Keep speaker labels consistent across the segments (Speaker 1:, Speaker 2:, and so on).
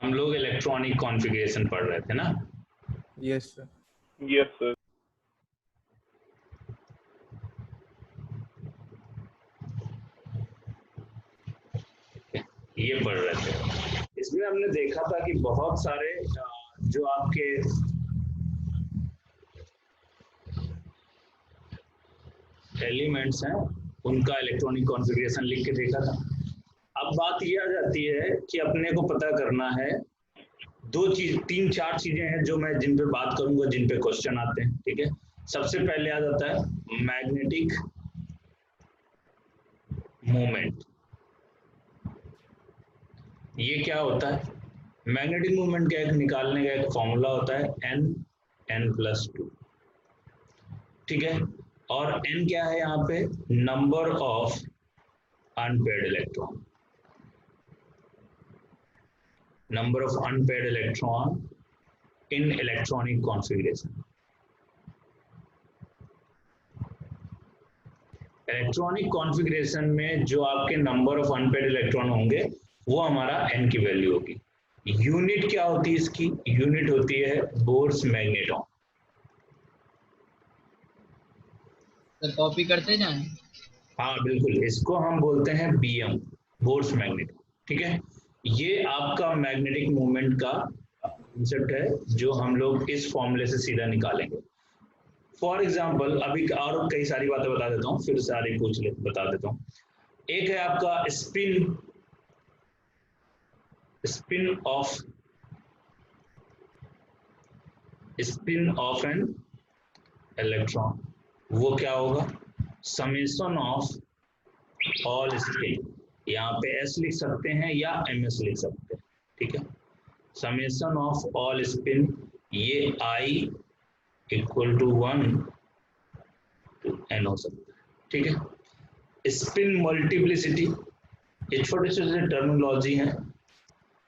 Speaker 1: हम लोग electronic configuration पढ़ रहे थे ना।
Speaker 2: Yes sir.
Speaker 3: Yes sir.
Speaker 1: ये पढ़ रहे थे। इसमें हमने देखा था कि बहुत सारे जो आपके एलिमेंट्स हैं उनका इलेक्ट्रॉनिक कॉन्फ़िगरेशन लिख के देखा था। अब बात ये आ जाती है कि अपने को पता करना है तीन चार चीजें हैं जो मैं जिन पे बात करूंगा, जिन पे क्वेश्चन आते हैं। ठीक है, सबसे पहले आ जाता है मैग्नेटिक मोमेंट। ये क्या होता है? मैग्नेटिक मोमेंट का एक निकालने का एक फॉर्मूला होता है n+2। ठीक है, और n क्या है यहाँ पे? Number of unpaired electron. Number of unpaired electron in electronic configuration. Electronic configuration में जो आपके नंबर ऑफ अनपेयर्ड इलेक्ट्रॉन होंगे वो हमारा n की वैल्यू होगी। यूनिट क्या होती है इसकी? यूनिट होती है बोर्स मैग्नेटॉन।
Speaker 4: सर कॉपी करते जाएं।
Speaker 1: हाँ बिल्कुल, इसको हम बोलते हैं BM, बोर्स मैग्नेटॉन। ठीक है, ये आपका मैग्नेटिक मूवमेंट का कॉन्सेप्ट है जो हम लोग इस फॉर्मूले से सीधा निकालेंगे। फॉर एग्जाम्पल अभी और कई सारी बातें बता देता हूँ, फिर सारी बता देता हूँ। एक है आपका स्पिन ऑफ एन इलेक्ट्रॉन। वो क्या होगा? Summation of all spin. यहाँ पे S लिख सकते हैं या MS लिख सकते हैं। ठीक है, समेशन ऑफ ऑल स्पिन, ये I = 1 to N हो सकता है। ठीक है, स्पिन मल्टीप्लिसिटी, ये छोटे छोटे टर्मिनोलॉजी है।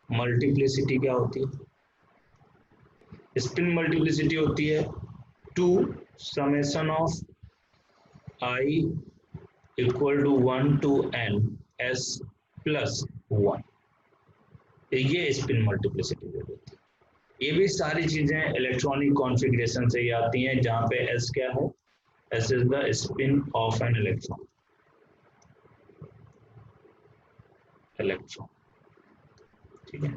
Speaker 1: मल्टीप्लिसिटी क्या होती है? स्पिन मल्टीप्लिसिटी होती है 2 summation of I = 1 to N S+1। ये स्पिन मल्टीप्लिसिटी दे देती है। ये भी सारी चीजें इलेक्ट्रॉनिक कॉन्फ़िगरेशन से ही आती हैं, जहां पे S क्या है? S is the spin off an electron. ठीक है,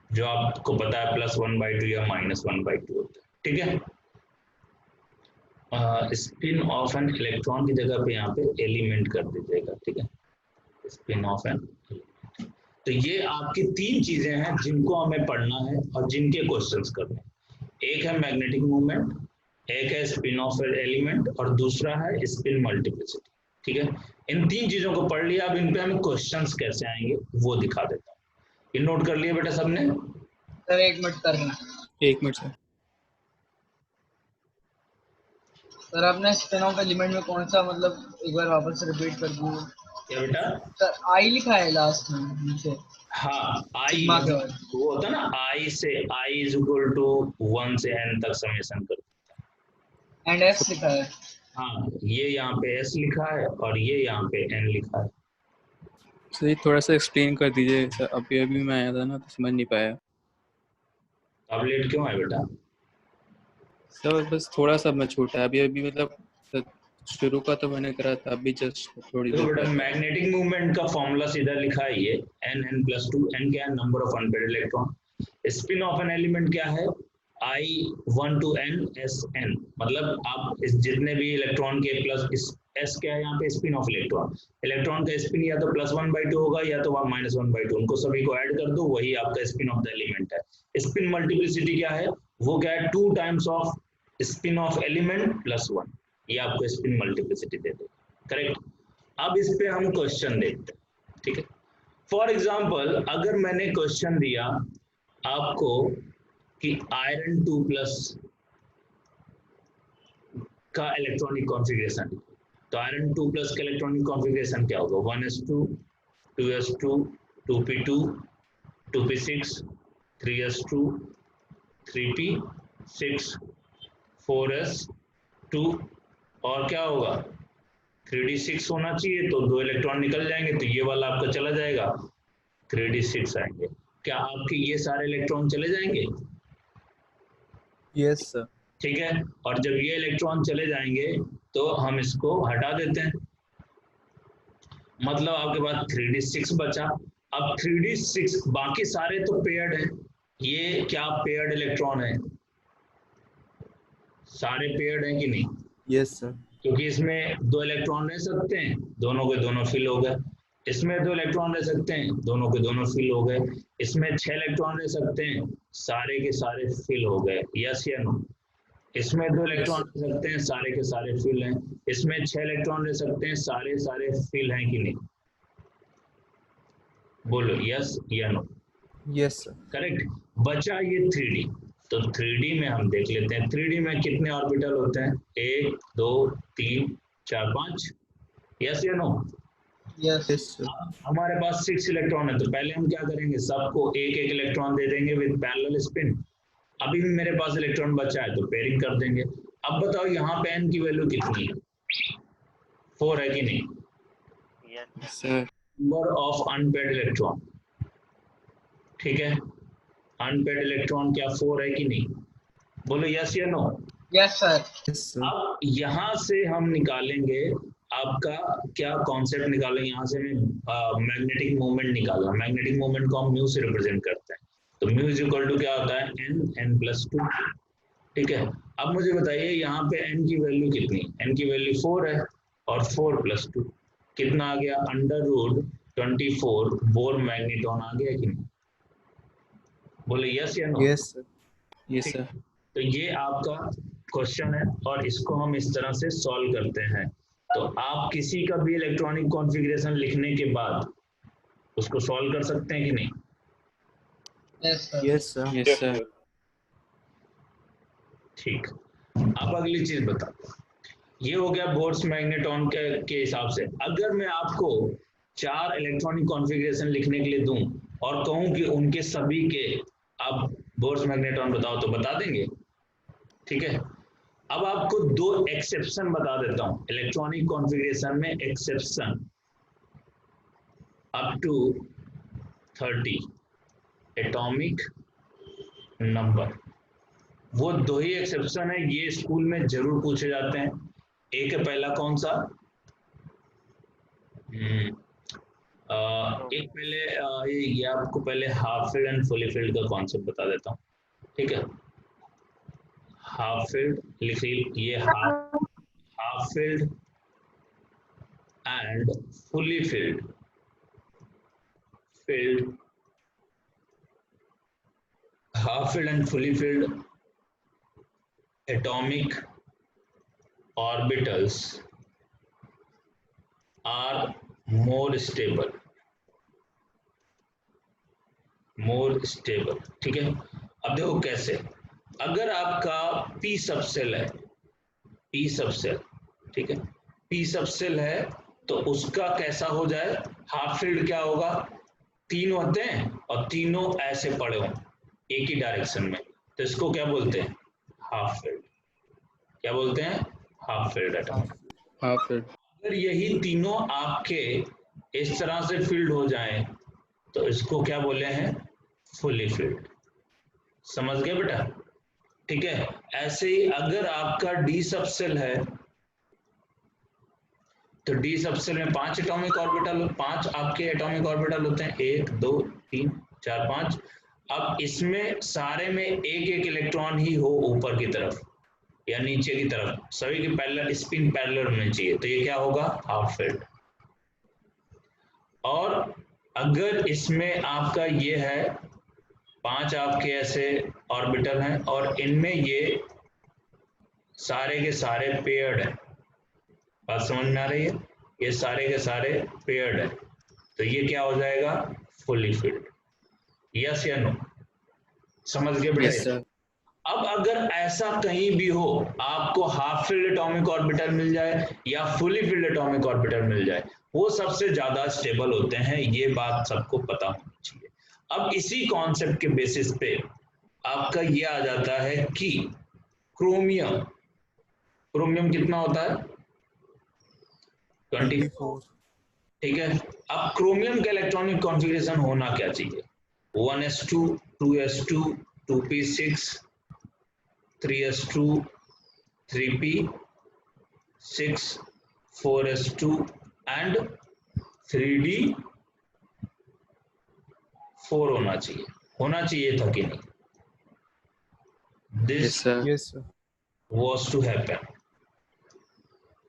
Speaker 1: जो आपको पता है +1/2 या -1/2 होता है। ठीक है, स्पिन ऑफ एन इलेक्ट्रॉन की जगह पे यहाँ पे एलिमेंट कर दीजिएगा। ठीक है, स्पिन ऑफ एन एलिमेंट। तो ये आपकी तीन चीजें हैं जिनको हमें पढ़ना है और जिनके क्वेश्चंस करने हैं। एक है मैग्नेटिक मूवमेंट, एक है स्पिन ऑफ एलिमेंट, और दूसरा है स्पिन मल्टीप्लिसिटी। ठीक है, इन तीन चीजों को पढ़ लिया। अब इन पे हमें क्वेश्चंस कैसे आएंगे वो दिखा देता हूँ। ये नोट कर लिया बेटा सबने?
Speaker 4: सर 1 मिनट करना।
Speaker 2: 1 मिनट सर।
Speaker 4: सर आपने स्पिन ऑफ एलिमेंट में कौन सा, मतलब एक बार वापस से रिपीट कर दीजिए।
Speaker 1: क्या बेटा?
Speaker 4: सर I लिखा है लास्ट में नीचे।
Speaker 1: हाँ, I
Speaker 4: सिग्मा के बाद
Speaker 1: वो होता है ना, I = 1 से N तक समेशन कर देता है।
Speaker 4: एंड S लिखा है।
Speaker 1: हाँ, ये यहाँ पे S लिखा है और ये यहाँ पे N लिखा है।
Speaker 2: सर ये थोड़ा सा एक्सप्लेन कर दीजिए सर, अभी मैं आया था ना तो समझ नहीं पाया।
Speaker 1: अब लेट क्यों आए बेटा?
Speaker 2: सर बस थोड़ा सा मैं छूटा, अभी मतलब शुरू का तो मैंने करा था, अभी जस्ट थोड़ी
Speaker 1: तो
Speaker 2: देर
Speaker 1: बेटा मैग्नेटिक मूवमेंट का फॉर्मूला सीधा लिखा है ये N+2। N क्या है? Number of unpaired electron. Spin off an element क्या है? I 1 to N SN। मतलब आप इस जितने भी इलेक्ट्रॉन के प्लस S क्या है यहाँ पे? Spin off electron. इलेक्ट्रॉन का स्पिन या तो +1/2 होगा या तो -1/2। उनको सभी को ऐड कर दो, वही आपका स्पिन ऑफ द एलिमेंट है। स्पिन मल्टीप्लिसिटी क्या है? वो क्या है? 2 times off spin off element +1। ये आपको स्पिन मल्टीप्लिसिटी दे देगा। करेक्ट। अब इस पे हम क्वेश्चन देखते हैं। ठीक है, फॉर एग्जाम्पल अगर मैंने क्वेश्चन दिया आपको कि आयरन 2+ का इलेक्ट्रॉनिक कॉन्फ़िगरेशन, तो आयरन 2+ का इलेक्ट्रॉनिक कॉन्फ़िगरेशन क्या होगा? 1s2 2s2 2p2 2p6 3s2 3p6 4s2 और क्या होगा? 3d6 होना चाहिए, तो 2 इलेक्ट्रॉन निकल जाएंगे, तो ये वाला आपका चला जाएगा, 3d6 आएंगे। क्या आपके ये सारे इलेक्ट्रॉन चले जाएंगे?
Speaker 2: Yes sir.
Speaker 1: ठीक है, और जब ये इलेक्ट्रॉन चले जाएंगे तो हम इसको हटा देते हैं, मतलब आपके पास 3d6 बचा। अब 3d6 बाकी सारे तो पेयर्ड हैं, ये क्या पेयर्ड इलेक्ट्रॉन है? सारे पेयर्ड हैं कि नहीं?
Speaker 2: Yes sir.
Speaker 1: क्योंकि इसमें 2 इलेक्ट्रॉन रह सकते हैं, दोनों के दोनों फिल हो गए। इसमें 2 इलेक्ट्रॉन रह सकते हैं, दोनों के दोनों फिल हो गए। इसमें 6 इलेक्ट्रॉन रह सकते हैं, सारे के सारे फिल हो गए। यस या नो? इसमें 2 इलेक्ट्रॉन रह सकते हैं, सारे के सारे फिल हैं। इसमें 6 इलेक्ट्रॉन रह सकते हैं, सारे सारे फिल हैं कि नहीं? बोलो यस या नो?
Speaker 2: Yes sir.
Speaker 1: करेक्ट। बचा ये 3D, तो 3D में हम देख लेते हैं 3D में कितने ऑर्बिटल होते हैं? 1 2 3 4 5। यस या नो?
Speaker 4: Yes
Speaker 2: yes sir.
Speaker 1: हमारे पास 6 इलेक्ट्रॉन है, तो पहले हम क्या करेंगे, सबको एक एक इलेक्ट्रॉन दे देंगे विद पैरेलल स्पिन। अभी भी मेरे पास इलेक्ट्रॉन बचा है तो पेयरिंग कर देंगे। अब बताओ यहाँ पे n की वैल्यू कितनी है? 4 है कि नहीं?
Speaker 2: Sir.
Speaker 1: Number of unpaired electron, ठीक है, अनपेयर्ड इलेक्ट्रॉन क्या 4 है कि नहीं? बोलो यस या no?
Speaker 4: Yes sir.
Speaker 2: Yes sir.
Speaker 1: अब यहाँ से हम निकालेंगे आपका क्या कॉन्सेप्ट निकालेंगे, यहाँ से मैं मैग्नेटिक मोमेंट निकालूंगा। मैग्नेटिक मोमेंट को हम म्यू से रिप्रेजेंट करते हैं, तो म्यू इज इक्वल टू क्या होता है? n+2। ठीक है, अब मुझे बताइए यहाँ पे n की वैल्यू कितनी? n की वैल्यू 4 है, और 4+2 कितना आ गया? √24 बोर मैग्नेटॉन आ गया कि नहीं? बोले यस या no?
Speaker 2: Yes sir. Yes sir.
Speaker 1: तो ये आपका क्वेश्चन है, और इसको हम इस तरह से सॉल्व करते हैं। तो आप किसी का भी इलेक्ट्रॉनिक कॉन्फ़िगरेशन लिखने के बाद उसको सॉल्व कर सकते हैं कि नहीं?
Speaker 4: Yes sir.
Speaker 2: Yes sir. Yes sir.
Speaker 1: ठीक, अब अगली चीज बताओ। ये हो गया बोर्स मैग्नेटॉन के हिसाब से। अगर मैं आपको 4 इलेक्ट्रॉनिक कॉन्फ़िगरेशन लिखने के लिए दूं और कहूं कि उनके सभी के आप बोर्स मैग्नेटॉन बताओ, तो बता देंगे? ठीक है, अब आपको 2 एक्सेप्शन बता देता हूं इलेक्ट्रॉनिक कॉन्फ़िगरेशन में। Exception up to 30 atomic number, वो 2 ही एक्सेप्शन है, ये स्कूल में जरूर पूछे जाते हैं। एक है पहला कौन सा? एक पहले ये आपको पहले half filled and fully filled का कॉन्सेप्ट बता देता हूँ। ठीक है, हाफ फिल्ड लिख लीजिए, ये half filled and fully filled half filled and fully filled atomic orbitals are more stable, ठीक है। अब देखो कैसे, अगर आपका p सबसेल है, p सबसेल, ठीक है, p सबसेल है, तो उसका कैसा हो जाए? हाफ फील्ड क्या होगा? 3 होते हैं और तीनों ऐसे पड़े हों एक ही डायरेक्शन में, तो इसको क्या बोलते हैं? Half field. क्या बोलते हैं? Half field atom.
Speaker 2: Half field.
Speaker 1: अगर यही तीनों आपके इस तरह से फील्ड हो जाएं, तो इसको क्या बोले हैं? Fully field. समझ गए बेटा? ठीक है, ऐसे ही अगर आपका डी सबसेल है, तो डी सबसेल में 5 एटॉमिक ऑर्बिटल, 5 आपके एटॉमिक ऑर्बिटल होते हैं, 1 2 3 4 5। अब इसमें सारे में एक एक इलेक्ट्रॉन ही हो ऊपर की तरफ या नीचे की तरफ, सभी के पैरेलल स्पिन पैरेलल होने चाहिए, तो ये क्या होगा? Half field. और अगर इसमें आपका ये है 5 आपके ऐसे ऑर्बिटल हैं और इनमें ये सारे के सारे पेयर्ड हैं, बात समझ में आ रही है? ये सारे के सारे पेयर्ड हैं, तो ये क्या हो जाएगा? Fully field. यस या नो? समझ गए बेटा?
Speaker 2: Yes sir.
Speaker 1: अब अगर ऐसा कहीं भी हो, आपको हाफ फील्ड एटॉमिक ऑर्बिटल मिल जाए या फुली फील्ड एटॉमिक ऑर्बिटल मिल जाए, वो सबसे ज्यादा स्टेबल होते हैं, ये बात सबको पता होनी चाहिए। अब इसी कॉन्सेप्ट के बेसिस पे आपका ये आ जाता है कि क्रोमियम कितना होता है? 24। ठीक है, अब क्रोमियम का इलेक्ट्रॉनिक कॉन्फ़िगरेशन होना क्या चाहिए? 1s2, 2s2, 2p6, 3s2, 3p6, 4s2 and 3d4 होना चाहिए था कि नहीं?
Speaker 2: yes
Speaker 1: This
Speaker 2: sir,
Speaker 3: Yes, sir.
Speaker 1: was to happen,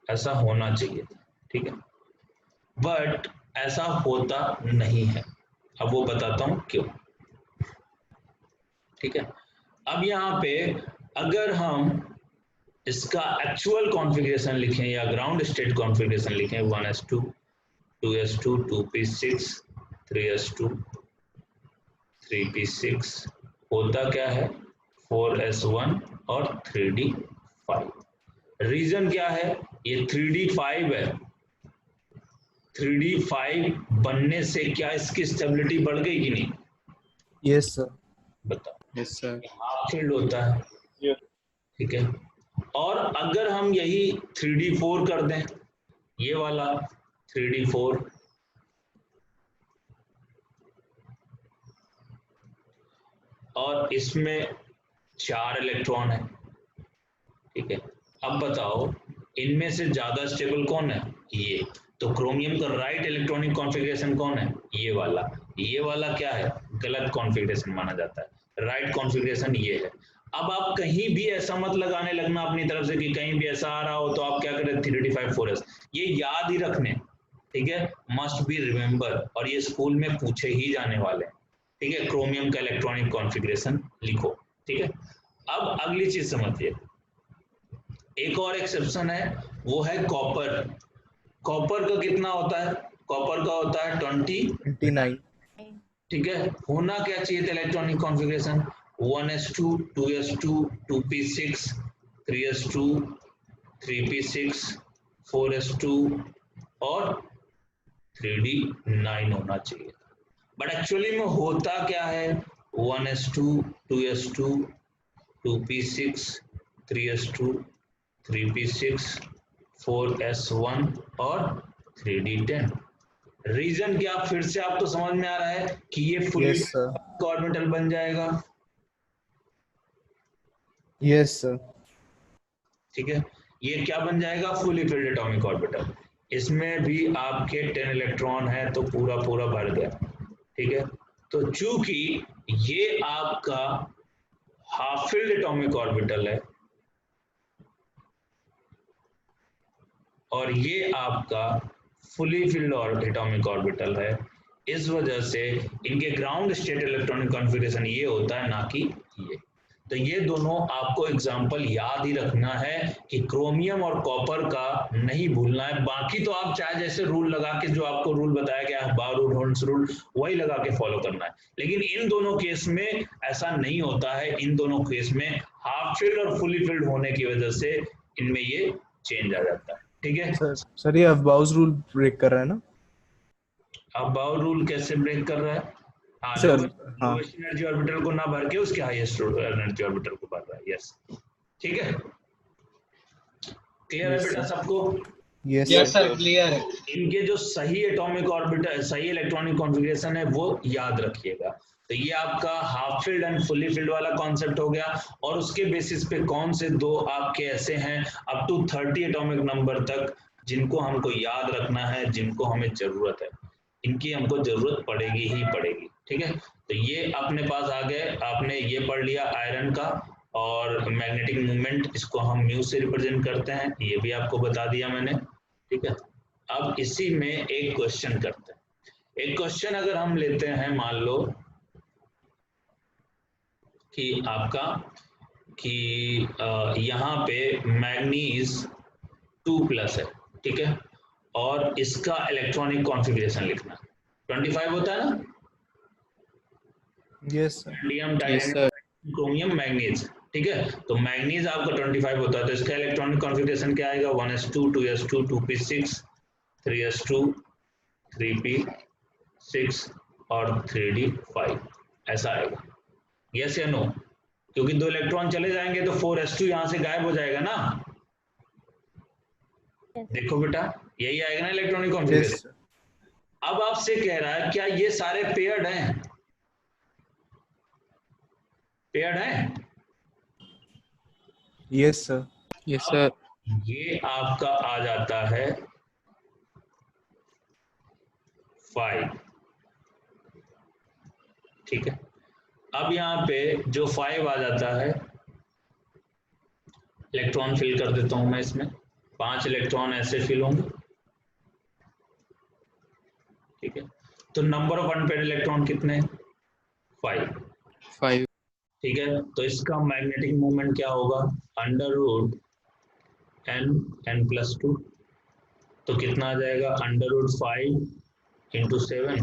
Speaker 1: ऐसा होना चाहिए था, ठीक है, बट ऐसा होता नहीं है। अब वो बताता हूं क्यों, ठीक है। अब यहाँ पे अगर हम इसका एक्चुअल कॉन्फ़िगरेशन लिखें या ग्राउंड स्टेट कॉन्फ़िगरेशन लिखें 1s2, 2s2, 2p6, 3s2, 3p6, होता क्या है 4s1 और 3d5। रीजन क्या है, ये 3d5 है, 3d5 बनने से क्या इसकी स्टेबिलिटी बढ़ गई कि नहीं?
Speaker 3: Yes, sir.
Speaker 1: बताओ,
Speaker 2: yes sir,
Speaker 1: हाफ फील्ड होता है, ठीक है। और अगर हम यही 3d4 कर दें, ये वाला 3d4, और इसमें 4 इलेक्ट्रॉन है, ठीक है। अब बताओ इनमें से ज्यादा स्टेबल कौन है? ये। तो क्रोमियम का राइट इलेक्ट्रॉनिक कॉन्फ़िगरेशन कौन है? ये वाला। ये वाला क्या है? गलत कॉन्फ़िगरेशन माना जाता है, राइट कॉन्फ़िगरेशन ये है। अब आप कहीं भी ऐसा मत लगाने लगना अपनी तरफ से कि कहीं भी ऐसा आ रहा हो तो आप क्या करें 3d5 4s, ये याद ही रखने, ठीक है, मस्ट बी रिमेंबर, और ये स्कूल में पूछे ही जाने वाले हैं, ठीक है। क्रोमियम का इलेक्ट्रॉनिक कॉन्फ़िगरेशन लिखो, ठीक है। अब अगली चीज समझिए, एक और एक्सेप्शन है, वो है कॉपर। कॉपर का कितना होता है? कॉपर का होता है 20,
Speaker 3: 29.
Speaker 1: ठीक है। होना क्या चाहिए था electronic configuration? 1s2, 2s2, 2p6, 3s2, 3p6, 4s2 और 3d9 होना चाहिए, बट एक्चुअली में होता क्या है? 1s2, 2s2, 2p6, 3s2, 3p6, 4s1 और 3d10। रीजन क्या, फिर से आपको समझ में आ रहा है कि ये फुली
Speaker 3: Yes, sir.
Speaker 1: ऑर्बिटल बन जाएगा,
Speaker 3: Yes, sir.
Speaker 1: ठीक है। ये क्या बन जाएगा? Fully filled atomic orbital. इसमें भी आपके 10 इलेक्ट्रॉन है तो पूरा पूरा भर गया, ठीक है। तो चूंकि ये आपका हाफ फिल्ड एटॉमिक ऑर्बिटल है और ये आपका फुली फिल्ड एटॉमिक ऑर्बिटल है, इस वजह से इनके ग्राउंड स्टेट इलेक्ट्रॉनिक कॉन्फ़िगरेशन ये होता है, ना कि ये। तो ये दोनों आपको एग्जाम्पल याद ही रखना है कि क्रोमियम और कॉपर का नहीं भूलना है। बाकी तो आप चाहे जैसे रूल लगा के, जो आपको रूल बताया गया है बारूड होल्स रूल, वही लगा के फॉलो करना है, लेकिन इन दोनों केस में ऐसा नहीं होता है। इन दोनों केस में हाफ फील्ड और फुली फील्ड होने की वजह से इनमें ये चेंज आ जाता है, ठीक है।
Speaker 3: सर ये अफबाउस रूल ब्रेक कर रहा है ना?
Speaker 1: अब बाउल रूल कैसे ब्रेक कर रहा है? हाँ,
Speaker 3: सर, हाँ.
Speaker 1: लोवेस्ट एनर्जी ऑर्बिटल को ना भर के उसके हाईएस्ट एनर्जी ऑर्बिटल को भर रहा है, यस, ठीक है। क्लियर है
Speaker 3: Yes,
Speaker 1: बेटा
Speaker 3: sir.
Speaker 1: सबको?
Speaker 3: Yes,
Speaker 4: yes
Speaker 3: sir.
Speaker 4: Sir, clear है।
Speaker 1: इनके जो सही एटॉमिक ऑर्बिटल, सही इलेक्ट्रॉनिक कॉन्फ़िगरेशन है वो याद रखिएगा। तो ये आपका half field and fully field वाला कॉन्सेप्ट हो गया, और उसके बेसिस पे कौन से दो आपके ऐसे हैं अप टू 30 एटॉमिक नंबर तक जिनको हमको याद रखना है, जिनको हमें जरूरत है, इनकी हमको जरूरत पड़ेगी ही पड़ेगी, ठीक है। तो ये अपने पास आ गए, आपने ये पढ़ लिया आयरन का, और मैग्नेटिक मूवमेंट इसको हम म्यू से रिप्रेजेंट करते हैं, ये भी आपको बता दिया मैंने, ठीक है। अब इसी में एक क्वेश्चन करते हैं। एक क्वेश्चन अगर हम लेते हैं, मान लो कि आपका कि यहाँ पे मैग्नीज 2+ है, ठीक है, और इसका इलेक्ट्रॉनिक कॉन्फ़िगरेशन लिखना 25 होता है ना,
Speaker 3: Yes, sir.
Speaker 1: Indium,
Speaker 2: yes
Speaker 1: titanium,
Speaker 2: sir,
Speaker 1: chromium, manganese, ठीक है। तो मैग्नीज आपका 25 होता है, तो इसका इलेक्ट्रॉनिक कॉन्फ़िगरेशन क्या आएगा? 1s2, 2s2, 2p6, 3s2, 3p6 और 3d5, ऐसा आएगा, यस या नो? क्योंकि 2 इलेक्ट्रॉन चले जाएंगे तो 4s2 यहां से गायब हो जाएगा ना। देखो बेटा, यही आएगा ना इलेक्ट्रॉनिक
Speaker 3: Yes,
Speaker 1: कॉन्फ़िगरेशन।
Speaker 3: sir.
Speaker 1: अब आपसे कह रहा है क्या ये सारे पेयर्ड हैं? पेयर्ड है?
Speaker 3: Yes sir.
Speaker 2: Yes sir.
Speaker 1: ये आपका आ जाता है 5, ठीक है। अब यहाँ पे जो 5 आ जाता है, इलेक्ट्रॉन फिल कर देता हूं मैं इसमें, 5 इलेक्ट्रॉन ऐसे फिल होंगे, ठीक है। तो नंबर ऑफ अनपेयर्ड इलेक्ट्रॉन कितने हैं? 5,
Speaker 2: 5।
Speaker 1: ठीक है। तो इसका मैग्नेटिक मोमेंट क्या होगा? अंडर रूट n+2, तो कितना आ जाएगा? Under root 5 into 7,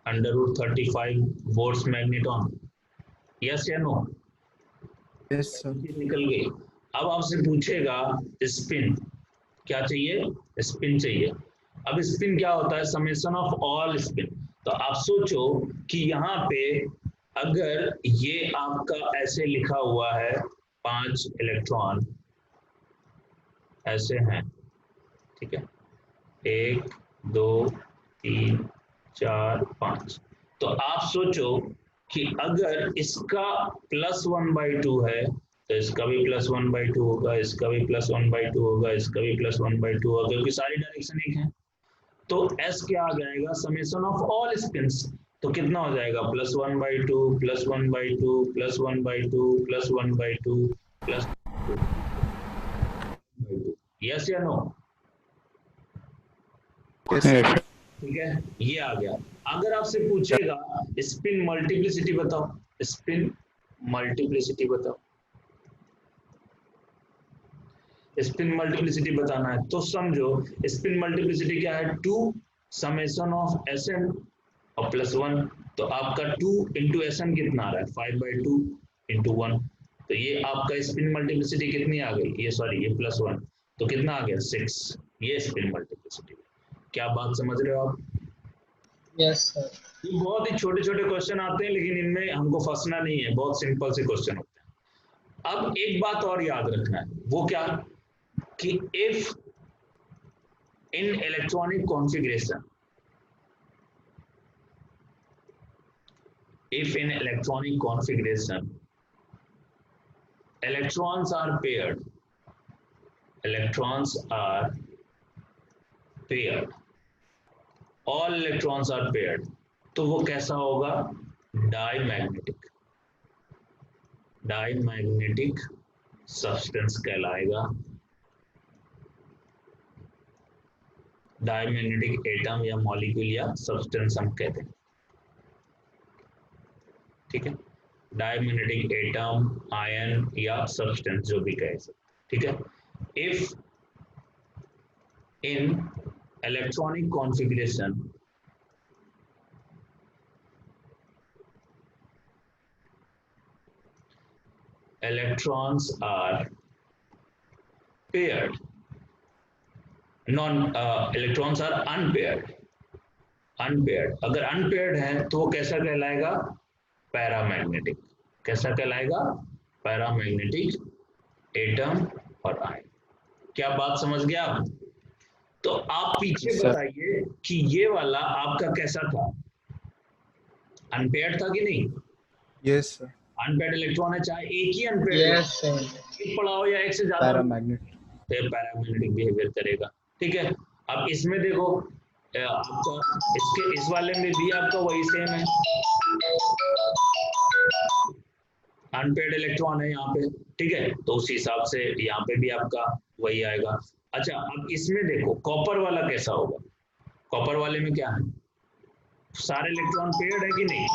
Speaker 1: under root 35 volts magneton. Yes या नो?
Speaker 3: Yes sir.
Speaker 1: निकल गई। अब आपसे पूछेगा स्पिन, क्या चाहिए? स्पिन चाहिए। अब स्पिन क्या होता है? Summation of all spin. तो आप सोचो कि यहाँ पे अगर ये आपका ऐसे लिखा हुआ है, 5 इलेक्ट्रॉन ऐसे हैं, ठीक है, 1 2 3 4 5। तो आप सोचो कि अगर इसका +1/2 है, तो इसका भी +1/2 होगा, इसका भी +1/2 होगा, इसका भी +1/2 होगा, क्योंकि सारी डायरेक्शन एक है। तो S क्या आ जाएगा? Summation of all spins. तो कितना हो जाएगा? +1/2 +1/2 +1/2 +1/2 प्लस। यस या नो?
Speaker 3: Yes sir.
Speaker 1: ठीक है, ये आ गया। अगर आपसे पूछेगा स्पिन मल्टीप्लिसिटी बताओ, स्पिन मल्टीप्लिसिटी बताओ, स्पिन मल्टीप्लिसिटी बताना है तो समझो स्पिन मल्टीप्लिसिटी क्या है? 2 समेशन ऑफ Sn और +1। तो आपका 2 इंटू Sn कितना आ रहा है? 5/2 इंटू 1। तो ये आपका स्पिन मल्टीप्लिसिटी कितनी आ गई? ये सॉरी, ये +1, तो कितना आ गया? 6। ये स्पिन मल्टीप्लिसिटी। क्या बात समझ रहे हो आप?
Speaker 4: Yes sir.
Speaker 1: ये बहुत ही छोटे छोटे क्वेश्चन आते हैं, लेकिन इनमें हमको फंसना नहीं है, बहुत सिंपल से क्वेश्चन होते हैं। अब एक बात और याद रखना है, वो क्या? कि if in electronic configuration, if in electronic configuration electrons are paired, electrons are paired, all electrons are paired, तो वो कैसा होगा? डाईमैग्नेटिक, डाईमैग्नेटिक सब्सटेंस कहलाएगा, डाईमैग्नेटिक एटम या मॉलिक्यूल या सब्सटेंस हम कहते हैं, ठीक है। डाईमैग्नेटिक एटम, आयन या सब्सटेंस जो भी कहे सकते, ठीक है। If in electronic configuration electrons are paired, electrons are unpaired, unpaired, अगर unpaired है तो वो कैसा कहलाएगा? पैरामैग्नेटिक। कैसा कहलाएगा? पैरामैग्नेटिक एटम और आयन। क्या बात समझ गया आप? तो आप पीछे
Speaker 2: सर।
Speaker 1: बताइए कि ये वाला आपका कैसा था? अनपेयर्ड था कि नहीं?
Speaker 3: Yes sir.
Speaker 1: अनपेयर्ड इलेक्ट्रॉन है, चाहे एक ही अनपेयर्ड
Speaker 4: यस सर।
Speaker 1: एक पड़ा हो या एक से ज्यादा,
Speaker 3: पैरामैग्नेट।
Speaker 1: पैरामैग्नेटिक बिहेवियर करेगा, ठीक है। अब इसमें देखो आपका इसके इस वाले में भी आपका वही सेम है, अनपेयर्ड इलेक्ट्रॉन है यहाँ पे, ठीक है। तो उस हिसाब से यहाँ पे भी आपका वही आएगा। अच्छा, अब इसमें देखो कॉपर वाला कैसा होगा? कॉपर वाले में क्या है? सारे इलेक्ट्रॉन पेयर्ड है कि नहीं?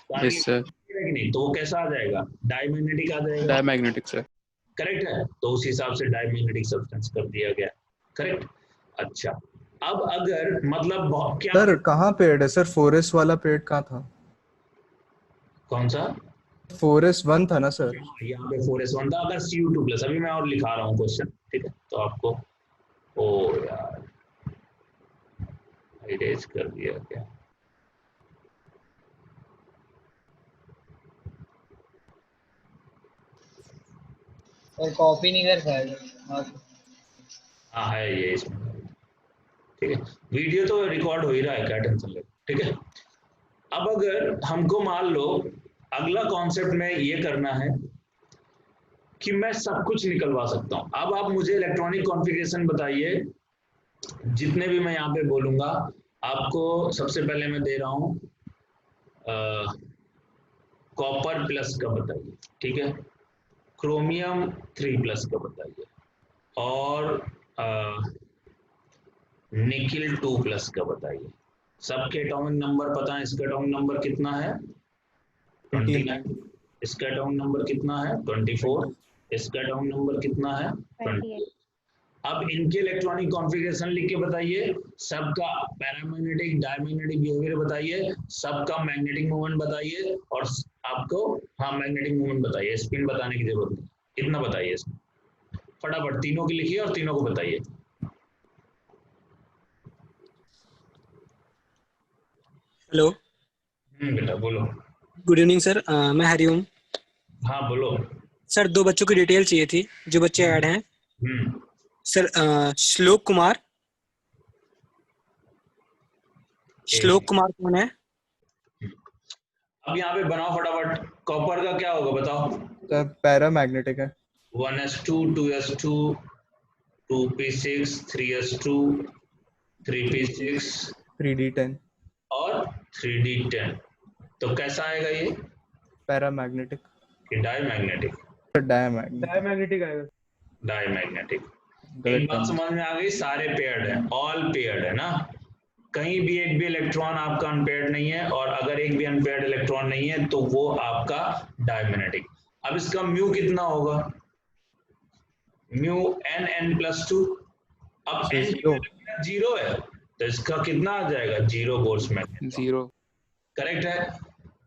Speaker 1: सारे
Speaker 2: यस सर।
Speaker 1: paired है कि नहीं? तो वो कैसा आ जाएगा? डाईमैग्नेटिक आ जाएगा,
Speaker 2: डायमैग्नेटिक सर।
Speaker 1: करेक्ट है। तो उस हिसाब से डाईमैग्नेटिक सब्सटेंस कर दिया गया, करेक्ट। अच्छा, अब अगर मतलब क्या
Speaker 3: सर कहाँ पेड है सर? 4s वाला पेड कहाँ था?
Speaker 1: कौन सा?
Speaker 3: 4s1 था ना सर?
Speaker 1: यहाँ पे 4s1 था, अगर Cu2+, अभी मैं और लिखा रहा हूँ क्वेश्चन, ठीक है। तो आपको ओ यार इरेज कर दिया क्या?
Speaker 4: और कॉपी नहीं कर पाएगा।
Speaker 1: हाँ है ये इसमें, ठीक है। वीडियो तो रिकॉर्ड हो ही रहा है, क्या टेंशन ले, ठीक है। अब अगर हमको मान लो अगला कॉन्सेप्ट में ये करना है कि मैं सब कुछ निकलवा सकता हूं। अब आप मुझे इलेक्ट्रॉनिक कॉन्फ़िगरेशन बताइए, जितने भी मैं यहाँ पे बोलूंगा आपको। सबसे पहले मैं दे रहा हूं कॉपर प्लस का बताइए, ठीक है, क्रोमियम 3+ का बताइए, और निकिल 2+ का बताइए। सबके एटॉमिक नंबर पता है? इसका एटॉमिक नंबर कितना है? 29। इसका एटॉमिक नंबर कितना है? 24। इसका एटॉमिक नंबर कितना है? 28। अब इनके इलेक्ट्रॉनिक कॉन्फ़िगरेशन लिख के बताइए, सबका पैरामैग्नेटिक डायमैग्नेटिक बिहेवियर बताइए, सबका मैग्नेटिक मूवमेंट बताइए, और आपको हाँ मैग्नेटिक मूवमेंट बताइए, स्पिन बताने की जरूरत नहीं, इतना बताइए। फटाफट तीनों की लिखिए और तीनों को बताइए।
Speaker 5: हेलो,
Speaker 1: बेटा बोलो।
Speaker 5: Good evening sir. मैं हरिओम।
Speaker 1: हाँ बोलो।
Speaker 5: सर 2 बच्चों की डिटेल चाहिए थी, जो बच्चे ऐड हैं। सर श्लोक कुमार। श्लोक कुमार कौन है?
Speaker 1: अब यहाँ पे बनाओ फटाफट। कॉपर का क्या होगा बताओ?
Speaker 3: सर पैरामैग्नेटिक है।
Speaker 1: 1s2 2s2 2p6 3s2 3p6
Speaker 3: 3d10
Speaker 1: और 3d10। तो कैसा आएगा ये?
Speaker 3: पैरामैग्नेटिक
Speaker 1: कि डायमैग्नेटिक?
Speaker 3: डायमैग्नेटिक
Speaker 4: आएगा।
Speaker 1: डायमैग्नेटिक। एक
Speaker 3: गलत
Speaker 1: बात
Speaker 3: टर्म।
Speaker 1: समझ में आ गई? सारे पेयर्ड है, ऑल पेयर्ड है ना, कहीं भी एक भी इलेक्ट्रॉन आपका अनपेयर्ड नहीं है, और अगर एक भी अनपेयर्ड इलेक्ट्रॉन नहीं है तो वो आपका डायमैग्नेटिक। अब इसका म्यू कितना होगा? Mu n+2। अब n
Speaker 3: जीरो।
Speaker 1: 0 है तो इसका कितना आ जाएगा? 0 बोर्स में।
Speaker 2: 0।
Speaker 1: करेक्ट है?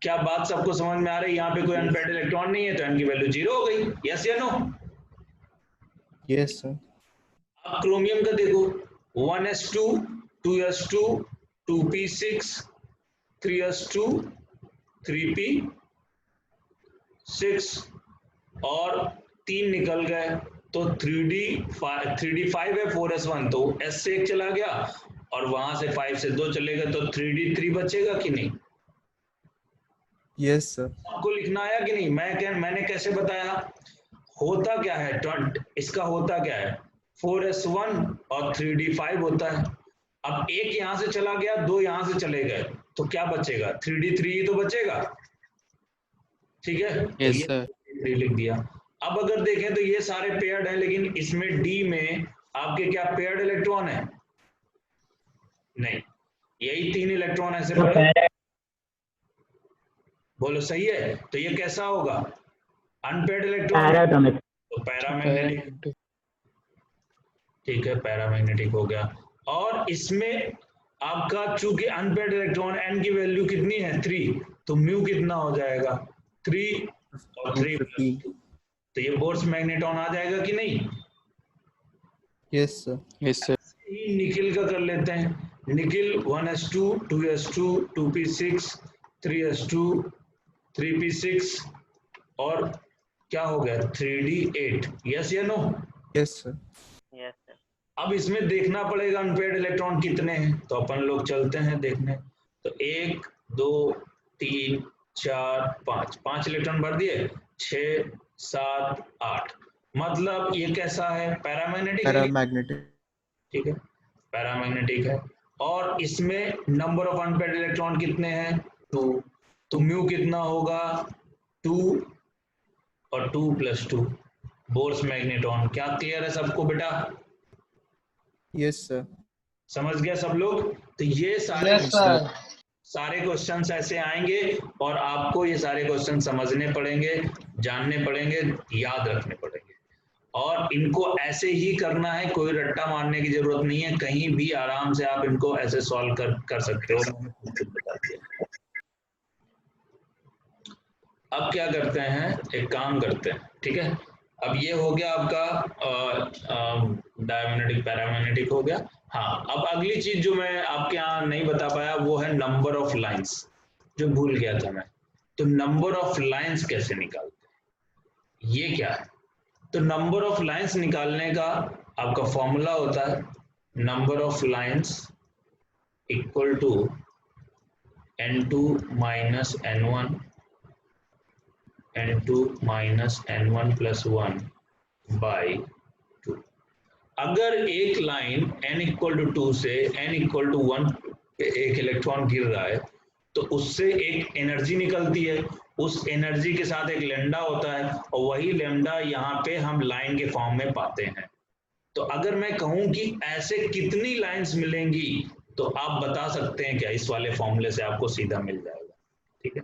Speaker 1: क्या बात सबको समझ में आ रही है? यहाँ पे कोई अनपेयर्ड इलेक्ट्रॉन नहीं है तो n की वैल्यू 0 हो गई। यस या नो?
Speaker 3: Yes sir.
Speaker 1: अब क्रोमियम का देखो, 1s2 2s2 2p6 3s2 3p6 और 3 निकल गए तो 3d5 है, 4s1 तो s से 1 चला गया, और वहां से 5 से 2 चले गए तो 3d3 बचेगा कि नहीं?
Speaker 3: Yes sir.
Speaker 1: आपको लिखना आया कि नहीं? मैंने कैसे बताया? होता क्या है इसका? होता क्या है? 4s1 और 3d5 होता है। अब एक यहां से चला गया, 2 यहां से चले गए, तो क्या बचेगा? 3d3 ही तो बचेगा, ठीक है? तो
Speaker 2: यस
Speaker 1: ये
Speaker 2: सर।
Speaker 1: 3 लिख दिया। अब अगर देखें तो ये सारे पेयर्ड हैं, लेकिन इसमें डी में आपके क्या पेयर्ड इलेक्ट्रॉन है? नहीं, यही 3 इलेक्ट्रॉन ऐसे पड़े। बोलो सही है? तो ये कैसा होगा? अनपेयर्ड इलेक्ट्रॉन, तो पैरामैग्नेटिक। ठीक है, पैरामैग्नेटिक हो गया। और इसमें आपका चूंकि अनपेयर्ड इलेक्ट्रॉन n की वैल्यू कितनी है? 3, तो म्यू कितना हो जाएगा? 3 और 3 + 2, तो ये बोर्स मैग्नेटॉन आ जाएगा कि नहीं?
Speaker 3: Yes sir.
Speaker 2: Yes sir.
Speaker 1: ही निकिल का कर लेते हैं। Nickel 1s2 2s2 2p6 3s2 3p6 और क्या हो गया? 3d8। यस या नो?
Speaker 3: Yes sir.
Speaker 1: अब इसमें देखना पड़ेगा अनपेयर्ड इलेक्ट्रॉन कितने हैं, तो अपन लोग चलते हैं देखने। तो 1 2 3 4 5 इलेक्ट्रॉन भर दिए, 6 7 8। मतलब ये कैसा है? पैरामैग्नेटिक है।
Speaker 3: पैरामैग्नेटिक।
Speaker 1: ठीक है, पैरामैग्नेटिक है। और इसमें नंबर ऑफ अनपेयर्ड इलेक्ट्रॉन कितने हैं? 2। तो म्यू कितना होगा? 2 और 2 + 2 बोर्स मैग्नेटॉन। क्या क्लियर है सबको बेटा?
Speaker 3: Yes sir.
Speaker 1: समझ गया सब लोग? तो ये सारे
Speaker 4: यस सर।
Speaker 1: सारे क्वेश्चंस ऐसे आएंगे, और आपको ये सारे क्वेश्चन समझने पड़ेंगे, जानने पड़ेंगे, याद रखने पड़ेंगे, और इनको ऐसे ही करना है। कोई रट्टा मारने की जरूरत नहीं है, कहीं भी आराम से आप इनको ऐसे सॉल्व कर सकते हो। बता दिया। अब क्या करते हैं? एक काम करते हैं, ठीक है? अब ये हो गया आपका डायमैग्नेटिक पैरामैग्नेटिक हो गया। हाँ, अब अगली चीज जो मैं आपके यहाँ नहीं बता पाया वो है नंबर ऑफ लाइंस, जो भूल गया था मैं। तो नंबर ऑफ लाइंस कैसे निकालते हैं, ये क्या है? तो नंबर ऑफ लाइंस निकालने का आपका फॉर्मूला होता है number of lines equal to n2 - n1 n2 minus n1 plus 1 by 2। अगर एक लाइन n इक्वल टू 2 से n इक्वल टू 1 पे एक इलेक्ट्रॉन गिर रहा है तो उससे एक एनर्जी निकलती है, उस एनर्जी के साथ एक लैम्डा होता है और वही लैम्डा यहाँ पे हम लाइन के फॉर्म में पाते हैं। तो अगर मैं कहूं कि ऐसे कितनी लाइंस मिलेंगी तो आप बता सकते हैं क्या, इस वाले फॉर्मूले से आपको सीधा मिल जाएगा। ठीक है,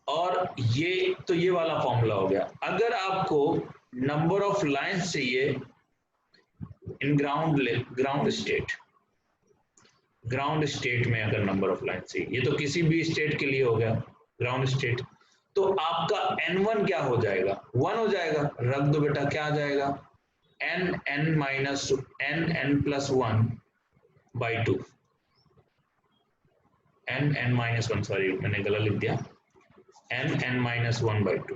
Speaker 1: और ये तो ये वाला फॉर्मूला हो गया। अगर आपको नंबर ऑफ लाइंस चाहिए इन ग्राउंड स्टेट में, अगर नंबर ऑफ लाइन चाहिए, ये तो किसी भी स्टेट के लिए हो गया ग्राउंड स्टेट, तो आपका n1 क्या हो जाएगा, 1 हो जाएगा। रख दो बेटा, क्या आ जाएगा, n plus 1 by 2, n minus 1, sorry मैंने गलत लिख दिया, n minus 1 by 2,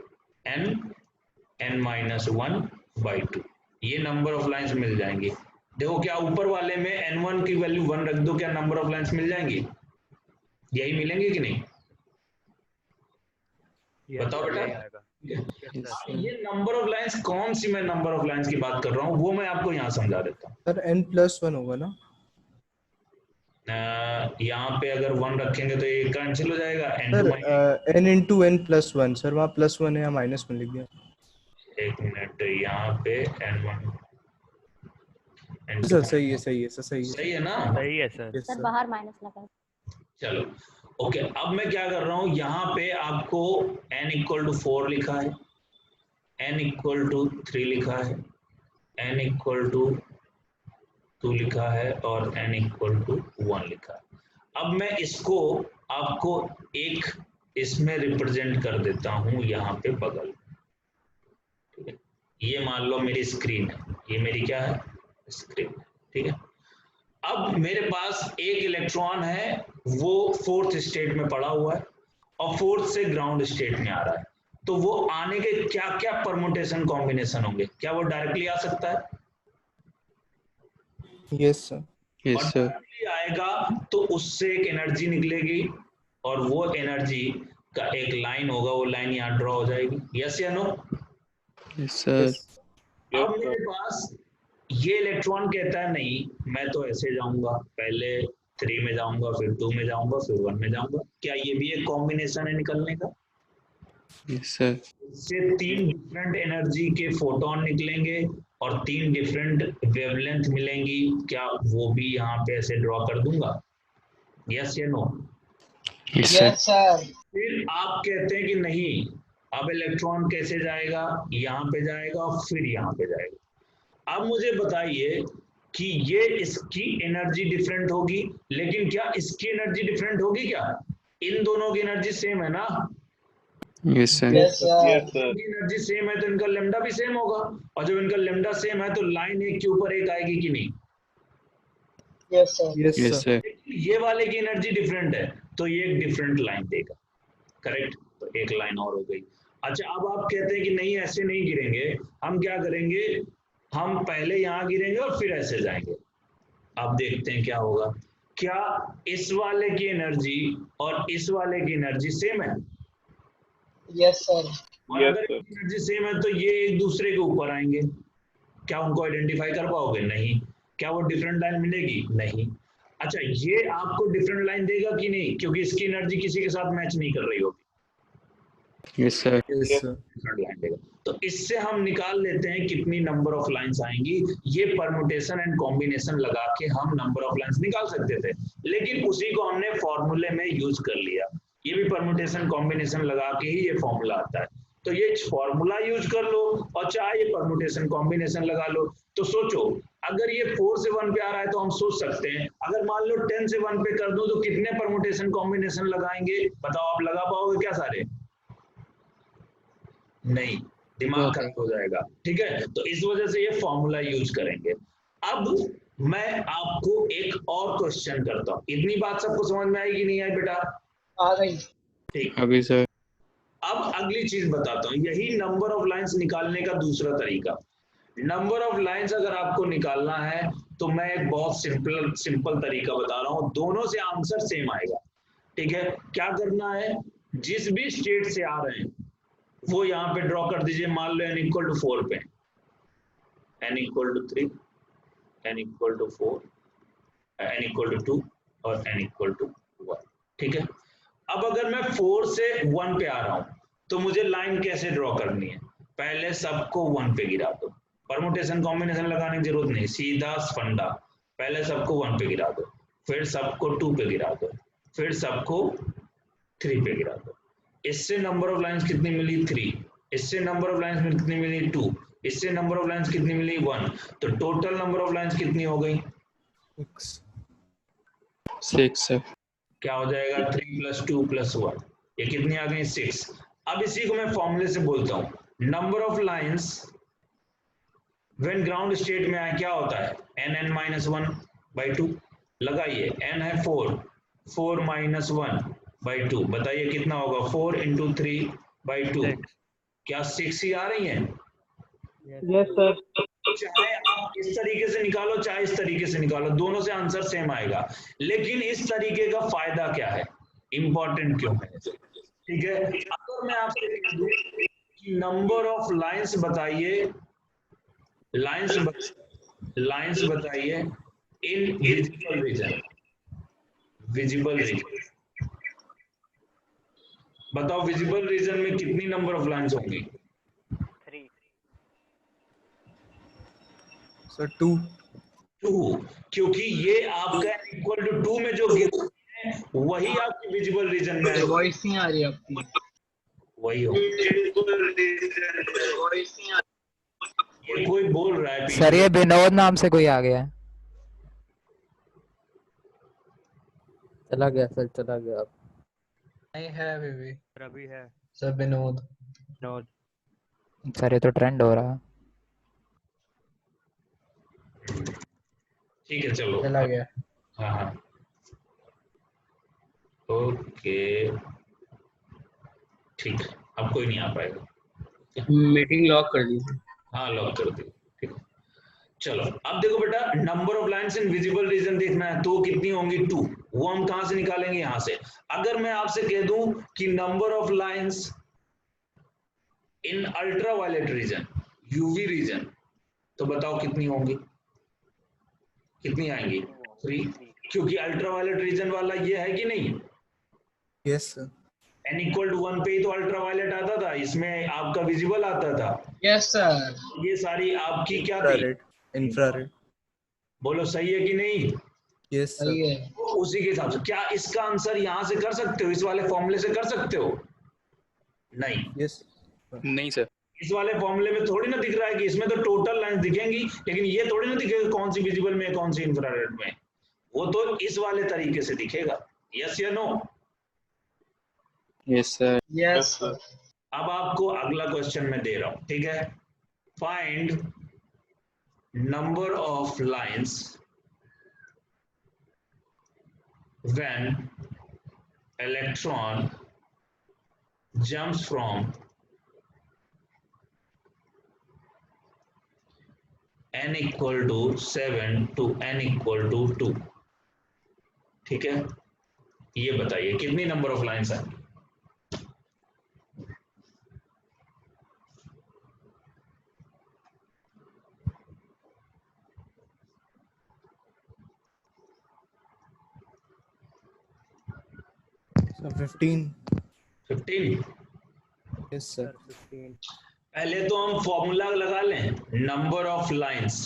Speaker 1: n minus 1 by 2, ये नंबर ऑफ लाइंस मिल जाएंगी। देखो क्या ऊपर वाले में n1 की वैल्यू 1 रख दो, क्या नंबर ऑफ लाइंस मिल जाएंगी, यही मिलेंगे कि नहीं, बताओ बेटा। ये नंबर ऑफ लाइंस, कौन सी मैं नंबर ऑफ लाइंस की बात कर रहा हूँ वो मैं आपको यहाँ समझा देता हूँ।
Speaker 3: सर n+1 होगा ना,
Speaker 1: यहाँ पे अगर 1 रखेंगे तो ये कैंसिल हो जाएगा,
Speaker 3: sir n into n+1, sir वहाँ +1 है या माइनस में लिख दिया।
Speaker 1: एक मिनट, यहाँ पे n1
Speaker 3: सर सही है, सही है सर,
Speaker 1: सही है ना,
Speaker 6: सही है सर।
Speaker 3: Yes,
Speaker 7: sir
Speaker 3: sir.
Speaker 7: बाहर माइनस लगा।
Speaker 1: चलो ओके। अब मैं क्या कर रहा हूँ, यहाँ पे आपको n इक्वल टू 4 लिखा है, n इक्वल टू 3 लिखा है, n इक्वल टू 2 लिखा है और n इक्वल टू 1 लिखा है। अब मैं इसको आपको एक इसमें रिप्रेजेंट कर देता हूँ यहाँ पे बगल, ठीक है, ये मान लो मेरी स्क्रीन है, ये मेरी क्या है, स्क्रीन, ठीक है। अब मेरे पास एक इलेक्ट्रॉन है, वो 4th स्टेट में पड़ा हुआ है और 4th से ग्राउंड स्टेट में आ रहा है, तो वो आने के क्या क्या परमुटेशन कॉम्बिनेशन होंगे, क्या वो डायरेक्टली आ सकता है,
Speaker 3: yes sir,
Speaker 2: yes sir,
Speaker 1: directly आएगा तो उससे एक एनर्जी निकलेगी और वो एनर्जी का एक लाइन होगा, वो लाइन यहाँ ड्रॉ हो जाएगी, यस या नो।
Speaker 2: यस सर,
Speaker 1: अब मेरे पास ये इलेक्ट्रॉन कहता है नहीं मैं तो ऐसे जाऊंगा, पहले 3 में जाऊंगा, फिर 2 में जाऊंगा, फिर 1 में जाऊंगा, क्या ये भी एक कॉम्बिनेशन है निकलने का।
Speaker 2: यस सर,
Speaker 1: इससे 3 डिफरेंट एनर्जी के फोटोन निकलेंगे और 3 डिफरेंट वेवलेंथ मिलेंगी, क्या वो भी यहाँ पे ऐसे ड्रॉ कर दूंगा, यस या no.
Speaker 2: Yes
Speaker 4: yes
Speaker 2: sir,
Speaker 4: sir.
Speaker 1: फिर आप कहते हैं कि नहीं, अब इलेक्ट्रॉन कैसे जाएगा, यहाँ पे जाएगा और फिर यहाँ पे जाएगा। अब मुझे बताइए कि ये इसकी एनर्जी डिफरेंट होगी, लेकिन क्या इसकी एनर्जी डिफरेंट होगी, क्या इन दोनों की एनर्जी सेम है ना,
Speaker 2: यस सर,
Speaker 4: यस सर।
Speaker 1: इनकी एनर्जी सेम है तो इनका लेमडा भी सेम होगा, और जब इनका लेमडा सेम है तो लाइन एक के ऊपर एक आएगी कि नहीं,
Speaker 4: yes sir.
Speaker 3: Yes
Speaker 2: yes
Speaker 3: sir,
Speaker 2: sir,
Speaker 1: ये वाले की एनर्जी डिफरेंट है तो ये एक डिफरेंट लाइन देगा, करेक्ट, तो एक लाइन और हो गई। अच्छा अब आप कहते हैं कि नहीं ऐसे नहीं गिरेंगे, हम क्या करेंगे, हम पहले यहाँ गिरेंगे और फिर ऐसे जाएंगे। अब देखते हैं क्या होगा, क्या इस वाले की एनर्जी और इस वाले की एनर्जी सेम है,
Speaker 4: यस सर।
Speaker 1: और अगर एनर्जी सेम है तो ये एक दूसरे के ऊपर आएंगे, क्या उनको आइडेंटिफाई कर पाओगे, नहीं, क्या वो डिफरेंट लाइन मिलेगी, नहीं। अच्छा ये आपको डिफरेंट लाइन देगा कि नहीं, क्योंकि इसकी एनर्जी किसी के साथ मैच नहीं कर रही होगी,
Speaker 2: yes sir,
Speaker 3: yes sir,
Speaker 1: different line देगा। तो इससे हम निकाल लेते हैं कितनी नंबर ऑफ लाइंस आएंगी, ये परमुटेशन एंड कॉम्बिनेशन लगा के हम नंबर ऑफ लाइंस निकाल सकते थे, लेकिन उसी को हमने फॉर्मूले में यूज कर लिया, ये भी परमुटेशन कॉम्बिनेशन लगा के ही ये फॉर्मूला आता है, तो ये फॉर्मूला यूज कर लो और चाहे ये परमुटेशन कॉम्बिनेशन लगा लो। तो सोचो अगर ये 4 से 1 पे आ रहा है तो हम सोच सकते हैं, अगर मान लो 10 से 1 पे कर दो तो कितने परमुटेशन कॉम्बिनेशन लगाएंगे, बताओ आप लगा पाओगे क्या सारे, नहीं, दिमाग खराब हो जाएगा, ठीक है। तो इस वजह से ये फॉर्मूला यूज करेंगे। अब मैं आपको एक और क्वेश्चन करता हूं, इतनी बात सबको समझ में आई कि नहीं आई बेटा,
Speaker 4: आ गई।
Speaker 1: ठीक।
Speaker 2: अभी सर,
Speaker 1: अब अगली चीज बताता हूं, यही नंबर ऑफ लाइंस निकालने का दूसरा तरीका। नंबर ऑफ लाइंस अगर आपको निकालना है तो मैं एक बहुत सिंपल तरीका बता रहा हूं, दोनों से आंसर सेम आएगा, ठीक है। क्या करना है, जिस भी स्टेट से आ रहे हैं वो यहाँ पे ड्रॉ कर दीजिए। मान लो n इक्वल टू 4 पे, n equal to 3, n equal to 4, n equal to 2 और n इक्वल टू 1। ठीक है, अब अगर मैं 4 से 1 पे आ रहा हूं तो मुझे लाइन कैसे ड्रॉ करनी है? पहले सबको 1 पे गिरा दो, परमुटेशन कॉम्बिनेशन लगाने की जरूरत नहीं, सीधा फंडा। पहले सबको 1 पे गिरा दो, फिर सबको 2 पे गिरा दो, फिर सबको 3 पे गिरा दो। इससे नंबर ऑफ लाइंस कितनी मिली? 3। इससे नंबर ऑफ लाइंस कितनी मिली? 2। इससे नंबर ऑफ लाइंस कितनी मिली? 1। तो टोटल नंबर ऑफ लाइंस कितनी हो गई?
Speaker 2: 6 है।
Speaker 1: क्या हो जाएगा? 3 + 2 + 1, ये कितनी आ गई? 6। अब इसी को मैं फॉर्मूले से बोलता हूं, number of lines when ground state में आए क्या होता है? n(-1/2)। लगाइए, n है 4, 4 - 1/2, बताइए कितना होगा? 4 × 3/2। क्या 6 ही आ रही है?
Speaker 4: Yes sir.
Speaker 1: चाहे आप इस तरीके से निकालो चाहे इस तरीके से निकालो, दोनों से आंसर सेम आएगा। लेकिन इस तरीके का फायदा क्या है, इंपॉर्टेंट क्यों है? ठीक है, अगर मैं आपसे कह दूं कि नंबर ऑफ लाइंस बताइए, लाइंस बताइए in visible region, visible region बताओ, विजिबल रीजन में कितनी नंबर ऑफ लाइंस होंगी?
Speaker 6: 3
Speaker 3: सर 2।
Speaker 1: क्योंकि ये आपका इक्वल टू 2 में जो गिर है वही आपकी विजिबल रीजन में है।
Speaker 4: वॉइस नहीं आ रही आपकी।
Speaker 1: वही हो, ये कोई बोल रहा है
Speaker 7: सर ये विनोद नाम से कोई आ गया है। चला गया सर, चला गया।
Speaker 4: नहीं है अभी भी।
Speaker 6: रवि है।
Speaker 4: सर विनोद।
Speaker 6: विनोद।
Speaker 7: सर ये तो ट्रेंड हो रहा है।
Speaker 1: ठीक है, चलो
Speaker 4: चला गया।
Speaker 1: हाँ हाँ, ओके ठीक, अब कोई नहीं आ पाएगा।
Speaker 4: मीटिंग लॉक कर दीजिए।
Speaker 1: हाँ लॉक कर दी। ठीक है, चलो अब देखो बेटा, number of lines in visible region देखना है तो कितनी होंगी? 2। वो हम कहां से निकालेंगे? यहां से। अगर मैं आपसे कह दूं कि number of lines in ultra violet region, UV region, तो बताओ कितनी होंगी? कितनी आएंगी? 3, क्योंकि अल्ट्रा वायलेट रीजन वाला ये है कि नहीं?
Speaker 3: Yes sir.
Speaker 1: n equal to 1 पे ही तो अल्ट्रा वायलेट आता था, इसमें आपका विजिबल आता था।
Speaker 4: Yes sir.
Speaker 1: ये सारी आपकी क्या थी?
Speaker 3: इंफ्रारेड। इंफ्रारेड।
Speaker 1: बोलो सही है कि नहीं?
Speaker 3: यस
Speaker 4: सही
Speaker 3: सर।
Speaker 4: है।
Speaker 1: तो उसी के हिसाब से क्या इसका आंसर यहां से कर सकते हो? इस वाले फॉर्मूले से कर सकते हो? नहीं,
Speaker 3: यस
Speaker 2: नहीं सर।
Speaker 1: इस वाले फॉर्मूले में थोड़ी ना दिख रहा है कि इसमें तो टोटल लाइन दिखेंगी, लेकिन ये थोड़ी ना दिखेगा कौन सी विजिबल में कौन सी इंफ्रारेड में। वो तो इस वाले तरीके से दिखेगा। यस या no?
Speaker 2: Yes sir.
Speaker 4: Yes sir.
Speaker 1: अब आपको अगला क्वेश्चन मैं दे रहा हूं, ठीक है? Find number of lines when electron jumps from n equal to 7 to n equal to 2। ठीक है, ये बताइए कितनी नंबर ऑफ लाइंस आएंगी?
Speaker 3: सर 15।
Speaker 1: 15।
Speaker 3: Yes sir.
Speaker 6: 15।
Speaker 1: पहले तो हम फॉर्मूला लगा लें, number of lines.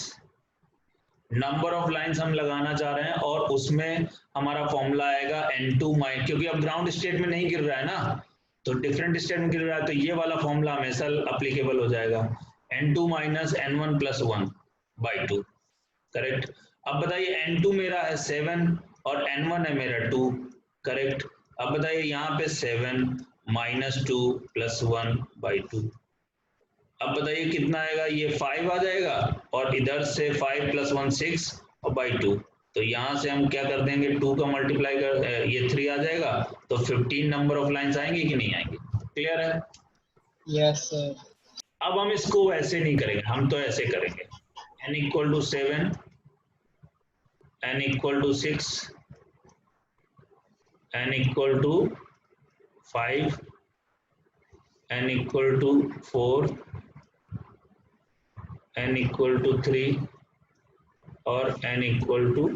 Speaker 1: Number of lines हम लगाना चाह रहे हैं और उसमें हमारा फॉर्मूला आएगा n2 माइनस, क्योंकि अब ग्राउंड स्टेट में नहीं गिर रहा है ना, तो डिफरेंट स्टेट में गिर रहा है, तो ये वाला फॉर्मूला हमेशा अप्लीकेबल हो जाएगा, n2 - n1 + 1/2। करेक्ट। अब बताइए n2 मेरा है 7 और n1 है मेरा 2। करेक्ट। अब बताइए यहाँ पे 7 - 2 + 1/2। अब बताइए कितना आएगा? ये 5 आ जाएगा और इधर से 5 + 1 6 और बाई 2। तो यहाँ से हम क्या कर देंगे, 2 का मल्टीप्लाई कर, ये 3 आ जाएगा, तो 15 नंबर ऑफ लाइंस आएंगी कि नहीं आएंगी? क्लियर है?
Speaker 4: Yes sir.
Speaker 1: अब हम इसको ऐसे नहीं करेंगे, हम तो ऐसे करेंगे, n = 7, n = 6, n = 5, n equal to 4, n equal to 3 और n इक्वल टू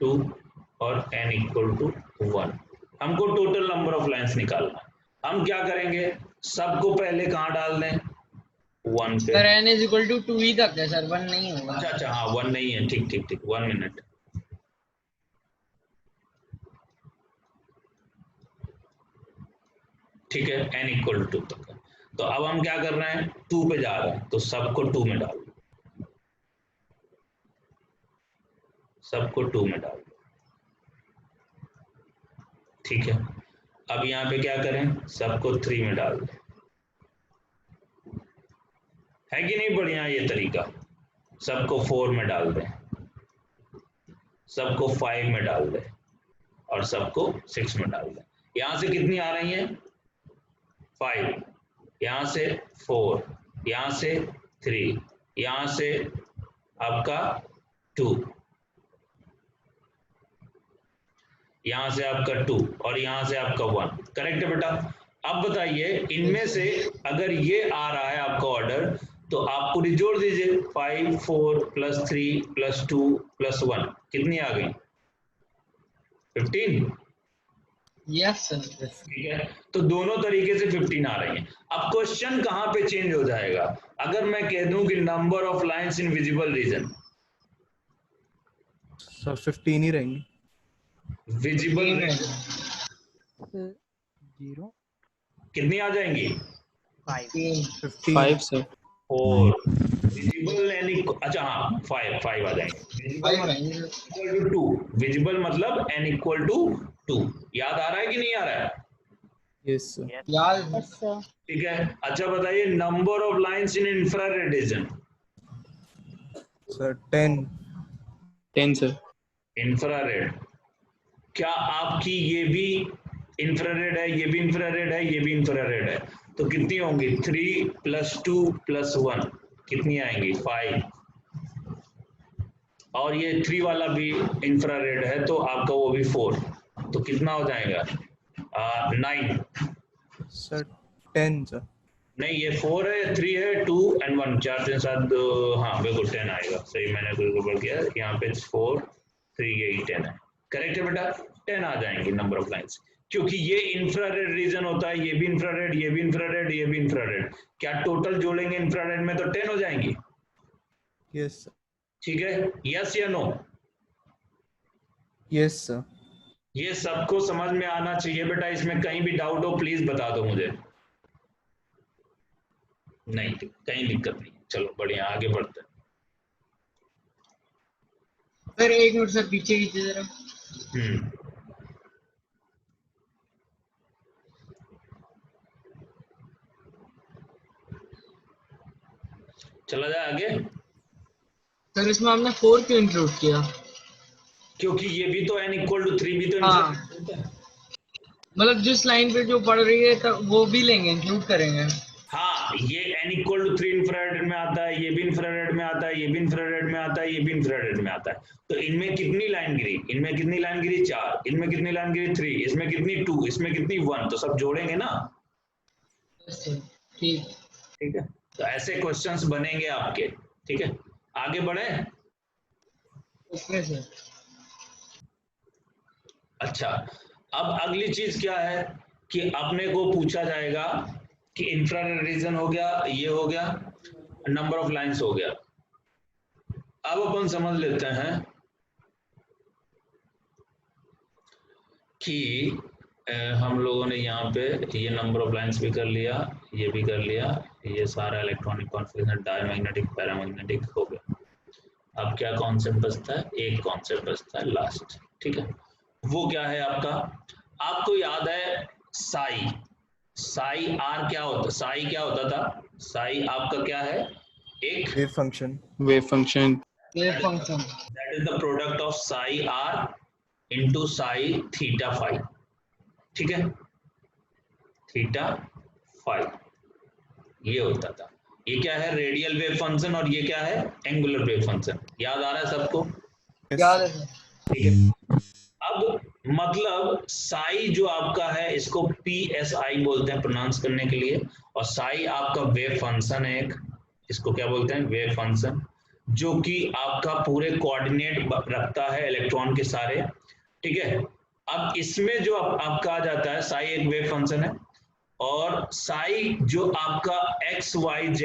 Speaker 1: 2 और n इक्वल टू 1। हमको टोटल नंबर ऑफ लाइंस निकालना है। हम क्या करेंगे, सबको पहले कहाँ डाल दें, 1 पे।
Speaker 4: Sir n is equal to 2 ही तक है सर, 1 नहीं होगा।
Speaker 1: अच्छा हाँ 1 नहीं है, ठीक ठीक ठीक, 1 मिनट। ठीक है, n इक्वल टू 2 तक है। तो अब हम क्या कर रहे हैं, 2 पे जा रहे हैं, तो सबको 2 में डाल दो, सबको 2 में डाल दो। ठीक है, अब यहाँ पे क्या करें, सबको 3 में डाल दें। है कि नहीं बढ़िया ये तरीका। सबको 4 में डाल दें, सबको 5 में डाल दें और सबको 6 में डाल दें। यहां से कितनी आ रही हैं, 5, यहां से 4, यहां से 3, यहां से आपका 2, यहां से आपका 2 और यहां से आपका 1। करेक्ट है बेटा। अब बताइए इनमें से अगर ये आ रहा है आपका ऑर्डर, तो आप पूरी जोड़ दीजिए, 5, 4 + 3 + 2 + 1 कितनी आ गई, 15।
Speaker 4: Yes sir.
Speaker 1: ठीक है, तो दोनों तरीके से 15 आ रही हैं। अब क्वेश्चन कहां पे चेंज हो जाएगा, अगर मैं कह दूं कि number of lines in visible region,
Speaker 3: sir 15 ही रहेंगी।
Speaker 1: विजिबल
Speaker 6: जीरो
Speaker 1: कितनी आ जाएंगी,
Speaker 6: 5
Speaker 2: 5 सर।
Speaker 1: और विजिबल यानी अच्छा हाँ 5 आ जाएंगे। विजिबल 2, विजिबल मतलब n इक्वल टू 2। याद आ रहा है कि नहीं आ रहा है,
Speaker 3: यस सर।
Speaker 4: यार
Speaker 1: ठीक है। अच्छा बताइए number of lines in infrared reason,
Speaker 3: sir 10।
Speaker 2: 10 sir.
Speaker 1: Infrared, क्या आपकी ये भी इंफ्रारेड है, ये भी इंफ्रारेड है, ये भी इंफ्रारेड है, तो कितनी होंगी, 3 + 2 + 1 कितनी आएंगी, 5। और ये 3 वाला भी इंफ्रारेड है तो आपका वो भी 4, तो कितना हो जाएगा, 9।
Speaker 3: Sir 10 sir.
Speaker 1: नहीं ये 4 है, 3 है, 2 और 1, 4 3 7, हाँ बिल्कुल 10 आएगा। सही, मैंने कुछ गड़बड़ किया, यहाँ पे 4 3 यही 10 है। करेक्ट है बेटा, 10 आ जाएंगे नंबर ऑफ लाइंस, क्योंकि ये इंफ्रारेड रीजन होता है, ये भी इंफ्रारेड, ये भी इंफ्रारेड, ये भी इंफ्रारेड। क्या टोटल जोड़ेंगे इंफ्रारेड में तो 10 हो जाएंगी।
Speaker 3: Yes sir.
Speaker 1: ठीक है, यस या नो,
Speaker 3: यस सर।
Speaker 1: ये सबको समझ में आना चाहिए बेटा। इसमें कहीं भी डाउट हो प्लीज बता दो मुझे। नहीं कहीं दिक्कत नहीं, चलो बढ़िया आगे बढ़ते हैं।
Speaker 4: सर एक मिनट सर, पीछे खींचे जरा।
Speaker 1: चला जाए आगे।
Speaker 4: सर इसमें आपने 4 क्यों इंक्लूड किया,
Speaker 1: क्योंकि ये भी तो n इक्वल टू 3 भी तो
Speaker 4: हाँ।
Speaker 1: इंफ्रारेड है।
Speaker 4: मतलब जिस लाइन पे जो पढ़ रही है तब वो भी लेंगे, इंक्लूड करेंगे।
Speaker 1: हाँ ये n इक्वल टू 3 इंफ्रारेड में आता है, ये भी इंफ्रारेड में आता है, ये भी इंफ्रारेड में आता है, ये भी इंफ्रारेड में आता है। तो इनमें कितनी लाइन गिरी, इनमें कितनी लाइन गिरी, 4, इनमें कितनी लाइन गिरी, 3, इसमें कितनी 2, इसमें कितनी 1, तो सब जोड़ेंगे ना।
Speaker 4: ठीक।
Speaker 1: ठीक है, तो ऐसे क्वेश्चंस बनेंगे आपके। ठीक है, आगे बढ़े।
Speaker 4: Okay sir.
Speaker 1: अच्छा, अब अगली चीज क्या है कि अपने को पूछा जाएगा कि इंफ्रारेड रीजन हो गया, ये हो गया, नंबर ऑफ लाइंस हो गया। अब अपन समझ लेते हैं कि हम लोगों ने यहाँ पे ये नंबर ऑफ लाइंस भी कर लिया, ये भी कर लिया, ये सारा इलेक्ट्रॉनिक कॉन्फिगरेशन डायमैग्नेटिक पैरामैग्नेटिक हो गया। अब क्या कॉन्सेप्ट बचता है, एक कॉन्सेप्ट बचता है लास्ट। ठीक है, वो क्या है आपका, आपको याद है साई आर क्या होता, साई क्या होता था, साई आपका क्या है, एक
Speaker 3: wave function.
Speaker 2: Wave function.
Speaker 4: Wave function
Speaker 1: that is the product of psi r into psi theta phi. ठीक है, थीटा फाई ये होता था। ये क्या है, रेडियल वेव फंक्शन, और ये क्या है, एंगुलर वेव फंक्शन। याद आ रहा है सबको,
Speaker 4: याद है सर।
Speaker 1: ठीक है। अब मतलब साई जो आपका है इसको PSI बोलते हैं प्रोनाउंस करने के लिए, और साई आपका वेव फंक्शन है एक, इसको क्या बोलते हैं, वेव फंक्शन, जो कि आपका पूरे कोऑर्डिनेट रखता है इलेक्ट्रॉन के सारे, ठीक है। अब इसमें जो आपका आ जाता है साई एक वेव फंक्शन है, और साई जो आपका XYZ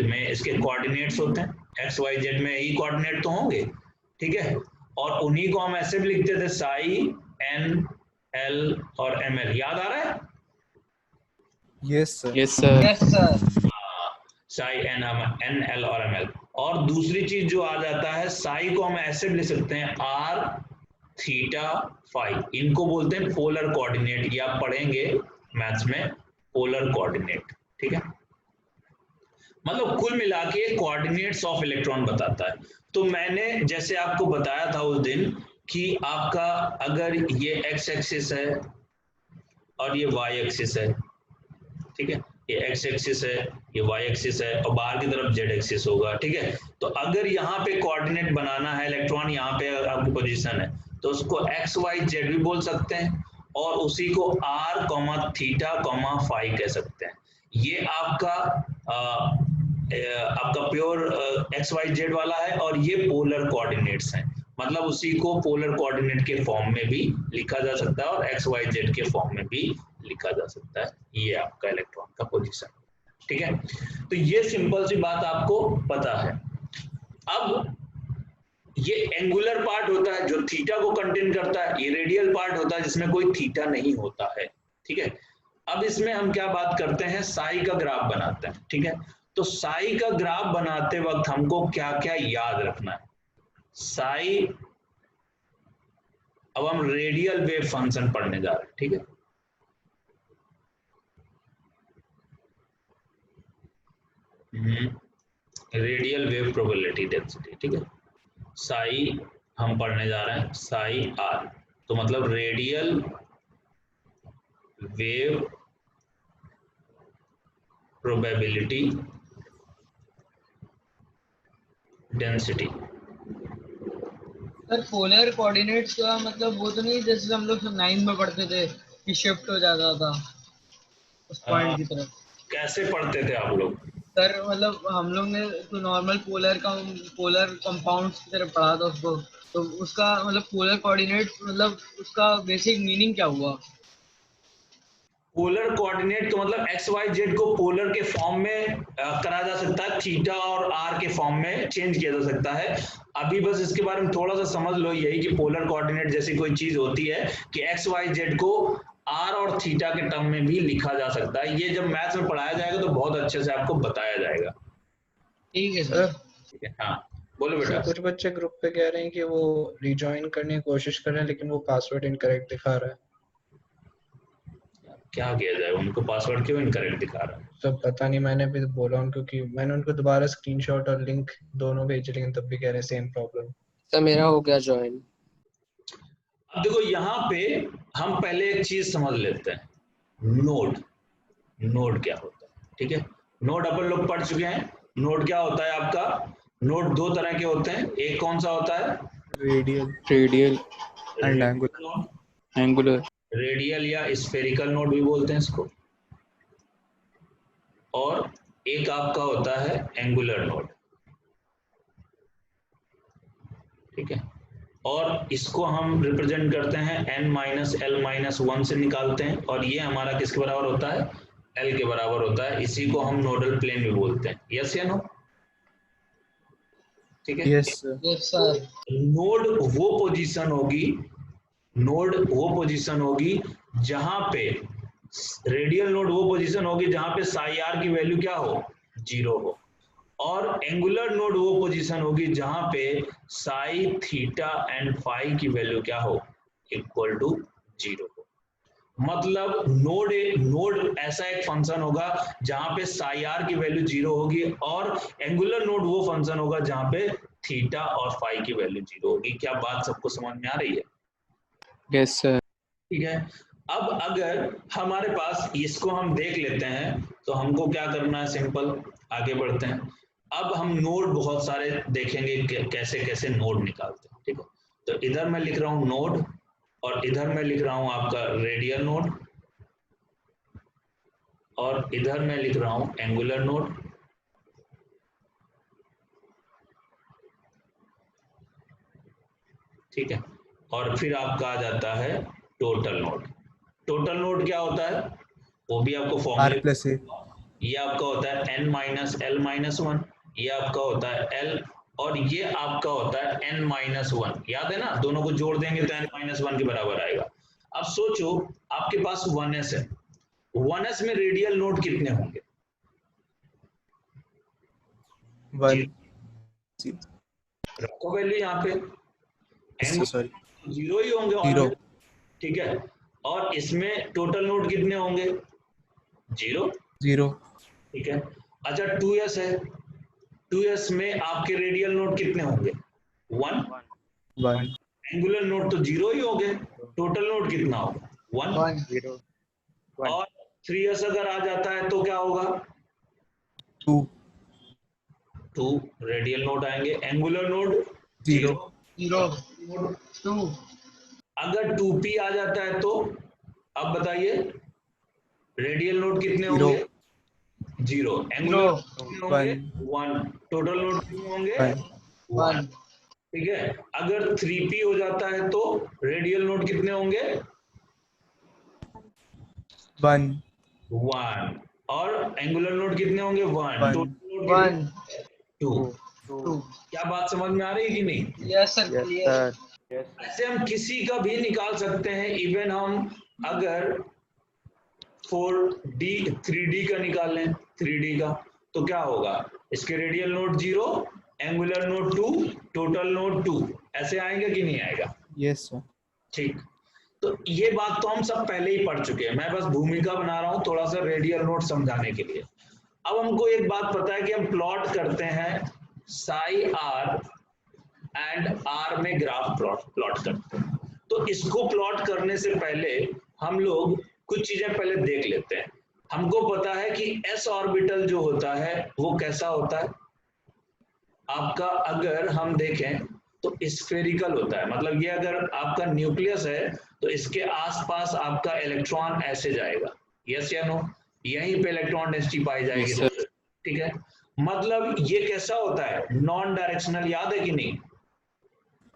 Speaker 1: में इसके कोऑर्डिनेट्स होते हैं, XYZ में ही कोऑर्डिनेट तो होंगे, ठीक है, और उन्हीं को हम ऐसे भी लिखते थे साई N L और ML, याद आ रहा है?
Speaker 3: Yes sir.
Speaker 2: Yes sir.
Speaker 4: Yes sir.
Speaker 1: Sai N L और ML। और दूसरी चीज जो आ जाता है, साई को हम ऐसे भी लिख सकते हैं R थीटा फाई, इनको बोलते हैं पोलर कोऑर्डिनेट, ये आप पढ़ेंगे मैथ्स में, पोलर कोऑर्डिनेट, ठीक है। मतलब कुल मिला के कोऑर्डिनेट्स ऑफ इलेक्ट्रॉन बताता है। तो मैंने जैसे आपको बताया था उस दिन कि आपका अगर ये x एक्सिस है और ये y एक्सिस है, ठीक है, ये x एक्सिस है, ये y एक्सिस है, और बाहर की तरफ z एक्सिस होगा, ठीक है। तो अगर यहाँ पे कोऑर्डिनेट बनाना है, इलेक्ट्रॉन यहाँ पे आपकी पोजीशन है, तो उसको XYZ भी बोल सकते हैं, और उसी को R, थीटा, फाई कह सकते हैं। ये आपका प्योर XYZ वाला है, और ये पोलर कोऑर्डिनेट्स हैं, मतलब उसी को पोलर कोऑर्डिनेट के फॉर्म में भी लिखा जा सकता है और XYZ के फॉर्म में भी लिखा जा सकता है। ये आपका इलेक्ट्रॉन का पोजीशन, ठीक है। तो ये सिंपल सी बात आपको पता है। अब ये एंगुलर पार्ट होता है जो थीटा को कंटेन करता है, ये रेडियल पार्ट होता है जिसमें कोई थीटा नहीं होता है, ठीक है। अब इसमें हम क्या बात करते हैं, साई का ग्राफ बनाते हैं, ठीक है। तो साई का ग्राफ बनाते वक्त हमको क्या क्या याद रखना है, साई, अब हम रेडियल वेव फंक्शन पढ़ने जा रहे हैं, ठीक है। रेडियल वेव प्रोबेबिलिटी डेंसिटी, ठीक है। साई हम पढ़ने जा रहे हैं, साई R, तो मतलब radial wave probability density.
Speaker 4: Sir polar coordinates का मतलब वो तो नहीं जैसे हम लोग 9 में पढ़ते थे कि शिफ्ट हो जाता था उस पॉइंट की तरफ?
Speaker 1: कैसे पढ़ते थे आप लोग?
Speaker 4: सर मतलब हम लोग ने तो नॉर्मल पोलर कंपाउंड्स की तरफ पढ़ा था उसको, तो उसका मतलब पोलर कोऑर्डिनेट मतलब उसका बेसिक मीनिंग क्या हुआ?
Speaker 1: पोलर कोऑर्डिनेट तो मतलब XYZ को पोलर के फॉर्म में करा जा सकता है, थीटा और R के फॉर्म में चेंज किया जा सकता है। अभी बस इसके बारे में थोड़ा सा समझ लो, यही कि पोलर कोऑर्डिनेट जैसी कोई चीज होती है कि XYZ को R और थीटा के टर्म में भी लिखा जा सकता है। ये जब मैथ्स में पढ़ाया जाएगा तो बहुत अच्छे से आपको बताया जाएगा।
Speaker 4: ठीक है सर।
Speaker 1: ठीक है, हाँ बोलो बेटा।
Speaker 6: कुछ बच्चे ग्रुप पे कह रहे हैं कि वो रिजॉइन करने की कोशिश कर रहे हैं लेकिन वो पासवर्ड इनकरेक्ट दिखा रहा है।
Speaker 1: क्या किया जाए, उनको पासवर्ड क्यों इनकरेक्ट दिखा रहा है?
Speaker 6: सब पता नहीं, मैंने भी बोला उनको कि मैंने उनको दोबारा स्क्रीनशॉट और लिंक दोनों भेजे लेकिन तब भी कह रहे हैं सेम प्रॉब्लम।
Speaker 5: सर मेरा हो गया ज्वाइन।
Speaker 1: अब देखो यहाँ पे हम पहले एक चीज समझ लेते हैं, नोड। नोड क्या होता है, ठीक है। नोड अपन लोग पढ़ चुके हैं। नोड क्या होता है आपका? नोड दो तरह के होते हैं, एक कौन सा होता है?
Speaker 2: Radial
Speaker 3: and angular.
Speaker 2: Angular.
Speaker 1: Radial या स्फेरिकल नोड भी बोलते हैं इसको, और एक आपका होता है एंगुलर नोड, ठीक है। और इसको हम रिप्रेजेंट करते हैं n-l-1 से निकालते हैं, और ये हमारा किसके बराबर होता है? L के बराबर होता है। इसी को हम नोडल प्लेन भी बोलते हैं। यस या नो? ठीक है।
Speaker 3: Yes sir.
Speaker 4: Yes sir.
Speaker 1: Node वो पोजीशन होगी जहां पे रेडियल नोड वो पोजीशन होगी जहां पे साई आर की वैल्यू क्या हो? 0 हो, और एंगुलर नोड वो पोजीशन होगी जहां पे साई थीटा एंड फाई की वैल्यू क्या हो? इक्वल टू 0 हो। मतलब नोड ऐसा एक फंक्शन होगा जहां पे साई आर की वैल्यू 0 होगी, और एंगुलर नोड वो फंक्शन होगा जहां पे थीटा और फाई की वैल्यू 0 होगी। क्या बात सबको समझ में आ रही है?
Speaker 2: Yes sir.
Speaker 1: ठीक है। अब अगर हमारे पास इसको हम देख लेते हैं तो हमको क्या करना है, सिंपल आगे बढ़ते हैं। अब हम नोड बहुत सारे देखेंगे कैसे कैसे नोड निकालते हैं, ठीक है। तो इधर मैं लिख रहा हूं नोड, और इधर मैं लिख रहा हूं आपका रेडियल नोड, और इधर मैं लिख रहा हूं एंगुलर नोड। ठीक है, और फिर आपका आ जाता है टोटल नोड। टोटल नोड क्या होता है वो भी आपको
Speaker 3: R
Speaker 1: फॉर्मूले,
Speaker 3: plus A।
Speaker 1: ये आपका होता है n minus L minus one, ये आपका होता है l, और ये आपका होता है n माइनस वन। याद है ना, दोनों को जोड़ देंगे तो n माइनस वन के बराबर आएगा। अब सोचो आपके पास 1s है, 1s में रेडियल नोड कितने होंगे?
Speaker 3: 1
Speaker 1: रखो वैल्यू यहाँ पे,
Speaker 3: सॉरी
Speaker 1: जीरो ही होंगे
Speaker 3: 0।
Speaker 1: always, ठीक है। और इसमें टोटल नोड कितने होंगे? 0।
Speaker 3: 0
Speaker 1: ठीक है। अच्छा 2s है, 2s में आपके रेडियल नोड कितने होंगे? 1।
Speaker 3: 1
Speaker 1: एंगुलर नोड तो 0 ही हो गए, टोटल नोड कितना होगा? 1।
Speaker 4: 0
Speaker 1: और 3s अगर आ जाता है तो क्या होगा?
Speaker 3: 2
Speaker 1: 2 रेडियल नोड आएंगे, एंगुलर नोड
Speaker 3: 0
Speaker 4: 0 2
Speaker 1: अगर 2p आ जाता है तो अब बताइए रेडियल नोड कितने
Speaker 3: 0
Speaker 1: होंगे? 0। एंगुलर
Speaker 4: 0
Speaker 1: कितने होंगे? 1। टोटल नोड कितने होंगे?
Speaker 3: 1
Speaker 1: 1। ठीक है। अगर 3p हो जाता है तो रेडियल नोड कितने होंगे?
Speaker 3: 1
Speaker 1: 1। और एंगुलर नोड कितने होंगे? 1।
Speaker 3: 1
Speaker 1: टोटल नोड 2।
Speaker 4: 2
Speaker 1: क्या बात समझ में आ रही है कि नहीं?
Speaker 4: यस सर क्लियर
Speaker 1: ऐसे हम किसी का भी निकाल सकते हैं, इवन हम अगर 4D 3D का निकाल लें, 3D का, तो क्या होगा? इसके radial node 0, angular node 2, total node 2, ऐसे आएगा कि नहीं आएगा?
Speaker 3: Yes sir.
Speaker 1: ठीक, तो ये बात तो हम सब पहले ही पढ़ चुके हैं, मैं बस भूमिका बना रहा हूं थोड़ा सा रेडियल नोड समझाने के लिए। अब हमको एक बात पता है कि हम प्लॉट करते हैं साई आर एंड आर में ग्राफ प्लॉट करते हैं। तो इसको प्लॉट करने से पहले हम लोग कुछ चीजें पहले देख लेते हैं। हमको पता है कि s ऑर्बिटल जो होता है वो कैसा होता है आपका, अगर हम देखें तो स्फेरिकल होता है। मतलब ये अगर आपका न्यूक्लियस है तो इसके आसपास आपका इलेक्ट्रॉन ऐसे जाएगा, यस या नो? यहीं पे इलेक्ट्रॉन डेंसिटी पाई जाएगी।
Speaker 2: Yes,
Speaker 1: ठीक है, मतलब ये कैसा होता है? नॉन डायरेक्शनल, याद है कि नहीं?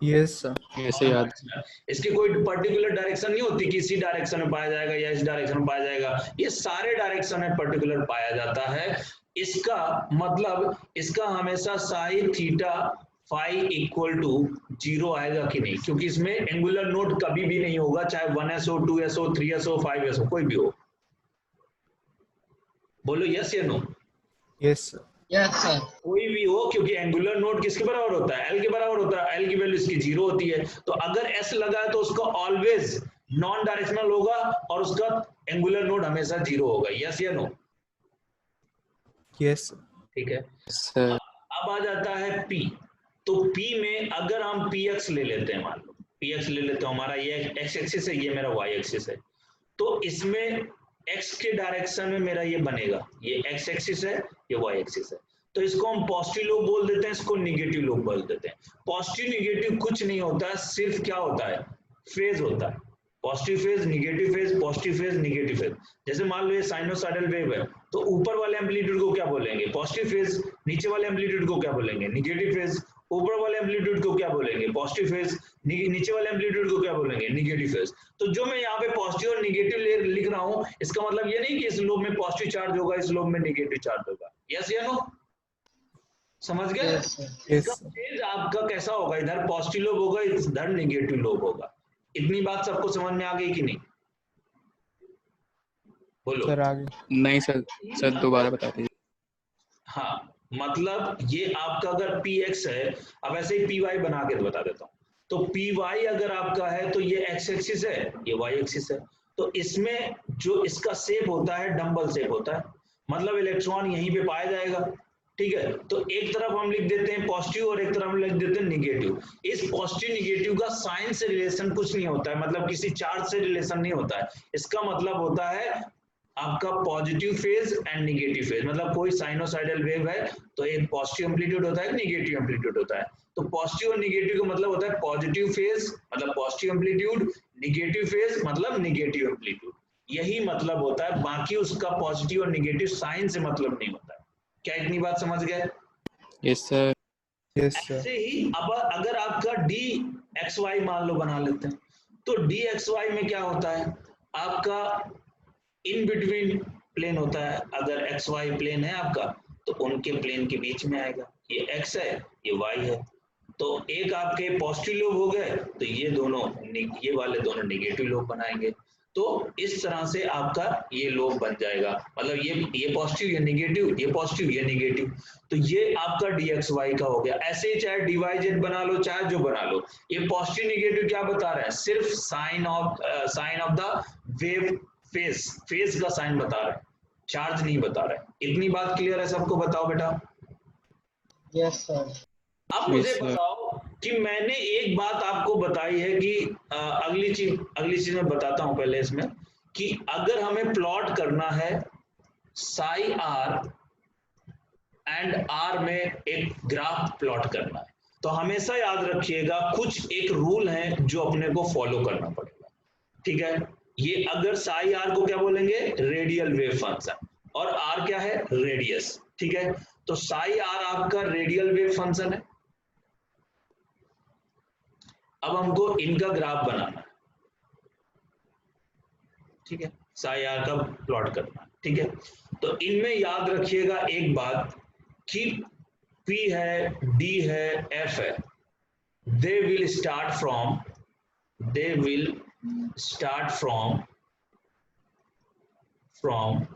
Speaker 3: Yes sir.
Speaker 2: ऐसे याद
Speaker 1: इसकी कोई पर्टिकुलर डायरेक्शन नहीं होती कि इसी डायरेक्शन में पाया जाएगा या इस डायरेक्शन में पाया जाएगा, ये सारे डायरेक्शन में पर्टिकुलर पाया जाता है। इसका मतलब इसका हमेशा sine theta phi equal to 0 आएगा कि नहीं, क्योंकि इसमें एंगुलर नोड कभी भी नहीं होगा, चाहे 1s हो 2s हो 3s हो 5s हो, कोई भी हो। बोलो यस या no?
Speaker 3: Yes sir.
Speaker 4: Yes sir
Speaker 1: कोई भी हो, क्योंकि एंगुलर नोड किसके बराबर होता है? एल के बराबर होता है, एल की वैल्यू इसकी 0 होती है। तो अगर एस लगा है तो उसका ऑलवेज नॉन डायरेक्शनल होगा और उसका एंगुलर नोड हमेशा 0 होगा, यस या नो?
Speaker 3: यस
Speaker 1: ठीक है।
Speaker 2: सर।
Speaker 1: अब आ जाता है P। तो P में अगर हम px ले लेते हैं, मान लो px ले लेते हो, हमारा ये x एक्सिस है, ये मेरा y एक्सिस है, तो इसमें x के डायरेक्शन में मेरा ये बनेगा, ये x एक्सिस है, ये y एक्सिस है। तो इसको हम पॉजिटिव लोब बोल देते हैं, इसको निगेटिव लोब बोल देते हैं। पॉजिटिव निगेटिव कुछ नहीं होता है, सिर्फ क्या होता है? फेज होता है। Positive phase, negative phase, positive phase, negative phase. जैसे मान लो ये साइनोसॉइडल वेव है, तो ऊपर वाले एम्पलीट्यूड को क्या बोलेंगे? Positive phase. नीचे वाले एम्पलीट्यूड को क्या बोलेंगे? Negative phase. ऊपर वाले एम्पलीट्यूड को क्या बोलेंगे? Positive phase. नीचे वाले एम्पलीट्यूड को क्या बोलेंगे? Negative phase. तो जो मैं यहाँ पे पॉजिटिव और निगेटिव लिख रहा हूँ, इसका मतलब ये नहीं कि इस लोब में पॉजिटिव चार्ज होगा, इस लोब में निगेटिव चार्ज होगा, यस या नो? समझ गए?
Speaker 4: यस
Speaker 1: इसका फेज आपका कैसा होगा? इधर पॉजिटिव लोब होगा, इधर निगेटिव लोब होगा। इतनी बात सबको समझ में आ गई कि नहीं? बोलो।
Speaker 3: सर आगे।
Speaker 2: नहीं सर, सर दोबारा बता दीजिए।
Speaker 1: हाँ, मतलब ये आपका अगर px है, अब ऐसे ही py बना के बता देता हूँ। तो py अगर आपका है तो ये x एक्सिस है, ये y एक्सिस है। तो इसमें जो इसका शेप होता है डंबल शेप होता है, मतलब इलेक्ट्रॉन यहीं पे पाया जाएगा। ठीक है, तो एक तरफ हम लिख देते हैं पॉजिटिव और एक तरफ हम लिख देते हैं निगेटिव। इस पॉजिटिव निगेटिव का साइन से रिलेशन कुछ नहीं होता है, मतलब किसी चार्ज से रिलेशन नहीं होता है। इसका मतलब होता है आपका positive phase and negative phase, मतलब कोई साइनोसाइडल वेव है तो एक पॉजिटिव एम्पलीट्यूड होता है, एक निगेटिव एम्पलीट्यूड होता है। तो पॉजिटिव और निगेटिव का मतलब होता है पॉजिटिव फेज मतलब पॉजिटिव एम्पलीट्यूड, निगेटिव फेज मतलब निगेटिव एम्पलीट्यूड, यही मतलब होता है। बाकी उसका पॉजिटिव और निगेटिव साइन से मतलब नहीं होता है। क्या इतनी बात समझ गए?
Speaker 2: Yes sir.
Speaker 3: Yes sir.
Speaker 1: ऐसे ही अब अगर आपका dxy मान लो बना लेते हैं, तो dxy में क्या होता है, आपका इन बिटवीन प्लेन होता है। अगर xy प्लेन है आपका तो उनके प्लेन के बीच में आएगा, ये x है ये y है, तो एक आपके पॉजिटिव लोब हो गए तो ये वाले दोनों निगेटिव लोब बनाएंगे। तो इस तरह से आपका ये लोब बन जाएगा, मतलब ये पॉजिटिव ये निगेटिव, ये पॉजिटिव ये निगेटिव, तो ये आपका dxy का हो गया। ऐसे ही चाहे dyz बना लो चाहे जो बना लो, ये पॉजिटिव निगेटिव क्या बता रहे हैं, सिर्फ sine of the wave phase का साइन बता रहे हैं, चार्ज नहीं बता रहे। इतनी बात क्लियर है सबको? बताओ बेटा।
Speaker 4: Yes sir.
Speaker 1: अब मुझे बताओ कि मैंने एक बात आपको बताई है कि अगली चीज मैं बताता हूं पहले इसमें, कि अगर हमें प्लॉट करना है साई आर एंड आर में एक ग्राफ प्लॉट करना है, तो हमेशा याद रखिएगा कुछ एक रूल है जो अपने को फॉलो करना पड़ेगा। ठीक है, ये अगर साई आर को क्या बोलेंगे, रेडियल वेव फंक्शन, और आर क्या है, रेडियस। ठीक है, तो साई आर आपका रेडियल वेव फंक्शन है। अब हमको इनका ग्राफ बनाना है। ठीक है, साई आर का प्लॉट करना है। ठीक है, तो इनमें याद रखिएगा एक बात कि P है, D है, F है, they will start from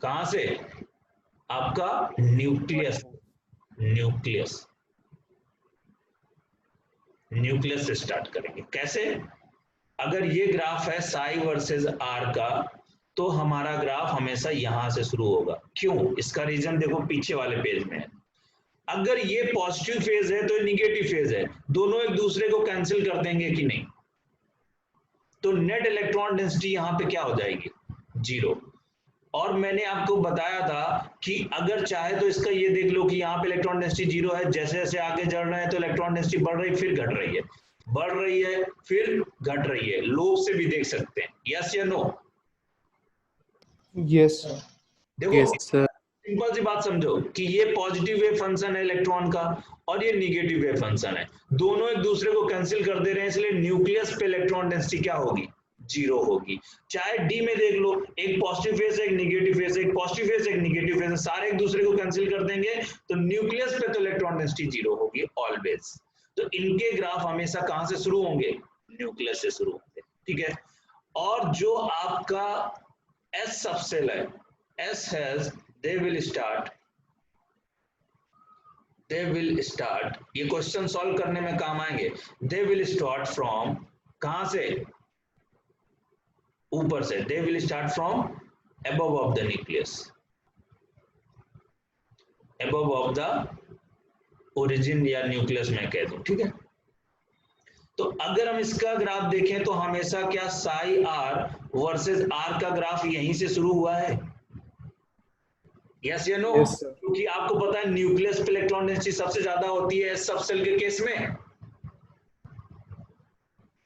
Speaker 1: कहां से, आपका न्यूक्लियस से स्टार्ट करेंगे। कैसे? अगर ये ग्राफ है साई वर्सेस आर का, तो हमारा ग्राफ हमेशा यहां से शुरू होगा। क्यों? इसका रीजन देखो पीछे वाले पेज में है। अगर ये पॉजिटिव फेज है तो निगेटिव फेज है, दोनों एक दूसरे को कैंसिल कर देंगे कि नहीं, तो नेट इलेक्ट्रॉन डेंसिटी यहां पे क्या हो जाएगी, 0। और मैंने आपको बताया था कि अगर चाहे तो इसका ये देख लो कि यहाँ पे इलेक्ट्रॉन डेंसिटी 0 है, जैसे जैसे आगे बढ़ रहे हैं तो इलेक्ट्रॉन डेंसिटी बढ़ रही फिर घट रही है, बढ़ रही है फिर घट रही है। लोब से भी देख सकते हैं। यस या नो?
Speaker 3: यस
Speaker 1: देखो
Speaker 2: सर।
Speaker 1: सिंपल सी बात समझो कि ये पॉजिटिव वेव फंक्शन है इलेक्ट्रॉन का और ये निगेटिव वेव फंक्शन है, दोनों एक दूसरे को कैंसिल कर दे रहे हैं, इसलिए न्यूक्लियस पे इलेक्ट्रॉन डेंसिटी क्या होगी, 0 होगी। चाहे डी में देख लो, एक पॉजिटिव फेज है एक निगेटिव फेज है, एक पॉजिटिव फेज है एक निगेटिव फेज है, सारे एक दूसरे को कैंसिल कर देंगे तो न्यूक्लियस पे तो इलेक्ट्रॉन डेंसिटी 0 होगी ऑलवेज। तो इनके ग्राफ हमेशा कहां से शुरू होंगे, न्यूक्लियस से शुरू होंगे। ठीक है, और जो आपका एस सबसेल है, S has they will start, ये क्वेश्चन सॉल्व करने में काम आएंगे। they will start from कहां से, ऊपर से, they will start from above of the nucleus, above of the origin या न्यूक्लियस में कह दूं। ठीक है, तो अगर हम इसका ग्राफ देखें तो हमेशा क्या साई आर वर्सेस आर का ग्राफ यहीं से शुरू हुआ है। यस या नो? क्योंकि आपको पता है न्यूक्लियस पे इलेक्ट्रॉन डेंसिटी सबसे ज्यादा होती है सब सेल के केस में।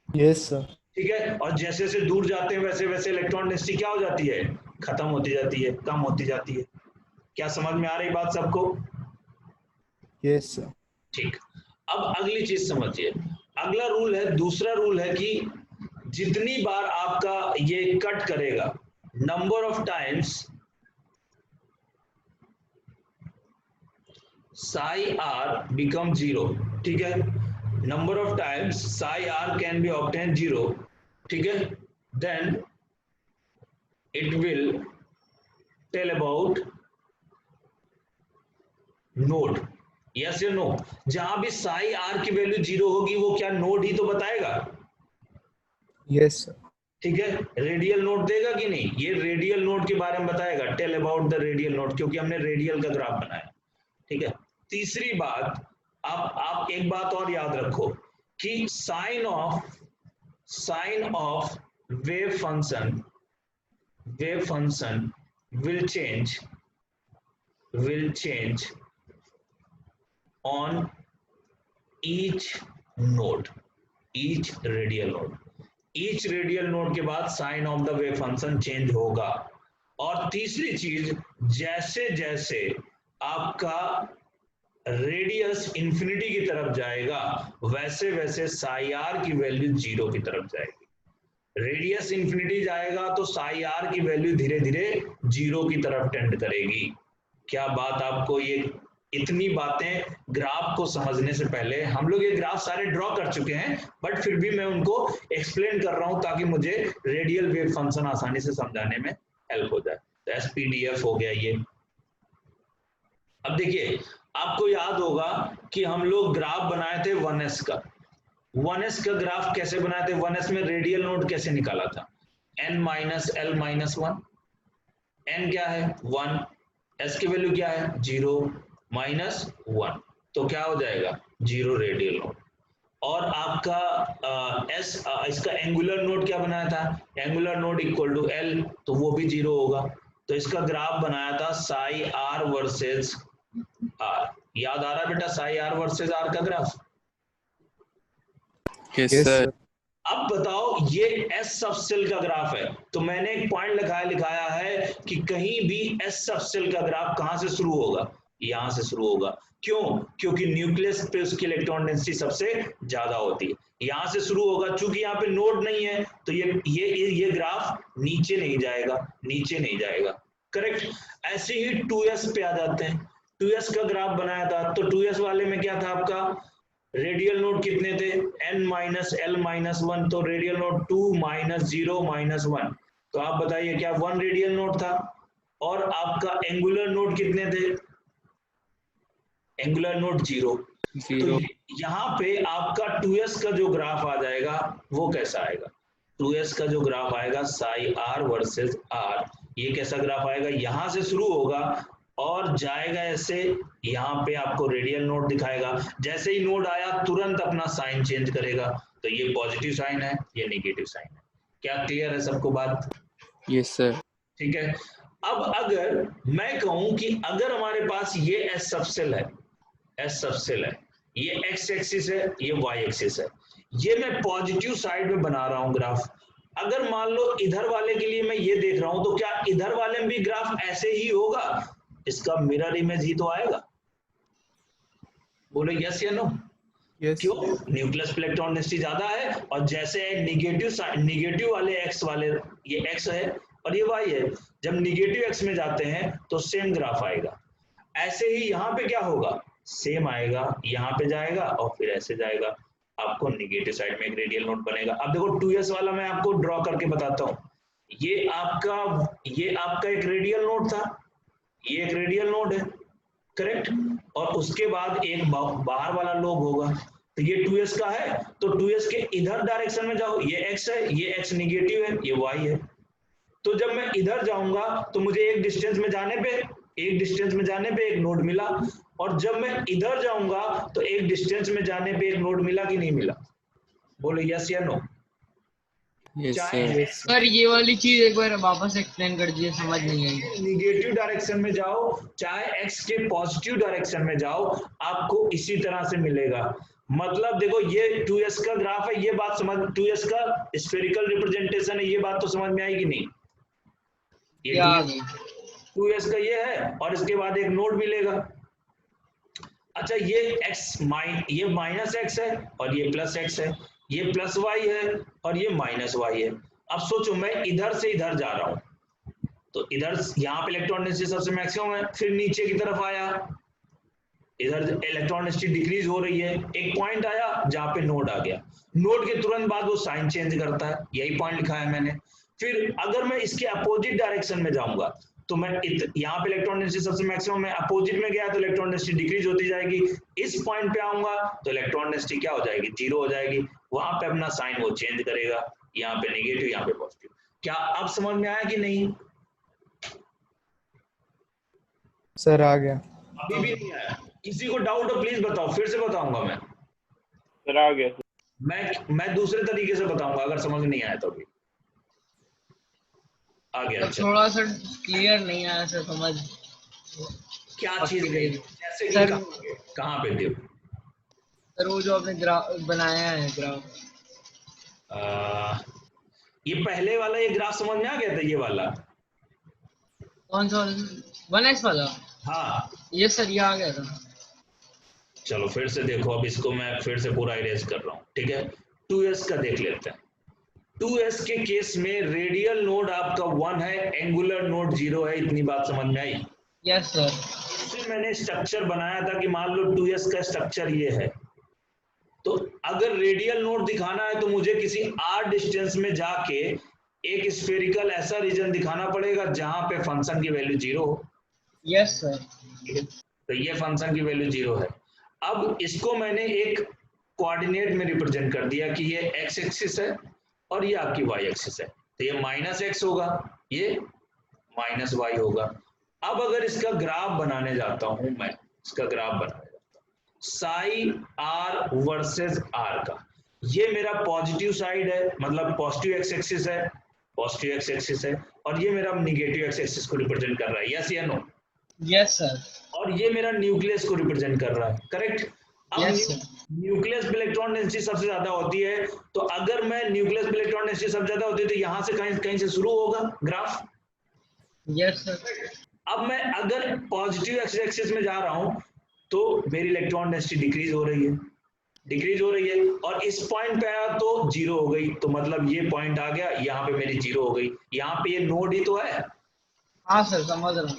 Speaker 3: Yes sir.
Speaker 1: ठीक है, और जैसे जैसे दूर जाते हैं वैसे वैसे इलेक्ट्रॉन डेंसिटी क्या हो जाती है, खत्म होती जाती है, कम होती जाती है। क्या समझ में आ रही बात सबको?
Speaker 3: Yes sir.
Speaker 1: ठीक, अब अगली चीज समझिए। अगला रूल है, दूसरा रूल है कि जितनी बार आपका ये कट करेगा, number of times psi r become 0। ठीक है, number of times psi r can be obtained 0। ठीक है, then it will tell about node। Yes या नो? जहां भी psi r की वैल्यू 0 होगी वो क्या नोड ही तो बताएगा।
Speaker 3: Yes sir.
Speaker 1: ठीक है, रेडियल नोड देगा कि नहीं, ये रेडियल नोड के बारे में बताएगा, tell about the radial node, क्योंकि हमने रेडियल का ग्राफ बनाया। ठीक है, तीसरी बात, आप एक बात और याद रखो कि sine of wave function will change on each node, each radial node. each radial node के बाद sine of the wave function change होगा। और तीसरी चीज, जैसे जैसे आपका रेडियस इंफिनिटी की तरफ जाएगा वैसे वैसे साई आर की वैल्यू 0 की तरफ जाएगी। रेडियस इंफिनिटी जाएगा तो साई आर की वैल्यू धीरे धीरे 0 की तरफ टेंड करेगी। क्या बात आपको ये इतनी बातें ग्राफ को समझने से पहले, हम लोग ये ग्राफ सारे ड्रॉ कर चुके हैं बट फिर भी मैं उनको एक्सप्लेन कर रहा हूं ताकि मुझे रेडियल वेव फंक्शन आसानी से समझाने में हेल्प हो जाए। तो एसपीडीएफ हो गया ये। अब देखिए आपको याद होगा कि हम लोग ग्राफ बनाए थे 1s का। 1s का ग्राफ कैसे बनाए थे? 1s में रेडियल नोड कैसे निकाला था? n minus l minus 1। n क्या है? 1। s की वैल्यू क्या है? 0 माइनस 1। तो क्या हो जाएगा? 0 रेडियल नोड। और आपका इसका एंगुलर नोड क्या बनाया था? Angular node equal to l, तो वो भी 0 होगा। तो इसका ग्राफ बनाया था साई r वर्सेस r। याद आ रहा है बेटा साई r वर्सेस r का ग्राफ?
Speaker 2: Yes sir.
Speaker 1: अब बताओ ये एस सबसेल का ग्राफ है, तो मैंने एक पॉइंट लिखाया है कि कहीं भी एस सबसेल का ग्राफ कहां से शुरू होगा? यहां से शुरू होगा। क्यों? क्योंकि न्यूक्लियस पे उसकी इलेक्ट्रॉन डेंसिटी सबसे ज्यादा होती है। यहां से शुरू होगा, चूंकि यहाँ पे नोड नहीं है तो ये ग्राफ नीचे नहीं जाएगा, नीचे नहीं जाएगा। करेक्ट। ऐसे ही 2s पे आ जाते हैं। 2s का ग्राफ बनाया था तो 2s वाले में क्या था आपका? रेडियल नोड कितने थे? n minus l minus 1। तो रेडियल नोड 2 माइनस 0 माइनस 1। तो आप बताइए क्या 1 रेडियल नोड था? और आपका एंगुलर नोड कितने थे? Angular node 0। तो यहाँ पे आपका 2s का जो ग्राफ आ जाएगा वो कैसा आएगा? 2s का जो ग्राफ आएगा साई r वर्सेस r, ये कैसा ग्राफ आएगा? यहां से शुरू होगा और जाएगा ऐसे, यहाँ पे आपको रेडियल नोड दिखाएगा। जैसे ही नोड आया तुरंत अपना साइन चेंज करेगा। तो ये पॉजिटिव साइन है, ये नेगेटिव साइन है। क्या क्लियर है सबको बात?
Speaker 2: Yes sir.
Speaker 1: ठीक है। अब अगर मैं कहूं कि अगर हमारे पास ये एस सबसेल है, एस सबसेल है, ये एक्स एक्सिस है, ये वाई एक्सिस है, ये मैं पॉजिटिव साइड में बना रहा हूं ग्राफ। अगर मान लो इधर वाले के लिए मैं ये देख रहा हूं तो क्या इधर वाले में भी ग्राफ ऐसे ही होगा? इसका मिरर इमेज ही तो आएगा। बोलो यस या नो?
Speaker 3: यस।
Speaker 1: क्यों? न्यूक्लियस पे इलेक्ट्रॉन डेंसिटी ज्यादा है और जैसे निगेटिव वाले एक्स वाले, ये एक्स है और ये वाई है, जब निगेटिव एक्स में जाते हैं तो सेम ग्राफ आएगा। ऐसे ही यहाँ पे क्या होगा? सेम आएगा, यहाँ पे जाएगा और फिर ऐसे जाएगा। आपको निगेटिव साइड में एक रेडियल नोड बनेगा। अब देखो 2s वाला मैं आपको ड्रॉ करके बताता हूँ। ये आपका एक रेडियल नोड था, ये एक रेडियल नोड है, करेक्ट। और उसके बाद एक बाहर वाला लोब होगा। तो ये 2s का है, तो 2s के इधर डायरेक्शन में जाओ, ये x है, ये x निगेटिव है, ये y है। तो जब मैं इधर जाऊंगा तो मुझे एक डिस्टेंस में जाने पे एक नोड मिला, और जब मैं इधर जाऊंगा तो एक डिस्टेंस में जाने पे एक नोड मिला कि नहीं मिला? बोलो यस या नो?
Speaker 2: Yes sir.
Speaker 4: सर ये वाली चीज एक बार वापस एक्सप्लेन कर दीजिए, समझ नहीं आई।
Speaker 1: निगेटिव डायरेक्शन में जाओ चाहे x के पॉजिटिव डायरेक्शन में जाओ, आपको इसी तरह से मिलेगा। मतलब देखो ये 2s का ग्राफ है, ये बात समझ, 2s का स्फेरिकल रिप्रेजेंटेशन है, ये बात तो समझ में आई कि नहीं? ये 2s का ये है और इसके बाद एक नोड मिलेगा। अच्छा ये माइनस x है और ये प्लस x है, ये प्लस y है और ये माइनस y है। अब सोचो मैं इधर से इधर जा रहा हूं, तो इधर यहाँ पे इलेक्ट्रॉन डेंसिटी सबसे मैक्सिमम है, फिर नीचे की तरफ आया, इधर इलेक्ट्रॉन डेंसिटी डिक्रीज हो रही है, एक पॉइंट आया जहाँ पे नोड आ गया, नोड के तुरंत बाद वो साइन चेंज करता है, यही पॉइंट लिखा है मैंने। फिर अगर मैं इसके अपोजिट डायरेक्शन में जाऊंगा तो मैं यहाँ पे इलेक्ट्रॉन डेंसिटी सबसे मैक्सिमम है, अपोजिट में गया तो इलेक्ट्रॉन डेंसिटी डिक्रीज होती जाएगी। इस पॉइंट पे आऊंगा तो इलेक्ट्रॉन डेंसिटी क्या हो जाएगी? 0 हो जाएगी। वहां पे अपना साइन वो चेंज करेगा, यहाँ पे नेगेटिव, यहाँ पे पॉजिटिव। क्या अब समझ में आया कि नहीं?
Speaker 3: सर आ गया।
Speaker 1: अभी भी नहीं आया? किसी को डाउट हो प्लीज बताओ, फिर से बताऊंगा मैं।
Speaker 8: सर आ गया।
Speaker 1: मैं दूसरे तरीके से बताऊंगा अगर समझ में नहीं आया तो भी। आ गया। अच्छा,
Speaker 4: थोड़ा सा क्लियर नहीं आया सर समझ।
Speaker 1: क्या चीज नहीं, जैसे कि
Speaker 4: सर
Speaker 1: कहाँ पे थे?
Speaker 4: सर वो जो आपने ग्राफ बनाया है ग्राफ,
Speaker 1: ये पहले वाला ये ग्राफ समझ में आ गया था, ये वाला?
Speaker 4: कौन सा 1x वाला?
Speaker 1: हाँ,
Speaker 4: ये सर ये आ गया था।
Speaker 1: चलो फिर से देखो, अब इसको मैं फिर से पूरा इरेज कर रहा हूँ, ठीक है। 2s का देख लेते हैं। 2s के केस में रेडियल नोड आपका 1 है, एंगुलर नोड 0 है, इतनी बात समझ में आई?
Speaker 4: Yes sir.
Speaker 1: इससे मैंने स्ट्रक्चर बनाया था कि मान लो 2s का स्ट्रक्चर ये है, तो अगर रेडियल नोड दिखाना है तो मुझे किसी r डिस्टेंस में जाके एक स्फेरिकल ऐसा रीजन दिखाना पड़ेगा जहां पे फंक्शन की वैल्यू 0 हो।
Speaker 4: Yes sir.
Speaker 1: तो ये फंक्शन की वैल्यू 0 है। अब इसको मैंने एक कोऑर्डिनेट में रिप्रेजेंट कर दिया कि ये x एक्सिस है और ये आपकी y एक्सिस है, तो ये -x होगा, ये -y होगा। अब अगर इसका ग्राफ बनाने जाता हूं मैं, इसका ग्राफ बनाने जाता हूं साई r वर्सेस r का, ये मेरा पॉजिटिव साइड है, मतलब पॉजिटिव x एक्सिस है, पॉजिटिव x एक्सिस है, और ये मेरा निगेटिव x एक्सिस को रिप्रेजेंट कर रहा है, यस या नो?
Speaker 4: Yes sir.
Speaker 1: और ये मेरा न्यूक्लियस को रिप्रेजेंट कर रहा है, करेक्ट? अब
Speaker 4: यस सर।
Speaker 1: न्यूक्लियस पे इलेक्ट्रॉन डेंसिटी सबसे ज्यादा होती है, तो अगर मैं न्यूक्लियस पे इलेक्ट्रॉन डेंसिटी सबसे ज्यादा होती है तो यहां से कहीं से शुरू होगा ग्राफ।
Speaker 4: Yes sir.
Speaker 1: अब मैं अगर पॉजिटिव एक्स एक्सिस में जा रहा हूं तो मेरी इलेक्ट्रॉन डेंसिटी डिक्रीज हो रही है, डिक्रीज हो रही है, और इस पॉइंट पे आया तो 0 हो गई, तो मतलब ये पॉइंट आ गया, यहाँ पे मेरी 0 हो गई, यहाँ पे ये नोड ही तो है,
Speaker 4: हाँ सर समझ रहा हूँ।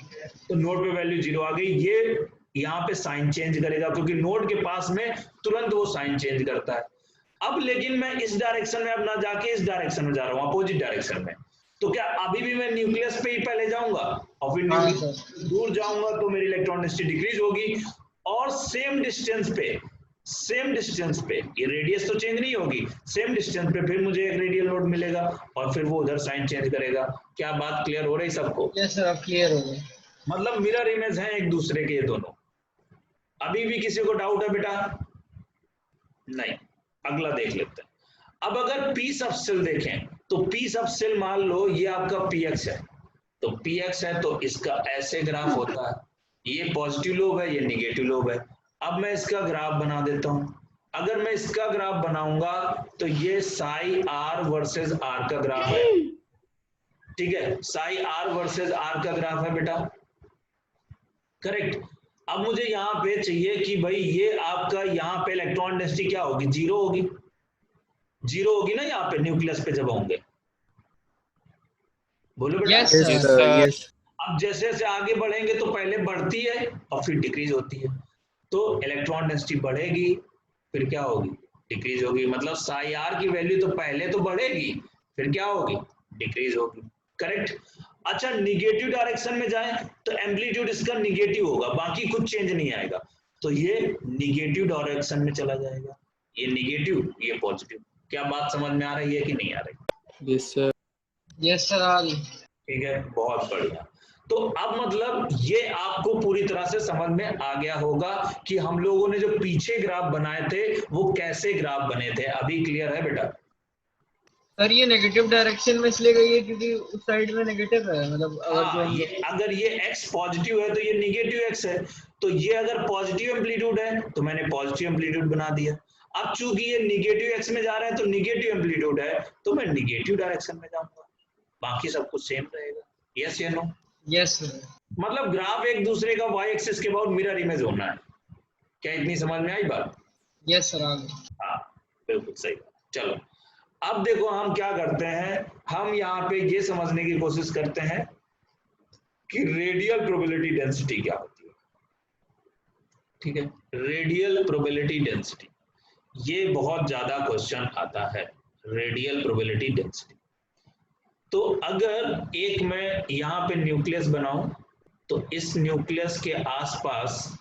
Speaker 1: तो नोड पे वैल्यू 0 आ गई। ये यहाँ पे साइन चेंज करेगा क्योंकि नोड के पास में तुरंत वो साइन चेंज करता है। अब लेकिन मैं इस डायरेक्शन में अब ना जाके इस डायरेक्शन में जा रहा हूँ, अपोजिट डायरेक्शन में, तो क्या अभी भी मैं न्यूक्लियस पे ही पहले जाऊंगा और फिर
Speaker 4: हाँ
Speaker 1: न्यूक्लियस दूर जाऊंगा तो मेरी इलेक्ट्रॉन डेंसिटी डिक्रीज होगी, और सेम डिस्टेंस पे ये रेडियस तो चेंज नहीं होगी, सेम डिस्टेंस पे फिर मुझे एक रेडियल नोड मिलेगा और फिर वो उधर साइन चेंज करेगा। क्या बात क्लियर हो रही सबको?
Speaker 4: यस सर अब क्लियर हो गया।
Speaker 1: मतलब मिरर इमेज है एक दूसरे के ये दोनों। अभी भी किसी को डाउट है बेटा? नहीं, अगला देख लेते हैं। अब अगर पी सब सेल देखें तो पी सब सेल मान लो ये आपका px है, तो px है तो इसका ऐसे ग्राफ होता है, ये पॉजिटिव लोब है, ये निगेटिव लोब है। अब मैं इसका ग्राफ बना देता हूं। अगर मैं इसका ग्राफ बनाऊंगा तो ये साई r वर्सेस r का ग्राफ है, ठीक है, साई r वर्सेस r का ग्राफ है बेटा, करेक्ट? अब मुझे यहाँ पे चाहिए कि भाई ये आपका यहाँ पे इलेक्ट्रॉन डेंसिटी क्या होगी, 0 होगी, 0 होगी ना यहाँ पे न्यूक्लियस पे जब होंगे, बोलो बेटा।
Speaker 4: Yes
Speaker 3: yes
Speaker 4: sir.
Speaker 3: Sir, yes.
Speaker 1: अब जैसे जैसे आगे बढ़ेंगे तो पहले बढ़ती है और फिर डिक्रीज होती है, तो इलेक्ट्रॉन डेंसिटी बढ़ेगी फिर क्या होगी, डिक्रीज होगी, मतलब साई आर की वैल्यू तो पहले तो बढ़ेगी फिर क्या होगी, डिक्रीज होगी, करेक्ट? अच्छा, निगेटिव डायरेक्शन में जाए तो एम्पलीट्यूड इसका निगेटिव होगा, बाकी कुछ चेंज नहीं आएगा, तो ये निगेटिव डायरेक्शन में चला जाएगा, ये निगेटिव ये पॉजिटिव। क्या बात समझ में आ रही है कि नहीं आ रही?
Speaker 2: Yes sir.
Speaker 4: यस सर आ गई।
Speaker 1: ठीक है, बहुत बढ़िया। तो अब मतलब ये आपको पूरी तरह से समझ में आ गया होगा कि हम लोगों ने जो पीछे ग्राफ बनाए थे वो कैसे ग्राफ बने थे। अभी क्लियर है बेटा?
Speaker 4: सर ये नेगेटिव डायरेक्शन में इसलिए गई है क्योंकि उस साइड में नेगेटिव है, मतलब अगर जो
Speaker 1: हाँ, ये अगर ये x पॉजिटिव है तो ये निगेटिव x है, तो ये अगर पॉजिटिव एम्पलीट्यूड है तो मैंने पॉजिटिव एम्पलीट्यूड बना दिया। अब चूंकि ये निगेटिव x में जा रहा है तो निगेटिव एम्पलीट्यूड है, तो मैं निगेटिव डायरेक्शन में जाऊंगा, बाकी सब कुछ सेम रहेगा। यस या नो?
Speaker 4: Yes sir.
Speaker 1: मतलब ग्राफ एक दूसरे का y एक्सिस के बाद मिरर इमेज होना है। क्या इतनी समझ में आई बात?
Speaker 4: यस सर आ गई।
Speaker 1: हाँ, बिल्कुल सही। चलो अब देखो हम क्या करते हैं, हम यहाँ पे ये समझने की कोशिश करते हैं कि रेडियल प्रोबेबिलिटी डेंसिटी क्या होती है। ठीक है, रेडियल प्रोबेबिलिटी डेंसिटी, ये बहुत ज्यादा क्वेश्चन आता है, रेडियल प्रोबेबिलिटी डेंसिटी। तो अगर एक मैं यहाँ पे न्यूक्लियस बनाऊं तो इस न्यूक्लियस के आसपास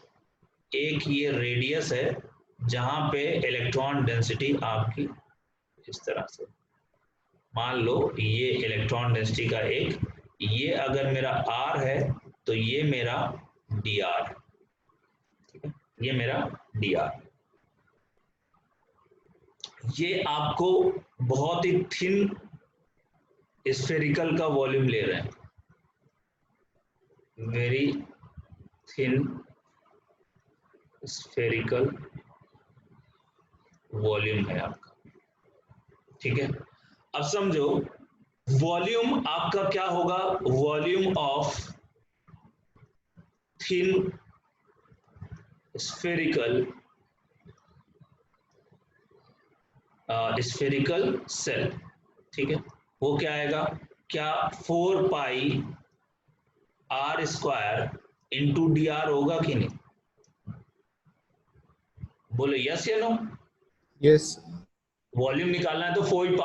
Speaker 1: एक ये रेडियस है जहां पे इलेक्ट्रॉन डेंसिटी आपकी इस तरह से, मान लो ये इलेक्ट्रॉन डेंसिटी का एक, ये अगर मेरा r है तो ये मेरा dr, ठीक है, ये मेरा dr। ये आपको बहुत ही थिन स्फेरिकल का वॉल्यूम ले रहे हैं, वेरी थिन स्फेरिकल वॉल्यूम है आपका, ठीक है। अब समझो वॉल्यूम आपका क्या होगा, volume of thin spherical spherical shell, ठीक है। वो क्या आएगा, क्या 4 pi r square into d r होगा कि नहीं, बोलो यस या नो।
Speaker 3: यस।
Speaker 1: वॉल्यूम निकालना है तो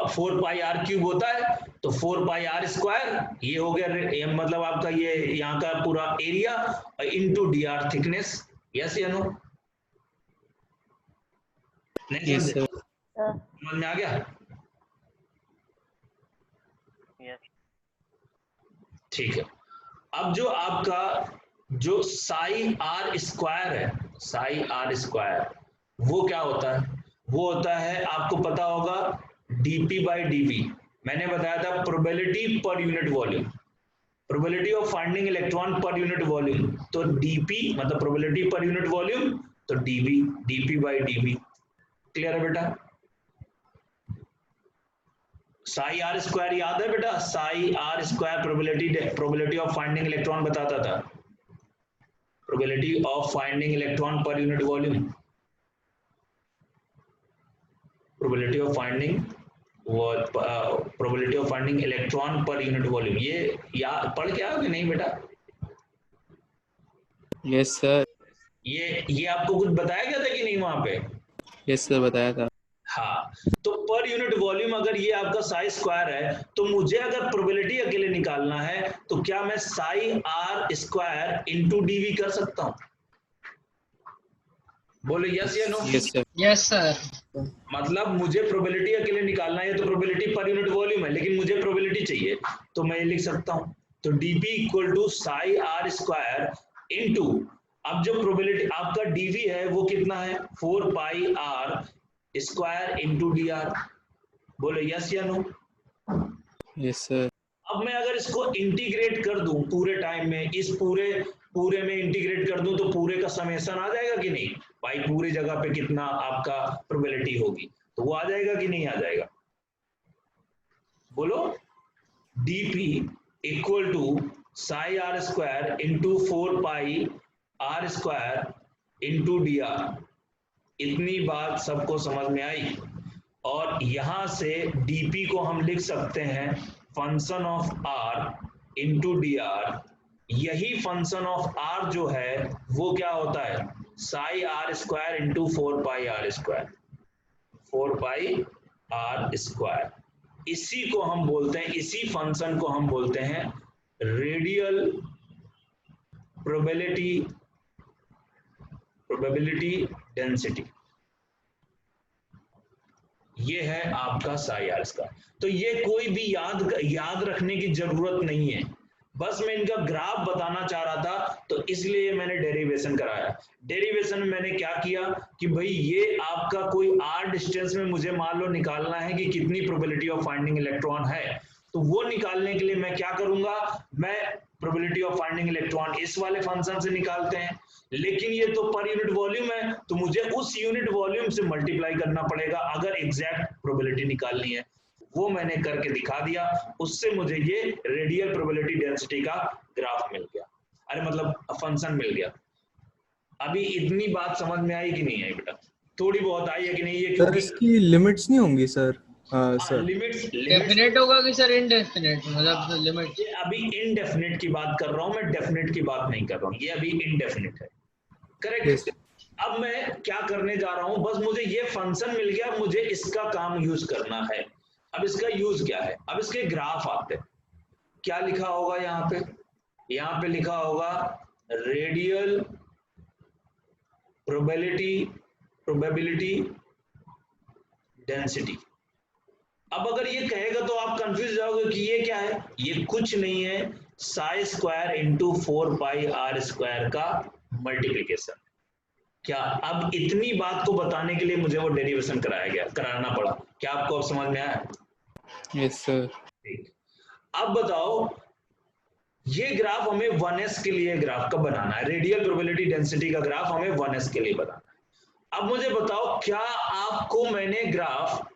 Speaker 1: 4 पाई आर क्यूब होता है, तो 4 पाई आर स्क्वायर ये हो गया, मतलब आपका ये यहाँ का पूरा area into d are thickness, yes या नो। नहीं
Speaker 2: यस
Speaker 1: समझे,
Speaker 2: सर।
Speaker 1: समझ में आ गया, ठीक है। अब जो आपका जो साई आर स्क्वायर है, साई आर स्क्वायर वो क्या होता है, वो होता है आपको पता होगा dp बाई dv, मैंने बताया था probability per unit volume, probability of finding electron per unit volume, तो dp मतलब प्रोबेबिलिटी पर यूनिट वॉल्यूम, तो dv dp by dv, clear है बेटा। साई आर स्क्वायर याद है बेटा, Sai r square probability of finding electron बताता था, probability of finding electron per unit volume, probability of finding probability of finding electron per unit volume, ये या पढ़ के आओगे नहीं बेटा,
Speaker 2: यस सर।
Speaker 1: ये आपको कुछ बताया गया था कि नहीं वहां पे,
Speaker 2: यस सर बताया था।
Speaker 1: हाँ। तो पर यूनिट वॉल्यूम अगर ये आपका साई स्क्वायर है, तो मुझे अगर प्रोबेबिलिटी अकेले निकालना है तो क्या मैं psi r square into dv कर सकता हूं, बोलो यस या no.
Speaker 2: Yes sir.
Speaker 4: Yes sir.
Speaker 1: मतलब मुझे प्रोबेबिलिटी अकेले निकालना है, तो प्रोबेबिलिटी पर यूनिट वॉल्यूम है, लेकिन मुझे प्रोबेबिलिटी चाहिए, तो मैं ये लिख सकता हूं, तो dp equal to psi r square into, अब जो प्रोबेबिलिटी आपका डीवी है वो कितना है, 4 pi r square into d r, बोलो यस या नो।
Speaker 2: Yes sir.
Speaker 1: अब मैं अगर इसको इंटीग्रेट कर दूं पूरे टाइम में, इस पूरे में इंटीग्रेट कर दूं, तो पूरे का समेशन आ जाएगा कि नहीं, भाई पूरी जगह पे कितना आपका प्रोबेबिलिटी होगी, तो वो आ जाएगा कि नहीं आ जाएगा, बोलो। Dp equal to psi r square into 4 pi r square into d r, इतनी बात सबको समझ में आई। और यहां से dp को हम लिख सकते हैं function of r into d r, यही फंक्शन ऑफ r जो है वो क्या होता है, psi r square into 4 pi r square, 4 pi r square, इसी को हम बोलते हैं, इसी फंक्शन को हम बोलते हैं रेडियल प्रोबेबिलिटी डेंसिटी, ये है आपका साई आर स्क्वायर। तो ये कोई भी याद रखने की जरूरत नहीं है, बस मैं इनका ग्राफ बताना चाह रहा था, तो इसलिए मैंने डेरिवेशन कराया। डेरिवेशन में मैंने क्या किया कि भाई ये आपका कोई आर डिस्टेंस में मुझे मान लो निकालना है कि कितनी प्रोबेबिलिटी ऑफ फाइंडिंग इलेक्ट्रॉन है, तो वो निकालने के लिए मैं क्या करूंगा, मैं प्रोबेबिलिटी ऑफ फाइंडिंग इलेक्ट्रॉन इस वाले फंक्शन से निकालते हैं, लेकिन ये तो पर यूनिट वॉल्यूम है, तो मुझे उस यूनिट वॉल्यूम से मल्टीप्लाई करना पड़ेगा अगर एग्जैक्ट प्रोबेबिलिटी निकालनी है, वो मैंने करके दिखा दिया, उससे मुझे ये रेडियल प्रोबेबिलिटी डेंसिटी का ग्राफ मिल गया, अरे मतलब फंक्शन मिल गया। अभी इतनी बात समझ में आई कि नहीं आई बेटा, थोड़ी बहुत आई है कि नहीं, ये
Speaker 3: सर इसकी लिमिट्स नहीं होंगी सर, सर
Speaker 1: लिमिट्स
Speaker 4: डेफिनेट होगा कि सर इनडेफिनेट, मतलब लिमिट,
Speaker 1: ये अभी इनडेफिनिट की बात कर रहा हूं मैं, डेफिनेट की बात नहीं कर रहा हूं, ये अभी इनडेफिनिट है, करेक्ट। अब मैं क्या करने जा रहा हूं, बस मुझे ये फंक्शन मिल गया, मुझे इसका काम यूज करना है। अब इसका यूज क्या है, अब इसके ग्राफ आते हैं, क्या लिखा होगा यहाँ पे लिखा होगा रेडियल प्रोबेबिलिटी डेंसिटी। अब अगर ये कहेगा तो आप कंफ्यूज जाओगे कि ये क्या है, ये कुछ नहीं है, psi square into 4 pi r square का मल्टीप्लीकेशन। क्या अब इतनी बात को बताने के लिए मुझे वो डेरिवेशन कराना पड़ा, क्या आपको अब समझ में आया?
Speaker 2: Yes sir.
Speaker 1: ठीक। अब बताओ ये ग्राफ हमें 1s के लिए ग्राफ का बनाना है, रेडियल प्रोबेबिलिटी डेंसिटी का ग्राफ हमें 1s के लिए बनाना है। अब मुझे बताओ क्या आपको मैंने graph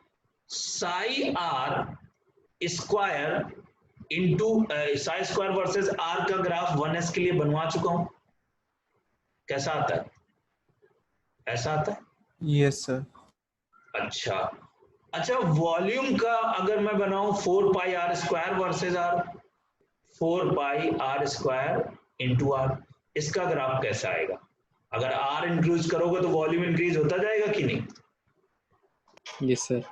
Speaker 1: psi r square into psi square versus r का ग्राफ 1s के लिए बनवा चुका हूं? कैसा आता है? ऐसा आता है?
Speaker 3: Yes sir.
Speaker 1: अच्छा वॉल्यूम का अगर मैं बनाऊं 4 pi r square versus r, 4 pi r square into r, इसका ग्राफ कैसा आएगा? अगर आर इंक्रीज करोगे तो वॉल्यूम इंक्रीज होता जाएगा कि नहीं?
Speaker 2: Yes sir.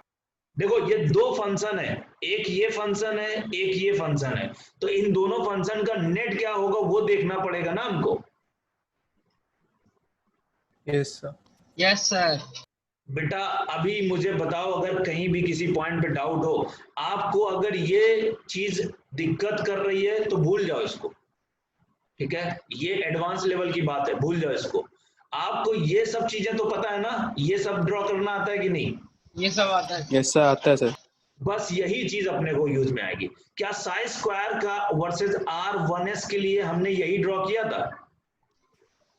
Speaker 1: देखो ये दो फंक्शन है, एक ये फंक्शन है एक ये फंक्शन है, तो इन दोनों फंक्शन का नेट क्या होगा वो देखना पड़ेगा ना हमको।
Speaker 3: Yes sir.
Speaker 4: Yes sir.
Speaker 1: बेटा अभी मुझे बताओ, अगर कहीं भी किसी पॉइंट पे डाउट हो, आपको अगर ये चीज दिक्कत कर रही है तो भूल जाओ इसको, ठीक है? ये एडवांस लेवल की बात है, भूल जाओ इसको। आपको ये सब चीजें तो पता है ना, ये सब ड्रॉ करना आता है कि नहीं?
Speaker 4: ये सब आता है।
Speaker 2: यस सर, आता है सर।
Speaker 1: बस यही चीज अपने को यूज में आएगी। क्या साई स्क्वायर का वर्सेस आर 1s के लिए हमने यही ड्रॉ किया था?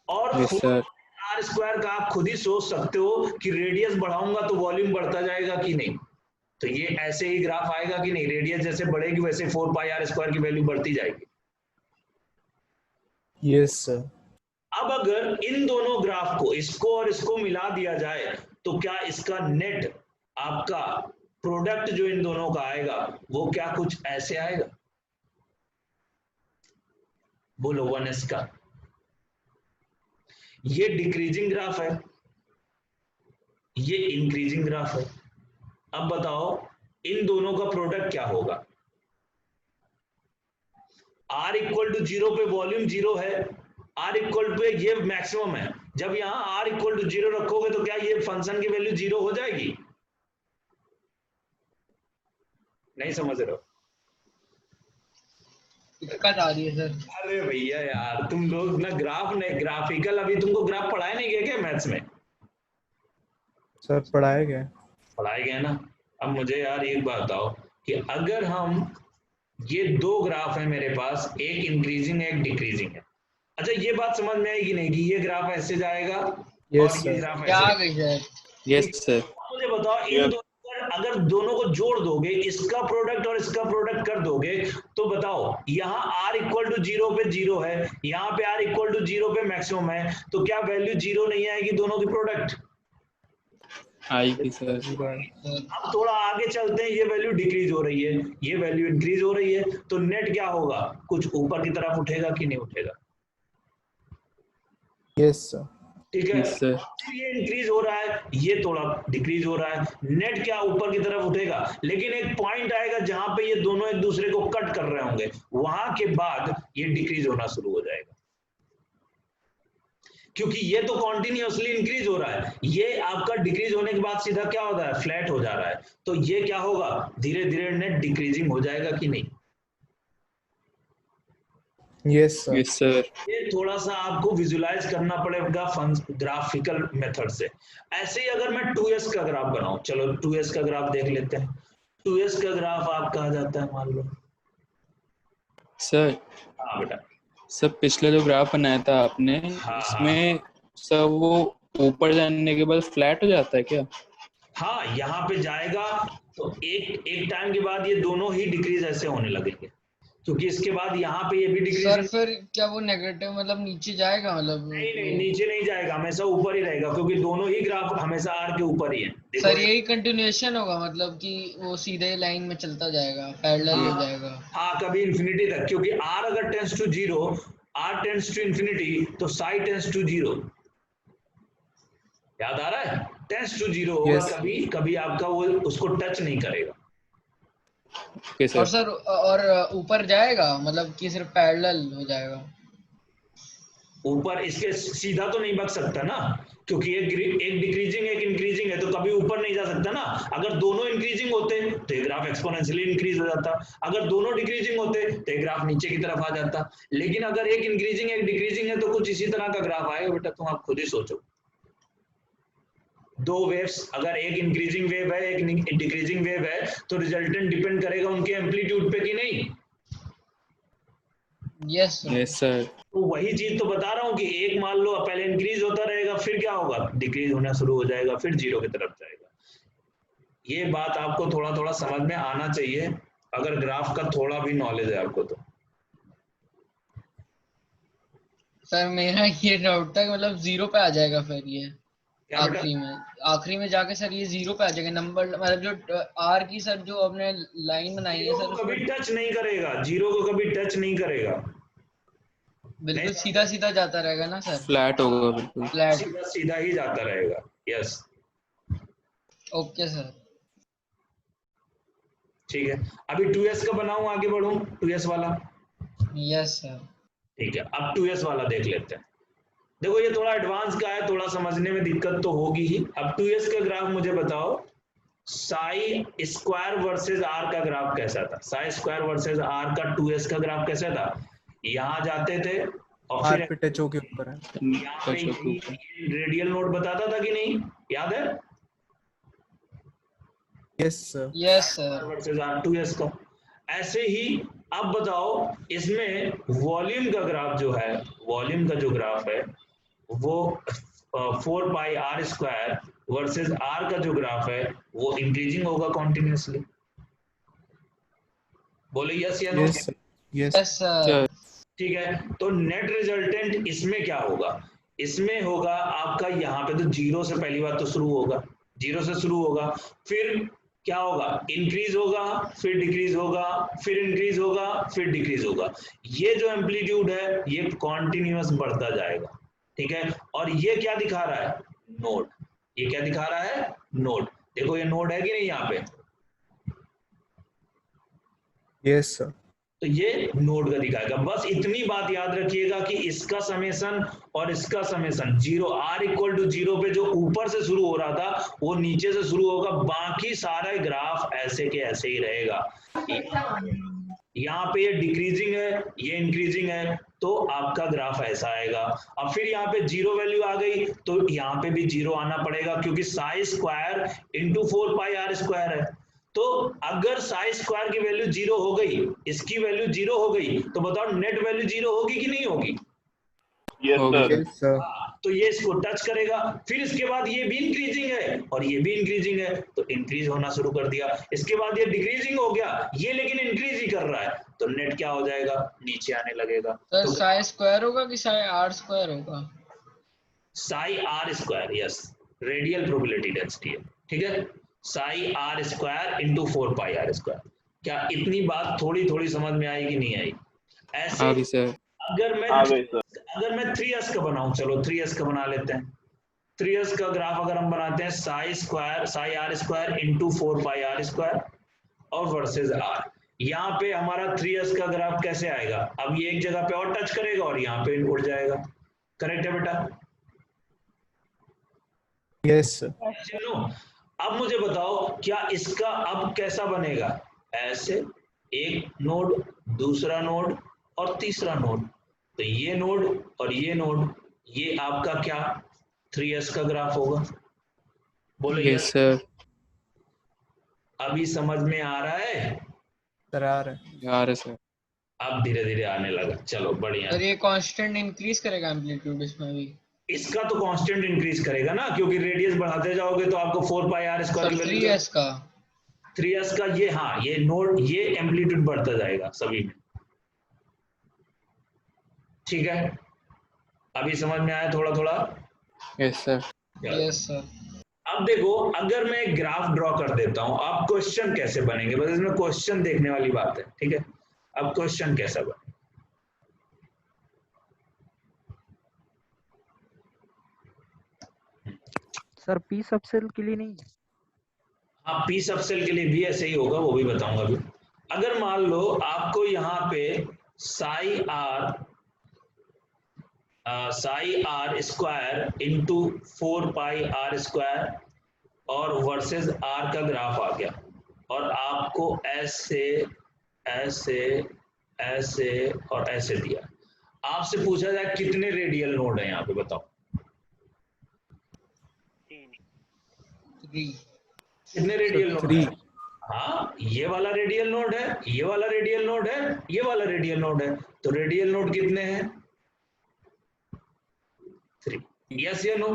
Speaker 1: और
Speaker 2: यस सर।
Speaker 1: आर स्क्वायर का आप खुद ही सोच सकते हो कि रेडियस बढ़ाऊंगा तो वॉल्यूम बढ़ता जाएगा कि नहीं, तो ये ऐसे ही ग्राफ आएगा कि नहीं? रेडियस जैसे बढ़ेगी वैसे 4 पाई आर स्क्वायर की वैल्यू बढ़ती जाएगी।
Speaker 3: Yes sir.
Speaker 1: अब अगर इन दोनों ग्राफ को, इसको और इसको मिला दिया जाए तो क्या इसका नेट आपका प्रोडक्ट जो इन दोनों का आएगा वो क्या कुछ ऐसे आएगा? बोलो 1s का। ये डिक्रीजिंग ग्राफ है, ये इंक्रीजिंग ग्राफ है। अब बताओ इन दोनों का प्रोडक्ट क्या होगा? R इक्वल टू 0 पे वॉल्यूम 0 है, R इक्वल पे ये मैक्सिमम है। जब यहां R इक्वल टू 0 रखोगे तो क्या ये फंक्शन की वैल्यू 0 हो जाएगी? नहीं समझ रहे हो?
Speaker 4: दिक्कत आ रही है सर।
Speaker 1: अरे भैया यार तुम लोग ना ग्राफ नहीं, ग्राफिकल अभी तुमको ग्राफ पढ़ाए नहीं गए क्या मैथ्स में?
Speaker 3: सर पढ़ाया गया।
Speaker 1: पढ़ाए गए ना। अब मुझे यार एक बात बताओ कि अगर हम, ये दो ग्राफ है मेरे पास, एक इंक्रीजिंग एक डिक्रीजिंग है। अच्छा ये बात समझ में आएगी नहीं कि ये ग्राफ ऐसे जाएगा
Speaker 3: यस
Speaker 1: और ये
Speaker 3: सर।
Speaker 1: ग्राफ
Speaker 4: क्या आ
Speaker 1: ऐसे?
Speaker 4: गई सर?
Speaker 2: Yes sir.
Speaker 1: मुझे बताओ इन दोनों अगर दोनों को जोड़ दोगे, इसका प्रोडक्ट और इसका प्रोडक्ट कर दोगे, तो बताओ यहाँ r इक्वल टू 0 पे 0 है, यहाँ पे r इक्वल टू 0 पे मैक्सिमम है, तो क्या वैल्यू 0 नहीं आएगी दोनों की प्रोडक्ट?
Speaker 2: आएगी सर।
Speaker 1: अब थोड़ा आगे चलते हैं, ये वैल्यू डिक्रीज हो रही है, ये वैल्यू इंक्रीज हो रही है, तो नेट क्या होगा? कुछ ऊपर की तरफ उठेगा कि नहीं उठेगा?
Speaker 3: Yes sir.
Speaker 1: ठीक है,
Speaker 2: यस सर।
Speaker 1: ये इंक्रीज हो रहा है, ये थोड़ा डिक्रीज हो रहा है, नेट क्या ऊपर की तरफ उठेगा। लेकिन एक पॉइंट आएगा जहां पे ये दोनों एक दूसरे को कट कर रहे होंगे, वहां के बाद ये डिक्रीज होना शुरू हो जाएगा, क्योंकि ये तो कॉन्टिन्यूअसली इंक्रीज हो रहा है, ये आपका डिक्रीज होने के बाद सीधा क्या होता है? फ्लैट हो जा रहा है। तो ये क्या होगा? धीरे धीरे नेट डिक्रीजिंग हो जाएगा कि नहीं?
Speaker 3: Yes sir.
Speaker 2: Yes sir.
Speaker 1: ये थोड़ा सा आपको विजुलाइज करना पड़ेगा ग्राफिकल मेथड से। ऐसे ही अगर मैं 2s का ग्राफ बनाऊं, चलो 2s का ग्राफ देख लेते हैं। 2s का ग्राफ आप कहा जाता है, मान लो
Speaker 2: सर।
Speaker 1: हाँ बेटा।
Speaker 2: सर पिछले जो ग्राफ बनाया था आपने,
Speaker 1: हाँ,
Speaker 2: इसमें सर वो ऊपर जाने के बाद फ्लैट हो जाता है क्या?
Speaker 1: हाँ यहाँ पे जाएगा तो एक टाइम के बाद ये दोनों ही डिक्रीज ऐसे होने लगेंगे, क्योंकि इसके बाद यहाँ पे ये भी डिक्रीज।
Speaker 4: सर फिर क्या वो नेगेटिव मतलब नीचे जाएगा? मतलब
Speaker 1: नहीं नहीं, नीचे नहीं जाएगा, हमेशा ऊपर ही रहेगा, क्योंकि दोनों ही ग्राफ हमेशा आर के ऊपर ही है।
Speaker 4: सर यही कंटिन्यूएशन होगा, मतलब कि वो सीधे लाइन में चलता जाएगा, पैरेलल हो जाएगा।
Speaker 1: हाँ कभी इंफिनिटी तक, क्योंकि आर अगर tends to 0, r tends to infinity, तो साई टेंड्स टू 0। याद आ रहा है? टेंड्स टू 0 होगा,
Speaker 3: Yes.
Speaker 1: कभी कभी आपका वो उसको टच नहीं करेगा।
Speaker 2: ओके
Speaker 4: और
Speaker 2: सर।
Speaker 4: सर और ऊपर जाएगा मतलब कि सिर्फ पैरेलल हो जाएगा?
Speaker 1: ऊपर इसके सीधा तो नहीं बच सकता ना, क्योंकि एक डिक्रीजिंग एक इंक्रीजिंग है, तो कभी ऊपर नहीं जा सकता ना। अगर दोनों इंक्रीजिंग होते तो ये ग्राफ एक्सपोनेंशियली इंक्रीज हो जाता, अगर दोनों डिक्रीजिंग होते तो ये ग्राफ नीचे की तरफ आ जाता। लेकिन अगर एक इंक्रीजिंग एक डिक्रीजिंग है तो कुछ इसी तरह का ग्राफ आएगा बेटा, तुम आप खुद ही सोचो। दो वेव्स, अगर एक इंक्रीजिंग वेव है एक डिक्रीजिंग वेव है, तो रिजल्टेंट डिपेंड करेगा उनके एम्पलीट्यूड पे कि नहीं?
Speaker 4: Yes sir.
Speaker 2: Yes sir.
Speaker 1: तो वही चीज तो बता रहा हूँ कि एक मान लो पहले इंक्रीज होता रहेगा, फिर क्या होगा, डिक्रीज होना शुरू हो जाएगा, फिर जीरो की तरफ जाएगा। ये बात आपको थोड़ा थोड़ा समझ में आना चाहिए, अगर ग्राफ का थोड़ा भी नॉलेज है आपको तो।
Speaker 4: सर मेरा ये डाउट था कि मतलब 0 पे आ जाएगा फिर ये
Speaker 1: क्या बेटा?
Speaker 4: आखिरी में जाके सर ये 0 पे आ जाएगा नंबर, मतलब जो आर की सर जो आपने लाइन बनाई है
Speaker 1: जीरो
Speaker 4: सर
Speaker 1: को
Speaker 4: उसमें
Speaker 1: कभी टच नहीं करेगा, जीरो को कभी टच नहीं करेगा,
Speaker 4: बिल्कुल सीधा सीधा जाता रहेगा ना सर,
Speaker 2: फ्लैट होगा बिल्कुल।
Speaker 4: फ्लैट।
Speaker 1: सीधा सीधा ही जाता रहेगा। Yes
Speaker 4: okay sir.
Speaker 1: ठीक है, अभी 2s का बनाऊं, आगे बढ़ूं 2s वाला।
Speaker 4: Yes sir.
Speaker 1: ठीक है, अब 2s वाला देख लेते हैं। देखो ये थोड़ा एडवांस का है, थोड़ा समझने में दिक्कत तो होगी ही। अब 2s का ग्राफ मुझे बताओ, साई स्क्वायर वर्सेस आर का ग्राफ कैसा था? साई स्क्वायर वर्सेस आर का 2s का ग्राफ कैसा था? यहां जाते थे और
Speaker 3: आर
Speaker 1: फिर
Speaker 3: पे टच होके ऊपर है।
Speaker 1: यहाँ पे रेडियल नोड बताता था कि नहीं, याद है?
Speaker 3: Yes sir.
Speaker 4: Yes sir.
Speaker 1: Versus r 2s का। ऐसे ही अब बताओ इसमें वॉल्यूम का ग्राफ जो है, वॉल्यूम का जो ग्राफ है वो 4 pi r square versus r का जो ग्राफ है वो इंक्रीजिंग होगा कॉन्टिन्यूसली। बोले यस या no?
Speaker 3: Yes sir. Yes
Speaker 4: yes sir.
Speaker 1: ठीक है, तो नेट रिजल्टेंट इसमें क्या होगा? इसमें होगा आपका यहाँ पे तो जीरो से पहली बात तो शुरू होगा, जीरो से शुरू होगा, फिर क्या होगा, इंक्रीज होगा, फिर डिक्रीज होगा, फिर इंक्रीज होगा, फिर डिक्रीज होगा। ये जो एम्पलीट्यूड है ये कॉन्टिन्यूअस बढ़ता जाएगा। ठीक है, और ये क्या दिखा रहा है, नोड। ये क्या दिखा रहा है, नोड। देखो ये नोड है कि नहीं यहाँ पे,
Speaker 3: यस सर।
Speaker 1: तो ये नोड का दिखाएगा। बस इतनी बात याद रखिएगा कि इसका समेशन और इसका summation zero, r equal to zero पे जो ऊपर से शुरू हो रहा था वो नीचे से शुरू होगा, बाकी सारा ग्राफ ऐसे के ऐसे ही रहेगा। यहाँ पे ये डिक्रीजिंग है, ये इंक्रीजिंग है, तो आपका ग्राफ ऐसा आएगा। अब फिर यहाँ पे जीरो वैल्यू आ गई तो यहाँ पे भी जीरो आना पड़ेगा, क्योंकि psi square into 4 pi r square है। तो अगर साई स्क्वायर की वैल्यू जीरो हो गई, इसकी वैल्यू जीरो हो गई, तो बताओ नेट वैल्यू जीरो होगी कि नहीं होगी?
Speaker 3: Yes sir.
Speaker 1: तो ये इसको टच करेगा, फिर इसके बाद ये भी इंक्रीजिंग है और ये भी इंक्रीजिंग है, तो इंक्रीज होना शुरू कर दिया। इसके बाद ये डिक्रीजिंग हो गया, ये लेकिन इंक्रीज ही कर रहा है, तो नेट क्या हो जाएगा, नीचे आने लगेगा।
Speaker 4: सर
Speaker 1: तो
Speaker 4: साई स्क्वायर होगा कि साई आर स्क्वायर होगा?
Speaker 1: Psi r square, yes, radial probability density है। ठीक है, psi r square into 4 pi r square. क्या इतनी बात थोड़ी थोड़ी समझ में आई कि नहीं आई? ऐसे
Speaker 2: हाँ सर।
Speaker 1: अगर मैं 3s का बनाऊं, चलो 3s का बना लेते हैं। 3s का ग्राफ अगर हम बनाते हैं, psi square, psi r square into 4 pi r square और वर्सेस आर। यहाँ पे हमारा 3s का ग्राफ कैसे आएगा? अब ये एक जगह पे और टच करेगा और यहाँ पे उड़ जाएगा। करेक्ट है बेटा?
Speaker 3: Yes sir.
Speaker 1: चलो अब मुझे बताओ, क्या इसका अब कैसा बनेगा? ऐसे, एक नोड, दूसरा नोड और तीसरा नोड। तो ये नोड और ये नोड, ये आपका क्या 3s का ग्राफ होगा? बोलो
Speaker 2: यस सर।
Speaker 1: अभी समझ में आ रहा है?
Speaker 3: सर आ रहा है।
Speaker 2: यार सर।
Speaker 1: अब धीरे धीरे आने लगा, चलो बढ़िया।
Speaker 4: सर ये कांस्टेंट इंक्रीज करेगा एम्पलीट्यूड इसमें भी?
Speaker 1: इसका तो कांस्टेंट इंक्रीज करेगा ना, क्योंकि रेडियस बढ़ाते जाओगे तो आपको 4 पाई आर स्क्वायर की वैल्यू
Speaker 4: 3s का
Speaker 1: 3s का ये, हाँ ये नोड, ये एम्पलीट्यूड बढ़ता जाएगा सभी में। ठीक है, अभी समझ में आया थोड़ा थोड़ा?
Speaker 2: Yes sir.
Speaker 4: Yes sir.
Speaker 1: अब देखो, अगर मैं एक ग्राफ ड्रॉ कर देता हूं, अब क्वेश्चन कैसे बनेंगे, बस इसमें क्वेश्चन देखने वाली बात है। ठीक है, अब क्वेश्चन कैसा बने?
Speaker 7: सर पी सबसेल के लिए नहीं?
Speaker 1: हाँ, पी सबसेल के लिए भी ऐसे ही होगा, वो भी बताऊंगा अभी। अगर मान लो आपको यहाँ पे psi r square into 4 pi r square और वर्सेस आर का ग्राफ आ गया, और आपको ऐसे ऐसे ऐसे और ऐसे दिया, आपसे पूछा जाए कितने रेडियल नोड है यहाँ पे, बताओ
Speaker 4: 3।
Speaker 1: कितने रेडियल नोड
Speaker 3: 3।
Speaker 1: है? हाँ, ये वाला रेडियल नोड है, ये वाला रेडियल नोड है, ये वाला रेडियल नोड है, तो रेडियल नोड कितने हैं? 3। यस या नो?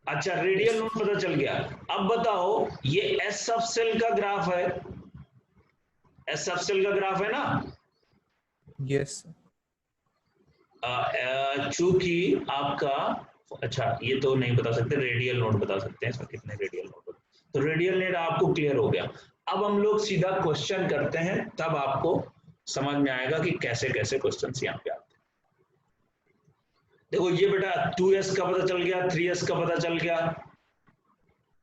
Speaker 1: अच्छा, रेडियल नोड पता चल गया। अब बताओ, ये एस सब सेल का ग्राफ है, एस सब सेल का ग्राफ है ना?
Speaker 3: यस
Speaker 1: चूंकि आपका, अच्छा ये तो नहीं बता सकते, रेडियल नोड बता सकते हैं इसमें कितने रेडियल नोड। तो रेडियल नोड आपको क्लियर हो गया। अब हम लोग सीधा क्वेश्चन करते हैं, तब आपको समझ में आएगा कि कैसे कैसे क्वेश्चन यहाँ पे आते हैं। देखो ये बेटा 2s का पता चल गया, 3s का पता चल गया,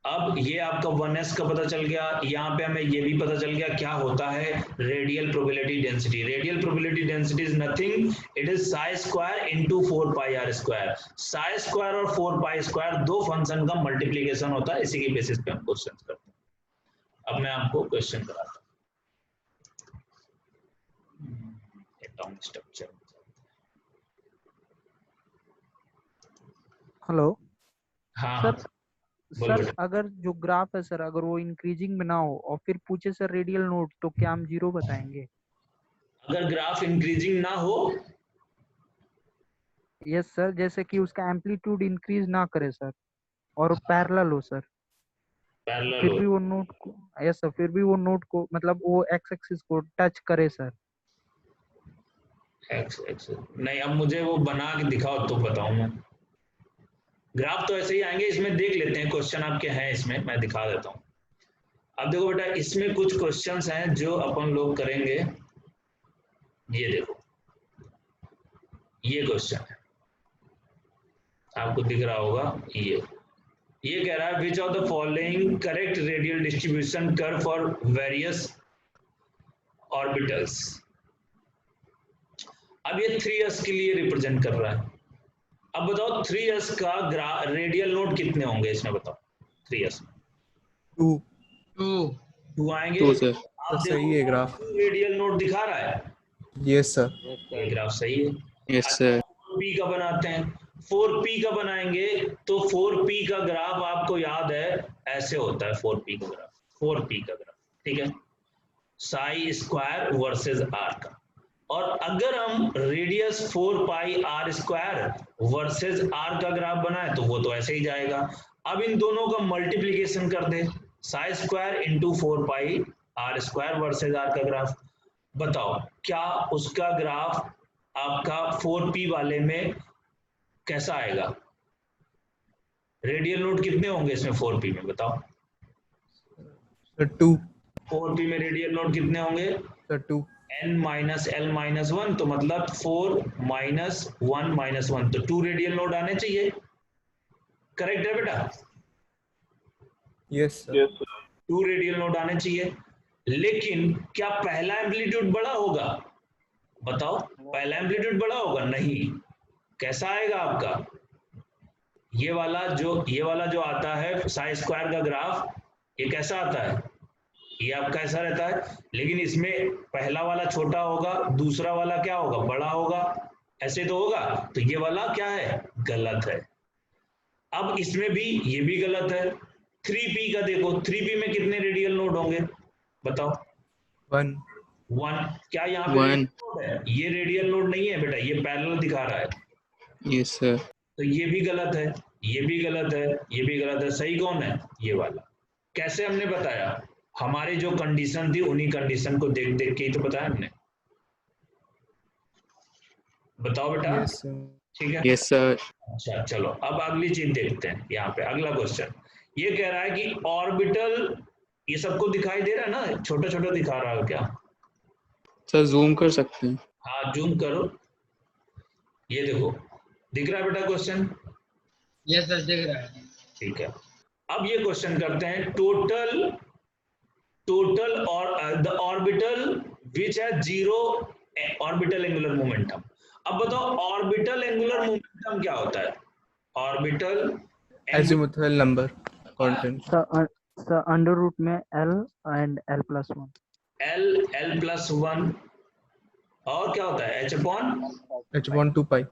Speaker 1: अब ये आपका 1s का पता चल गया, यहाँ पे हमें ये भी पता चल गया क्या होता है radial probability density. Radial probability density is nothing, it is psi square into 4 pi r square. Psi square और 4 पाई स्क्वायर दो फंक्शन का मल्टीप्लीकेशन होता है, इसी के बेसिस पे हम क्वेश्चन करते हैं। अब मैं आपको क्वेश्चन कराता हूँ एटॉमिक स्ट्रक्चर।
Speaker 7: हेलो
Speaker 1: हाँ
Speaker 7: सर।
Speaker 1: बोलो
Speaker 7: सर
Speaker 1: बेटा।
Speaker 7: अगर जो ग्राफ है सर, अगर वो इंक्रीजिंग में ना हो और फिर पूछे सर रेडियल नोड, तो क्या हम 0 बताएंगे?
Speaker 1: अगर ग्राफ इंक्रीजिंग ना हो,
Speaker 7: यस सर, जैसे कि उसका एम्पलीट्यूड इंक्रीज ना करे सर और पैरेलल हो सर,
Speaker 1: पैरेलल
Speaker 7: फिर
Speaker 1: हो,
Speaker 7: भी वो नोड को, यस सर, फिर भी वो नोड को मतलब वो एक्स एक्सिस को टच करे सर।
Speaker 1: एक्स एक्स नहीं, अब मुझे वो बना के दिखाओ तो बताऊं मैं। ग्राफ तो ऐसे ही आएंगे, इसमें देख लेते हैं क्वेश्चन आपके हैं इसमें, मैं दिखा देता हूं। अब देखो बेटा, इसमें कुछ क्वेश्चंस हैं जो अपन लोग करेंगे। ये देखो, ये क्वेश्चन है, आपको दिख रहा होगा। ये कह रहा है which of the following correct radial distribution curve for various orbitals. अब ये 3s के लिए रिप्रेजेंट कर रहा है। अब बताओ 3s का रेडियल नोड कितने होंगे इसमें, बताओ 3s में।
Speaker 3: 2
Speaker 1: 2 आएंगे।
Speaker 2: तो सर
Speaker 1: आप
Speaker 3: सही है ग्राफ।
Speaker 1: रेडियल नोड दिखा रहा है,
Speaker 3: यस सर।
Speaker 1: ये ग्राफ सही है।
Speaker 2: Yes sir.
Speaker 1: 4p का बनाते हैं, 4p का बनाएंगे तो 4p का ग्राफ आपको याद है ऐसे होता है। 4p का ग्राफ, 4p का ग्राफ, ठीक है, साई स्क्वायर वर्सेस आर का। और अगर हम radius 4 pi r square versus r का ग्राफ बनाए तो वो तो ऐसे ही जाएगा। अब इन दोनों का मल्टीप्लीकेशन कर दे, psi square into 4 pi r square versus r का ग्राफ। बताओ क्या उसका ग्राफ आपका 4p वाले में कैसा आएगा? रेडियल नोड कितने होंगे इसमें 4p में, बताओ।
Speaker 3: सर 2
Speaker 1: 4p में रेडियल नोड कितने होंगे?
Speaker 3: Sir 2
Speaker 1: n minus l minus 1, तो मतलब 4 माइनस 1 माइनस 1, तो 2 रेडियल नोड आने चाहिए। करेक्ट है बेटा?
Speaker 3: Yes sir.
Speaker 1: 2 रेडियल नोड आने चाहिए। लेकिन क्या पहला एम्पलीट्यूड बड़ा होगा? बताओ, पहला एम्पलीट्यूड बड़ा होगा? नहीं। कैसा आएगा आपका ये वाला जो आता है साई स्क्वायर का ग्राफ, ये कैसा आता है? ये आपका ऐसा रहता है, लेकिन इसमें पहला वाला छोटा होगा, दूसरा वाला क्या होगा? बड़ा होगा, ऐसे तो होगा। तो ये वाला क्या है? गलत है। अब इसमें भी ये भी गलत है। 3p का देखो, 3p में कितने रेडियल नोड होंगे बताओ?
Speaker 3: 1
Speaker 1: क्या यहाँ पे
Speaker 2: 1
Speaker 1: नोड है? ये रेडियल नोड नहीं है बेटा, ये पैरेलल दिखा रहा है।
Speaker 2: Yes sir.
Speaker 1: तो ये भी गलत है, ये भी गलत है, ये भी गलत है। सही कौन है? ये वाला। कैसे हमने बताया? हमारी जो कंडीशन थी उन्हीं कंडीशन को देख देख के ही तो बताया हमने। बताओ बेटा।
Speaker 3: Yes sir.
Speaker 1: ठीक है।
Speaker 2: Yes sir.
Speaker 1: अच्छा चलो, अब अगली चीज देखते हैं। यहाँ पे अगला क्वेश्चन ये कह रहा है कि ऑर्बिटल, ये सबको दिखाई दे रहा है ना? छोटा छोटा दिखा रहा है क्या?
Speaker 2: सर जूम कर सकते हैं?
Speaker 1: हाँ जूम करो। ये देखो, दिख रहा है बेटा क्वेश्चन?
Speaker 4: यस सर, दिख रहा है।
Speaker 1: ठीक है। अब ये क्वेश्चन करते हैं, टोटल और द ऑर्बिटल विच है 0 ऑर्बिटल एंगुलर मोमेंटम। अब बताओ ऑर्बिटल एंगुलर मोमेंटम क्या होता है? Orbital
Speaker 3: azimuthal number constant.
Speaker 7: Sir under root में l एंड l+1।
Speaker 1: l+1 और क्या होता है? h/2
Speaker 3: h/2 पाई।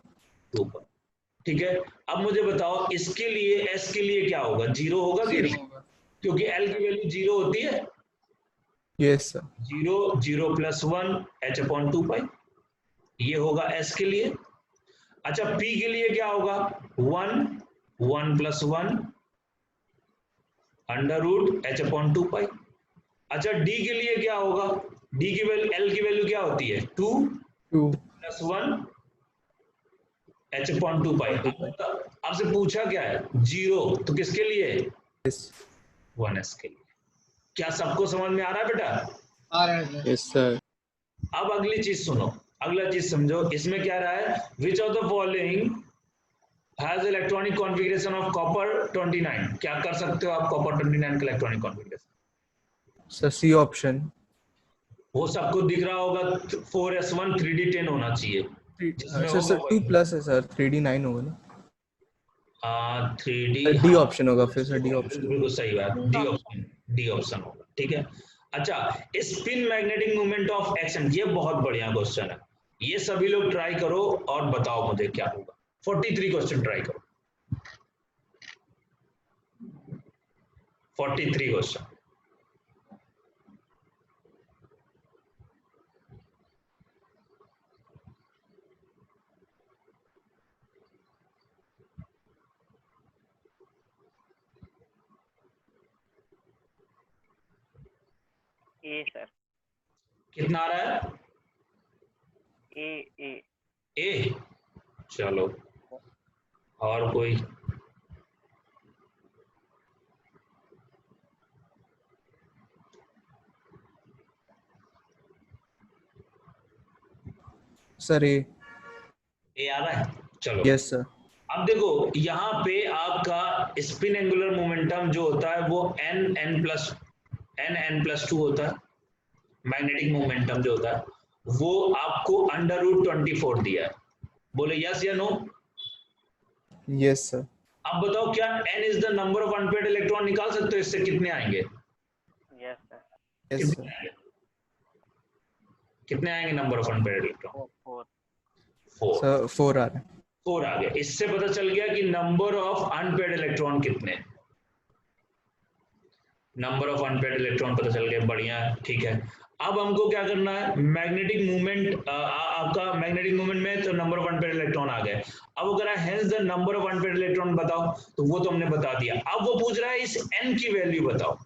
Speaker 1: ठीक है। अब मुझे बताओ इसके लिए s के लिए क्या होगा? 0 होगा कि नहीं? क्योंकि एल की वैल्यू 0 होती है।
Speaker 3: Yes sir.
Speaker 1: 0 0 + 1 h/2 ये होगा एस के लिए। अच्छा पी के लिए क्या होगा 1 1 + 1 √h/2। अच्छा डी के लिए क्या होगा, डी की वैल्यू एल की वैल्यू क्या होती है 2
Speaker 3: 2
Speaker 1: + 1 h/2। आपसे पूछा क्या है 0, तो किसके लिए
Speaker 3: यस
Speaker 1: 1s के लिए। क्या सबको समझ में आ रहा है बेटा?
Speaker 4: आ रहा है सर।
Speaker 2: Yes sir.
Speaker 1: अब अगली चीज सुनो, अगला चीज समझो। इसमें क्या रहा है, which of the following has electronic configuration of copper 29। क्या कर सकते हो आप कॉपर 29 का electronic configuration?
Speaker 3: Sir C option.
Speaker 1: वो सबको दिख रहा होगा 4s1 3d10 होना चाहिए जिसमें
Speaker 3: सर
Speaker 1: होगा
Speaker 3: 2
Speaker 1: वही।
Speaker 3: प्लस है सर, 3D 9 होगा ना।
Speaker 1: 3d
Speaker 3: डी
Speaker 1: हाँ
Speaker 3: ऑप्शन होगा फिर सर, डी ऑप्शन।
Speaker 1: बिल्कुल सही बात, डी ऑप्शन होगा, ठीक है। अच्छा spin magnetic movement of action, ये बहुत बढ़िया क्वेश्चन है, ये सभी लोग ट्राई करो और बताओ मुझे क्या होगा। 43 क्वेश्चन ट्राई करो, 43 क्वेश्चन।
Speaker 8: ए सर।
Speaker 1: कितना आ रहा है?
Speaker 8: ए।
Speaker 1: ए, चलो और कोई?
Speaker 3: सर ए
Speaker 1: आ रहा है, चलो।
Speaker 3: Yes sir.
Speaker 1: अब देखो यहाँ पे आपका स्पिन एंगुलर मोमेंटम जो होता है वो n+2 होता है। मैग्नेटिक मोमेंटम जो होता है वो आपको √24 दिया है। बोले यस या नो?
Speaker 3: Yes sir.
Speaker 1: अब बताओ क्या n is the number of unpaired electron निकाल सकते हो, इससे कितने आएंगे?
Speaker 8: Yes sir.
Speaker 3: यस
Speaker 1: कितने
Speaker 3: सर।
Speaker 1: आएंगे? कितने आएंगे number of unpaired electron? 4।
Speaker 3: Sir 4 आ रहा है।
Speaker 1: 4 आ गया। इससे पता चल गया कि नंबर ऑफ अनपेयर्ड इलेक्ट्रॉन कितने। नंबर ऑफ अनपेयर्ड इलेक्ट्रॉन पता चल गया, बढ़िया है, ठीक है। अब हमको क्या करना है, मैग्नेटिक मूवमेंट, आपका मैग्नेटिक मूवमेंट में तो नंबर ऑफ अनपेयर्ड इलेक्ट्रॉन आ गए। अब वो कह रहा है hence the number of unpaired electron बताओ, तो वो तो हमने बता दिया। अब वो पूछ रहा है इस n की वैल्यू बताओ।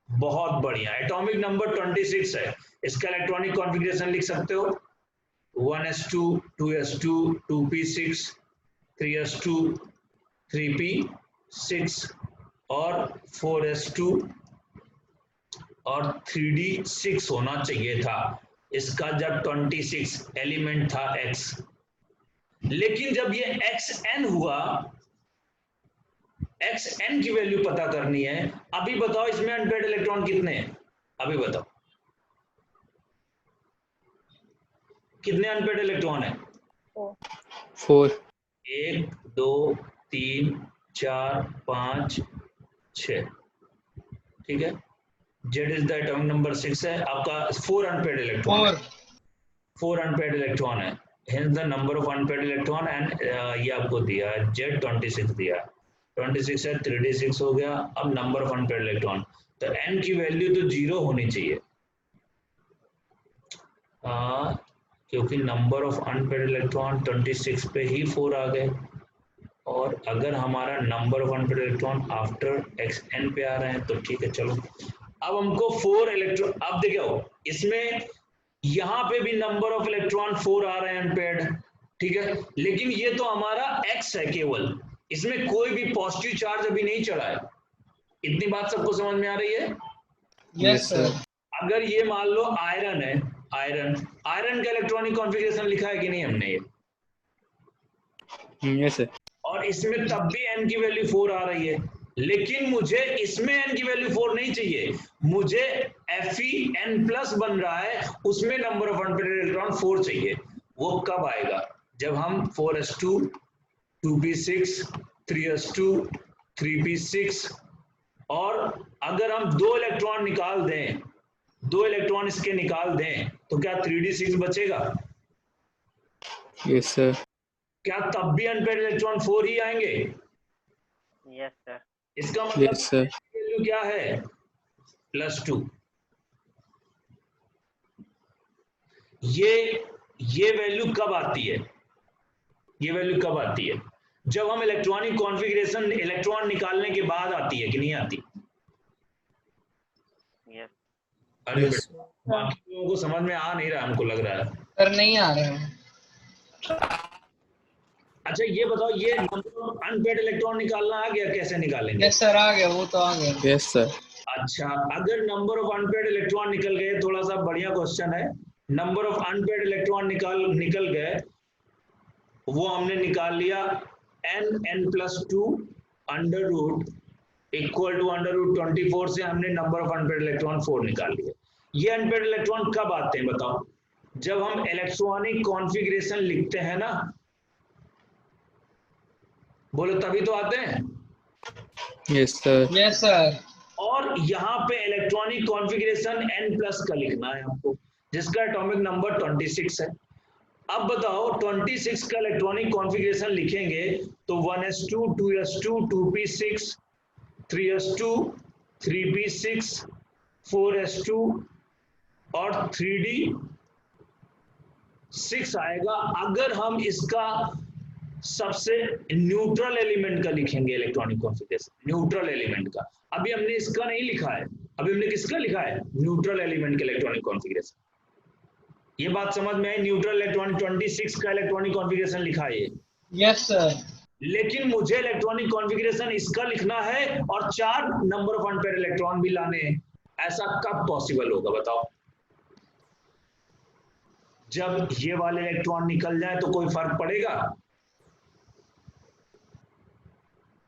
Speaker 1: बहुत बढ़िया, एटॉमिक नंबर 26 है, इसका इलेक्ट्रॉनिक कॉन्फ़िगरेशन लिख सकते हो 1s2 2s2 2p6 3s2 3p6 और 4s2 और 3d6 होना चाहिए था इसका जब 26 एलिमेंट था x। लेकिन जब ये xn हुआ, xn की वैल्यू पता करनी है। अभी बताओ इसमें अनपेयर्ड इलेक्ट्रॉन कितने हैं, अभी बताओ कितने अनपेयर्ड इलेक्ट्रॉन है?
Speaker 2: 4।
Speaker 1: 1 2 3 4 5 6, ठीक है। Z is the atomic number 6 है आपका। 4 अनपेयर्ड इलेक्ट्रॉन है, 4 अनपेयर्ड इलेक्ट्रॉन है, hence the number of unpaired electron. And ये आपको दिया है Z 26 दिया है, 26 है 3d6 हो गया। अब नंबर ऑफ अनपेयर्ड इलेक्ट्रॉन, तो n की वैल्यू तो 0 होनी चाहिए क्योंकि नंबर ऑफ अनपेयर्ड इलेक्ट्रॉन 26 पे ही 4 आ गए। और अगर हमारा number of unpaired electron after xn पे आ रहे हैं तो ठीक है। चलो अब हमको 4 इलेक्ट्रॉन, अब देखो इसमें यहां पे भी नंबर ऑफ इलेक्ट्रॉन 4 आ रहे हैं अनपेयर्ड, ठीक है। लेकिन ये तो हमारा x है केवल, इसमें कोई भी पॉजिटिव चार्ज अभी नहीं चढ़ा है। इतनी बात सबको समझ में आ रही है?
Speaker 4: Yes sir.
Speaker 1: अगर ये मान लो आयरन है, आयरन का इलेक्ट्रॉनिक कॉन्फ़िगरेशन लिखा है कि नहीं हमने ये?
Speaker 2: Yes sir.
Speaker 1: और इसमें तब भी n की वैल्यू 4 आ रही है, लेकिन मुझे इसमें n की वैल्यू 4 नहीं चाहिए, मुझे Fe n+ बन रहा है, उसमें नंबर ऑफ अनपेयर्ड इलेक्ट्रॉन 4 चाहिए। वो कब आएगा? जब हम 4s2 2p6 3s2 3p6 और अगर हम 2 इलेक्ट्रॉन निकाल दें, 2 इलेक्ट्रॉन इसके निकाल दें तो क्या 3d6 बचेगा?
Speaker 2: Yes sir.
Speaker 1: क्या तब भी अनपेयर्ड इलेक्ट्रॉन 4 ही आएंगे?
Speaker 8: Yes sir.
Speaker 1: इसका मतलब
Speaker 2: यस सर।
Speaker 1: वैल्यू क्या है +2। ये वैल्यू कब आती है, ये वैल्यू कब आती है? जब हम इलेक्ट्रॉनिक कॉन्फ़िगरेशन इलेक्ट्रॉन निकालने के बाद आती है कि नहीं आती?
Speaker 8: यस
Speaker 1: अरे
Speaker 3: Yes.
Speaker 1: बाकी लोगों को समझ में आ नहीं रहा, हमको लग रहा है।
Speaker 4: सर नहीं आ रहे हैं।
Speaker 1: अच्छा ये बताओ, ये नंबर ऑफ अनपेड इलेक्ट्रॉन निकालना आ गया, कैसे निकालेंगे?
Speaker 4: यस सर आ गया, वो तो आ गया।
Speaker 2: Yes sir.
Speaker 1: अच्छा, अगर नंबर ऑफ अनपेड इलेक्ट्रॉन निकल गए, थोड़ा सा बढ़िया क्वेश्चन है, नंबर ऑफ अनपेड इलेक्ट्रॉन निकल गए, वो हमने निकाल लिया n+2 under root equal to under root 24 से हमने नंबर ऑफ अनपेड इलेक्ट्रॉन 4 निकाल लिया। ये अनपेड इलेक्ट्रॉन कब आते हैं बताओ? जब हम इलेक्ट्रॉनिक कॉन्फ़िगरेशन लिखते हैं ना, बोलो तभी तो आते हैं।
Speaker 2: Yes sir.
Speaker 4: Yes sir.
Speaker 1: और यहाँ पे इलेक्ट्रॉनिक कॉन्फ़िगरेशन n+ का लिखना है आपको, जिसका एटॉमिक नंबर 26 है। अब बताओ 26 का इलेक्ट्रॉनिक कॉन्फ़िगरेशन लिखेंगे तो 1s2 2s2 2p6 3s2 3p6 4s2 और 3d6 आएगा अगर हम इसका सबसे न्यूट्रल एलिमेंट का लिखेंगे इलेक्ट्रॉनिक कॉन्फ़िगरेशन, न्यूट्रल एलिमेंट का। अभी हमने इसका नहीं लिखा है, अभी हमने किसका लिखा है? न्यूट्रल एलिमेंट का इलेक्ट्रॉनिक कॉन्फ़िगरेशन। ये बात समझ में आई? न्यूट्रल इलेक्ट्रॉनिक 26 का इलेक्ट्रॉनिक कॉन्फ़िगरेशन लिखा है।
Speaker 4: Yes sir.
Speaker 1: लेकिन मुझे इलेक्ट्रॉनिक कॉन्फ़िगरेशन इसका लिखना है और 4 नंबर ऑफ अनपेयर्ड इलेक्ट्रॉन भी लाने हैं। ऐसा कब पॉसिबल होगा बताओ? जब ये वाले इलेक्ट्रॉन निकल जाए तो कोई फर्क पड़ेगा?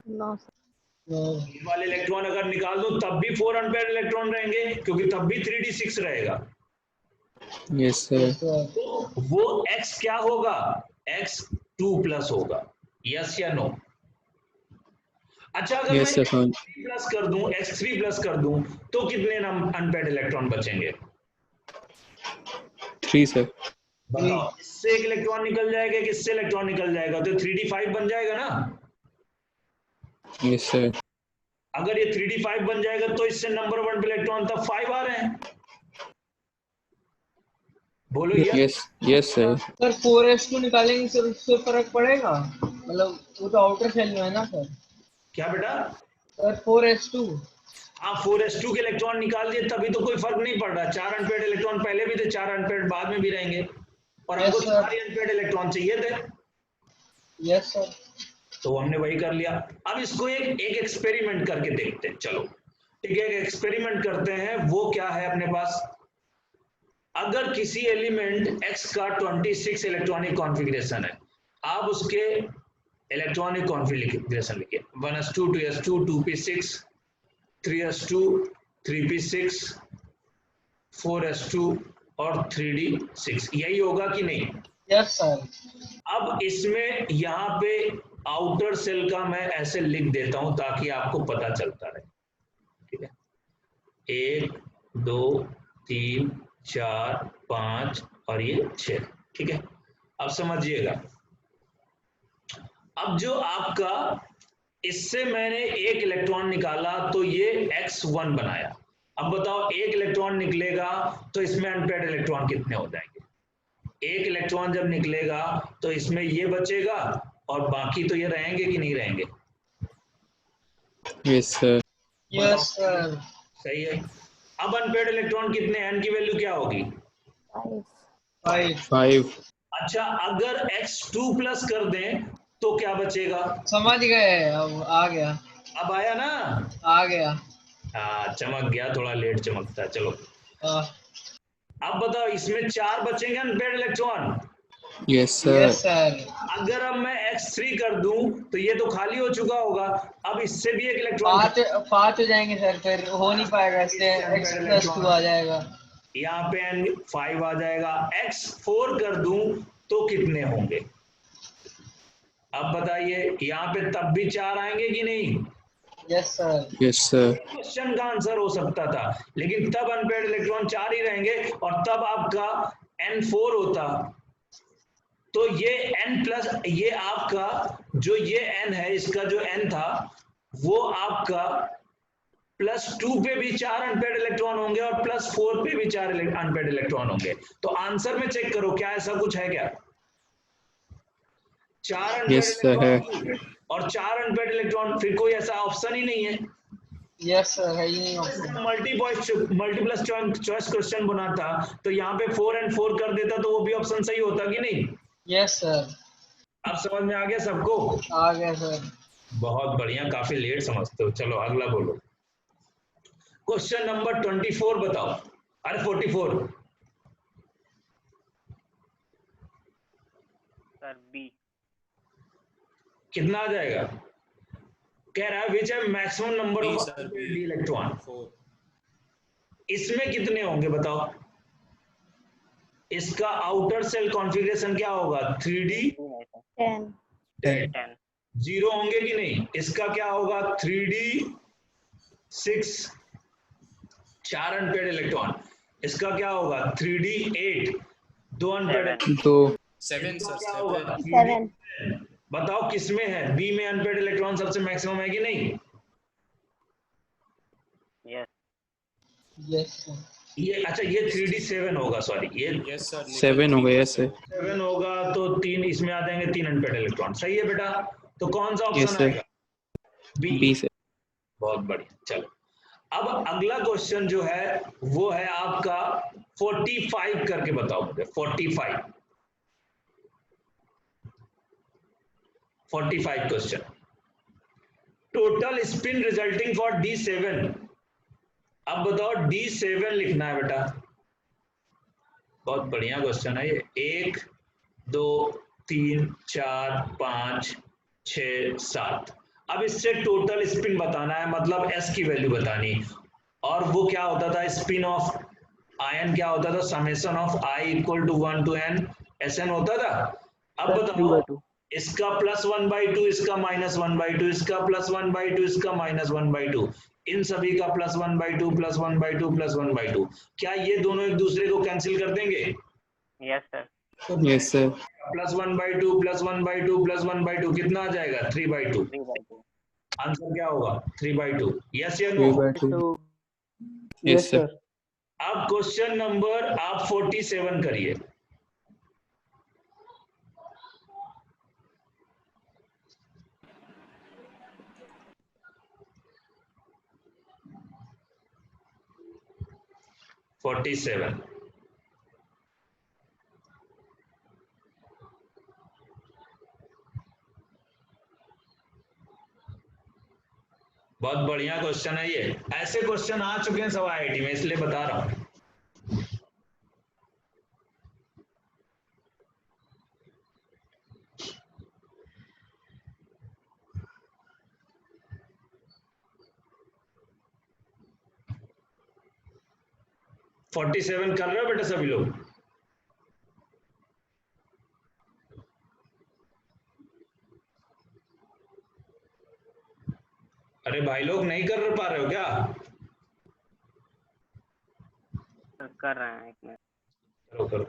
Speaker 7: नो
Speaker 1: ये वाले इलेक्ट्रॉन अगर निकाल दो तब भी 4 अनपेयर्ड इलेक्ट्रॉन रहेंगे, क्योंकि तब भी 3d6 रहेगा।
Speaker 2: Yes sir.
Speaker 1: तो वो x क्या होगा? x 2+ होगा। यस या नो? अच्छा अगर
Speaker 2: यस
Speaker 1: मैं
Speaker 2: सर।
Speaker 1: x3+ कर दूं, x3+ कर दूं तो कितने अनपेयर्ड इलेक्ट्रॉन बचेंगे?
Speaker 2: 3 सर।
Speaker 1: बताओ, इससे एक इलेक्ट्रॉन निकल जाएगा, किससे इलेक्ट्रॉन निकल जाएगा? तो 3d5 बन जाएगा ना।
Speaker 2: Yes sir.
Speaker 1: अगर ये 3d5 बन जाएगा तो इससे नंबर ऑफ अनपेयर्ड इलेक्ट्रॉन तब 5 आ रहे हैं। बोलो
Speaker 2: yes yes sir.
Speaker 4: Sir 4s2 निकालेंगे सर, उससे फर्क पड़ेगा? मतलब वो तो आउटर शेल में है ना सर।
Speaker 1: क्या बेटा?
Speaker 4: Sir 4s2।
Speaker 1: हाँ 4s2 के इलेक्ट्रॉन निकाल दिए तभी तो कोई फर्क नहीं पड़ रहा। 4 अनपेयर्ड इलेक्ट्रॉन पहले भी थे, 4 अनपेयर्ड बाद में भी रहेंगे, और हमको 4 अनपेयर्ड इलेक्ट्रॉन चाहिए थे।
Speaker 4: Yes sir.
Speaker 1: तो हमने वही कर लिया। अब इसको एक एक्सपेरिमेंट करके देखते हैं। चलो ठीक है, एक एक्सपेरिमेंट करते हैं। वो क्या है अपने पास? अगर किसी एलिमेंट x का 26 इलेक्ट्रॉनिक कॉन्फ़िगरेशन है, आप उसके इलेक्ट्रॉनिक कॉन्फ़िगरेशन लिखिए 1s2 2s2 2p6 3s2 3p6 4s2 और 3d6। यही होगा कि नहीं?
Speaker 4: Yes sir.
Speaker 1: अब इसमें यहाँ पे आउटर सेल का मैं ऐसे लिख देता हूं ताकि आपको पता चलता रहे। ठीक है, 1 2 3 4 5 और ये 6। ठीक है, अब समझिएगा। अब जो आपका इससे मैंने एक इलेक्ट्रॉन निकाला तो ये x1 बनाया। अब बताओ एक इलेक्ट्रॉन निकलेगा तो इसमें अनपेयर्ड इलेक्ट्रॉन कितने हो जाएंगे? एक इलेक्ट्रॉन जब निकलेगा तो इसमें ये बचेगा और बाकी तो ये रहेंगे कि नहीं रहेंगे?
Speaker 2: Yes sir.
Speaker 4: Yes sir.
Speaker 1: सही है। अब अनपेयर्ड इलेक्ट्रॉन कितने? n की वैल्यू क्या होगी?
Speaker 2: 5।
Speaker 1: अच्छा अगर x2+ कर दें तो क्या बचेगा?
Speaker 4: समझ गए, अब आ गया।
Speaker 1: अब आया ना?
Speaker 4: आ गया।
Speaker 1: हाँ चमक गया, थोड़ा लेट चमकता। चलो अब बताओ, इसमें 4 बचेंगे unpaired electron.
Speaker 2: Yes sir.
Speaker 4: Yes sir.
Speaker 1: अगर अब मैं x3 कर दूं तो ये तो खाली हो चुका होगा। अब इससे भी एक इलेक्ट्रॉन
Speaker 4: 5 हो जाएंगे सर, फिर हो नहीं पाएगा, इसलिए x+2 आ जाएगा।
Speaker 1: यहाँ पे n5 आ जाएगा। x4 कर दूं तो कितने होंगे? अब बताइए, यहाँ पे तब भी 4 आएंगे कि नहीं?
Speaker 4: Yes sir.
Speaker 2: Yes sir.
Speaker 1: Question का आंसर हो सकता था, लेकिन तब अनपेयर्ड इलेक्ट्रॉन 4 ही रहेंगे और तब आपका n4 होता। तो ये n+, ये आपका जो ये n है, इसका जो n था वो आपका +2 पे भी 4 अनपेड इलेक्ट्रॉन होंगे और +4 पे भी 4 अनपेड इलेक्ट्रॉन होंगे। तो आंसर में चेक करो क्या ऐसा कुछ है क्या? 4 अनपेड
Speaker 2: यस सर है।
Speaker 1: इलेक्ट्रॉन और 4 अनपेड इलेक्ट्रॉन, फिर कोई ऐसा ऑप्शन ही नहीं है।
Speaker 4: यस सर, है ही नहीं ऑप्शन।
Speaker 1: मल्टीपल चॉइस क्वेश्चन बनाता तो यहाँ पे 4 और 4 कर देता तो वो भी ऑप्शन सही होता कि नहीं?
Speaker 4: Yes sir.
Speaker 1: अब समझ में आ गया सबको?
Speaker 4: आ गया सर।
Speaker 1: बहुत बढ़िया, काफी लेट समझते हो। चलो अगला बोलो। क्वेश्चन नंबर 24 बताओ। अरे 44
Speaker 8: सर बी।
Speaker 1: कितना आ जाएगा? कह रहा है विच है maximum number
Speaker 2: B,
Speaker 1: of
Speaker 2: sir, B.
Speaker 1: Electron.
Speaker 2: 4
Speaker 1: इसमें कितने होंगे बताओ? इसका आउटर सेल कॉन्फ़िगरेशन क्या होगा? 3D
Speaker 8: 10 10
Speaker 1: 0 होंगे कि नहीं? इसका क्या होगा? 3D 6 4 unpaired electron. इसका क्या होगा? 3D 8 2 unpaid.
Speaker 2: 2 7 सर
Speaker 1: क्या होगा?
Speaker 8: 7
Speaker 1: बताओ किसमें है? बी में अनपेड इलेक्ट्रॉन सबसे मैक्सिमम है कि नहीं?
Speaker 8: Yes
Speaker 4: yes sir.
Speaker 1: ये अच्छा, ये 3D 7 होगा, सॉरी ये
Speaker 2: यस सर 7 हो गया। यस सर
Speaker 1: 7 होगा तो 3 इसमें आ जाएंगे, 3 अनपेड इलेक्ट्रॉन। सही है बेटा? तो कौन सा
Speaker 2: यस
Speaker 1: ऑप्शन
Speaker 2: सर
Speaker 1: आएगा? बी।
Speaker 2: B sir.
Speaker 1: बहुत बढ़िया। चलो अब अगला क्वेश्चन जो है वो है आपका 45 करके बताओ मुझे। 45 question. Total spin resulting for D7। अब बताओ D7 लिखना है बेटा। बहुत बढ़िया क्वेश्चन है ये। 1 2 3 4 5 6 7। अब इससे टोटल स्पिन बताना है, मतलब S की वैल्यू बतानी। और वो क्या होता था? स्पिन ऑफ आयन क्या होता था? Summation of I equal to 1 to n Sn होता था। अब बताओ
Speaker 7: 3/2
Speaker 1: इसका +1/2, इसका -1/2, इसका +1/2, इसका -1/2, इन सभी का +1/2 +1/2 +1/2। क्या ये दोनों एक दूसरे को कैंसिल कर देंगे?
Speaker 8: यस सर
Speaker 2: यस सर
Speaker 1: +1/2 +1/2 +1/2 कितना आ जाएगा? 3/2।
Speaker 8: 3/2
Speaker 1: आंसर क्या होगा? 3/2। यस या no?
Speaker 2: 3/2
Speaker 3: yes
Speaker 2: yes sir.
Speaker 3: Sir.
Speaker 1: अब क्वेश्चन नंबर आप 47 करिए। बहुत बढ़िया क्वेश्चन है ये। ऐसे क्वेश्चन आ चुके हैं सब IIT में, इसलिए बता रहा हूं। कर रहे हो बेटा सभी लोग? अरे भाई लोग नहीं कर पा रहे हो क्या?
Speaker 8: कर रहे हैं एक मिनट।
Speaker 1: करो करो।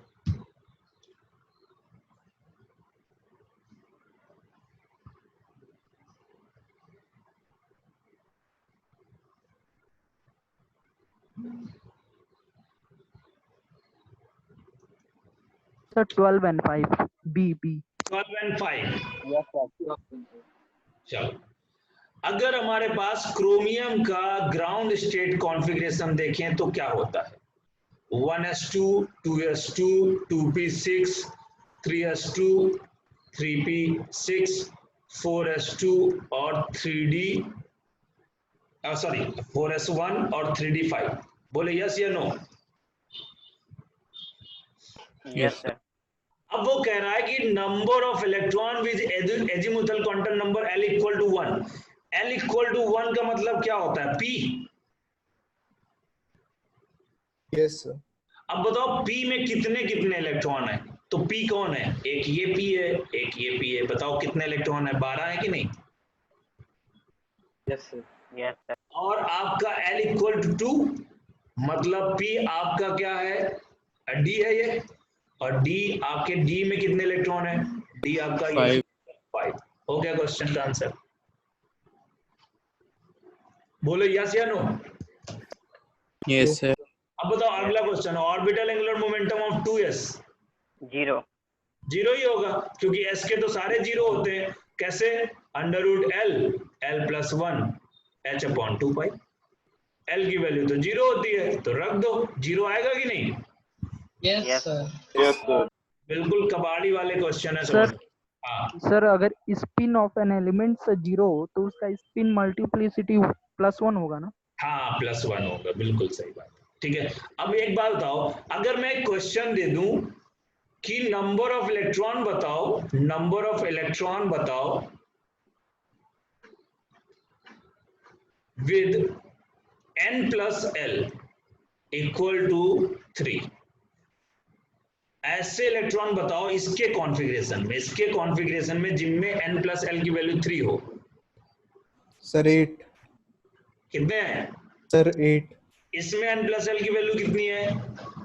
Speaker 7: Sir 12 and 5 B
Speaker 1: 12 and 5।
Speaker 8: Yes sir
Speaker 1: चलो अगर हमारे पास क्रोमियम का ग्राउंड स्टेट कॉन्फ़िगरेशन देखें तो क्या होता है? 1s2 2s2 2p6 3s2 3p6 4s2 और 4s1 और 3d5। बोले यस या नो?
Speaker 8: Yes sir.
Speaker 1: अब वो कह रहा है कि number of electron with azimuthal quantum number L equal to 1। L equal to 1 का मतलब क्या होता है? P।
Speaker 3: Yes sir.
Speaker 1: अब बताओ P में कितने कितने इलेक्ट्रॉन है? तो P कौन है? एक ये P है, एक ये P है। बताओ कितने इलेक्ट्रॉन है? 12 है कि नहीं?
Speaker 8: Yes sir. Yes sir.
Speaker 1: और आपका L इक्वल टू 2 मतलब P आपका क्या है? D है ये। और D आपके D में कितने इलेक्ट्रॉन है? D आपका ये 5। हो गया क्वेश्चन का आंसर। बोलो यस या नो।
Speaker 2: Yes sir.
Speaker 1: अब बताओ अगला question, orbital angular momentum of 2s।
Speaker 8: 0।
Speaker 1: Zero ही होगा क्योंकि s के तो सारे जीरो होते हैं। कैसे? √L प्लस 1 h/2 L की वैल्यू तो जीरो होती है तो रख दो, जीरो आएगा कि नहीं?
Speaker 4: Yes sir.
Speaker 9: Yes sir.
Speaker 1: बिल्कुल कबाड़ी वाले क्वेश्चन है
Speaker 7: सर
Speaker 1: समझ। हाँ
Speaker 7: सर अगर स्पिन ऑफ एन एलिमेंट से जीरो हो तो उसका स्पिन मल्टीप्लिसिटी +1 होगा ना?
Speaker 1: हाँ +1 होगा, बिल्कुल सही बात। ठीक है, अब एक बात बताओ, अगर मैं क्वेश्चन दे दूं कि नंबर ऑफ इलेक्ट्रॉन बताओ, नंबर ऑफ इलेक्ट्रॉन बताओ with n plus l equal to 3, ऐसे इलेक्ट्रॉन बताओ इसके कॉन्फ़िगरेशन में जिनमें n प्लस l की वैल्यू 3 हो।
Speaker 3: सर 8।
Speaker 1: कितने हैं
Speaker 3: सर 8।
Speaker 1: इसमें n प्लस l की वैल्यू कितनी है?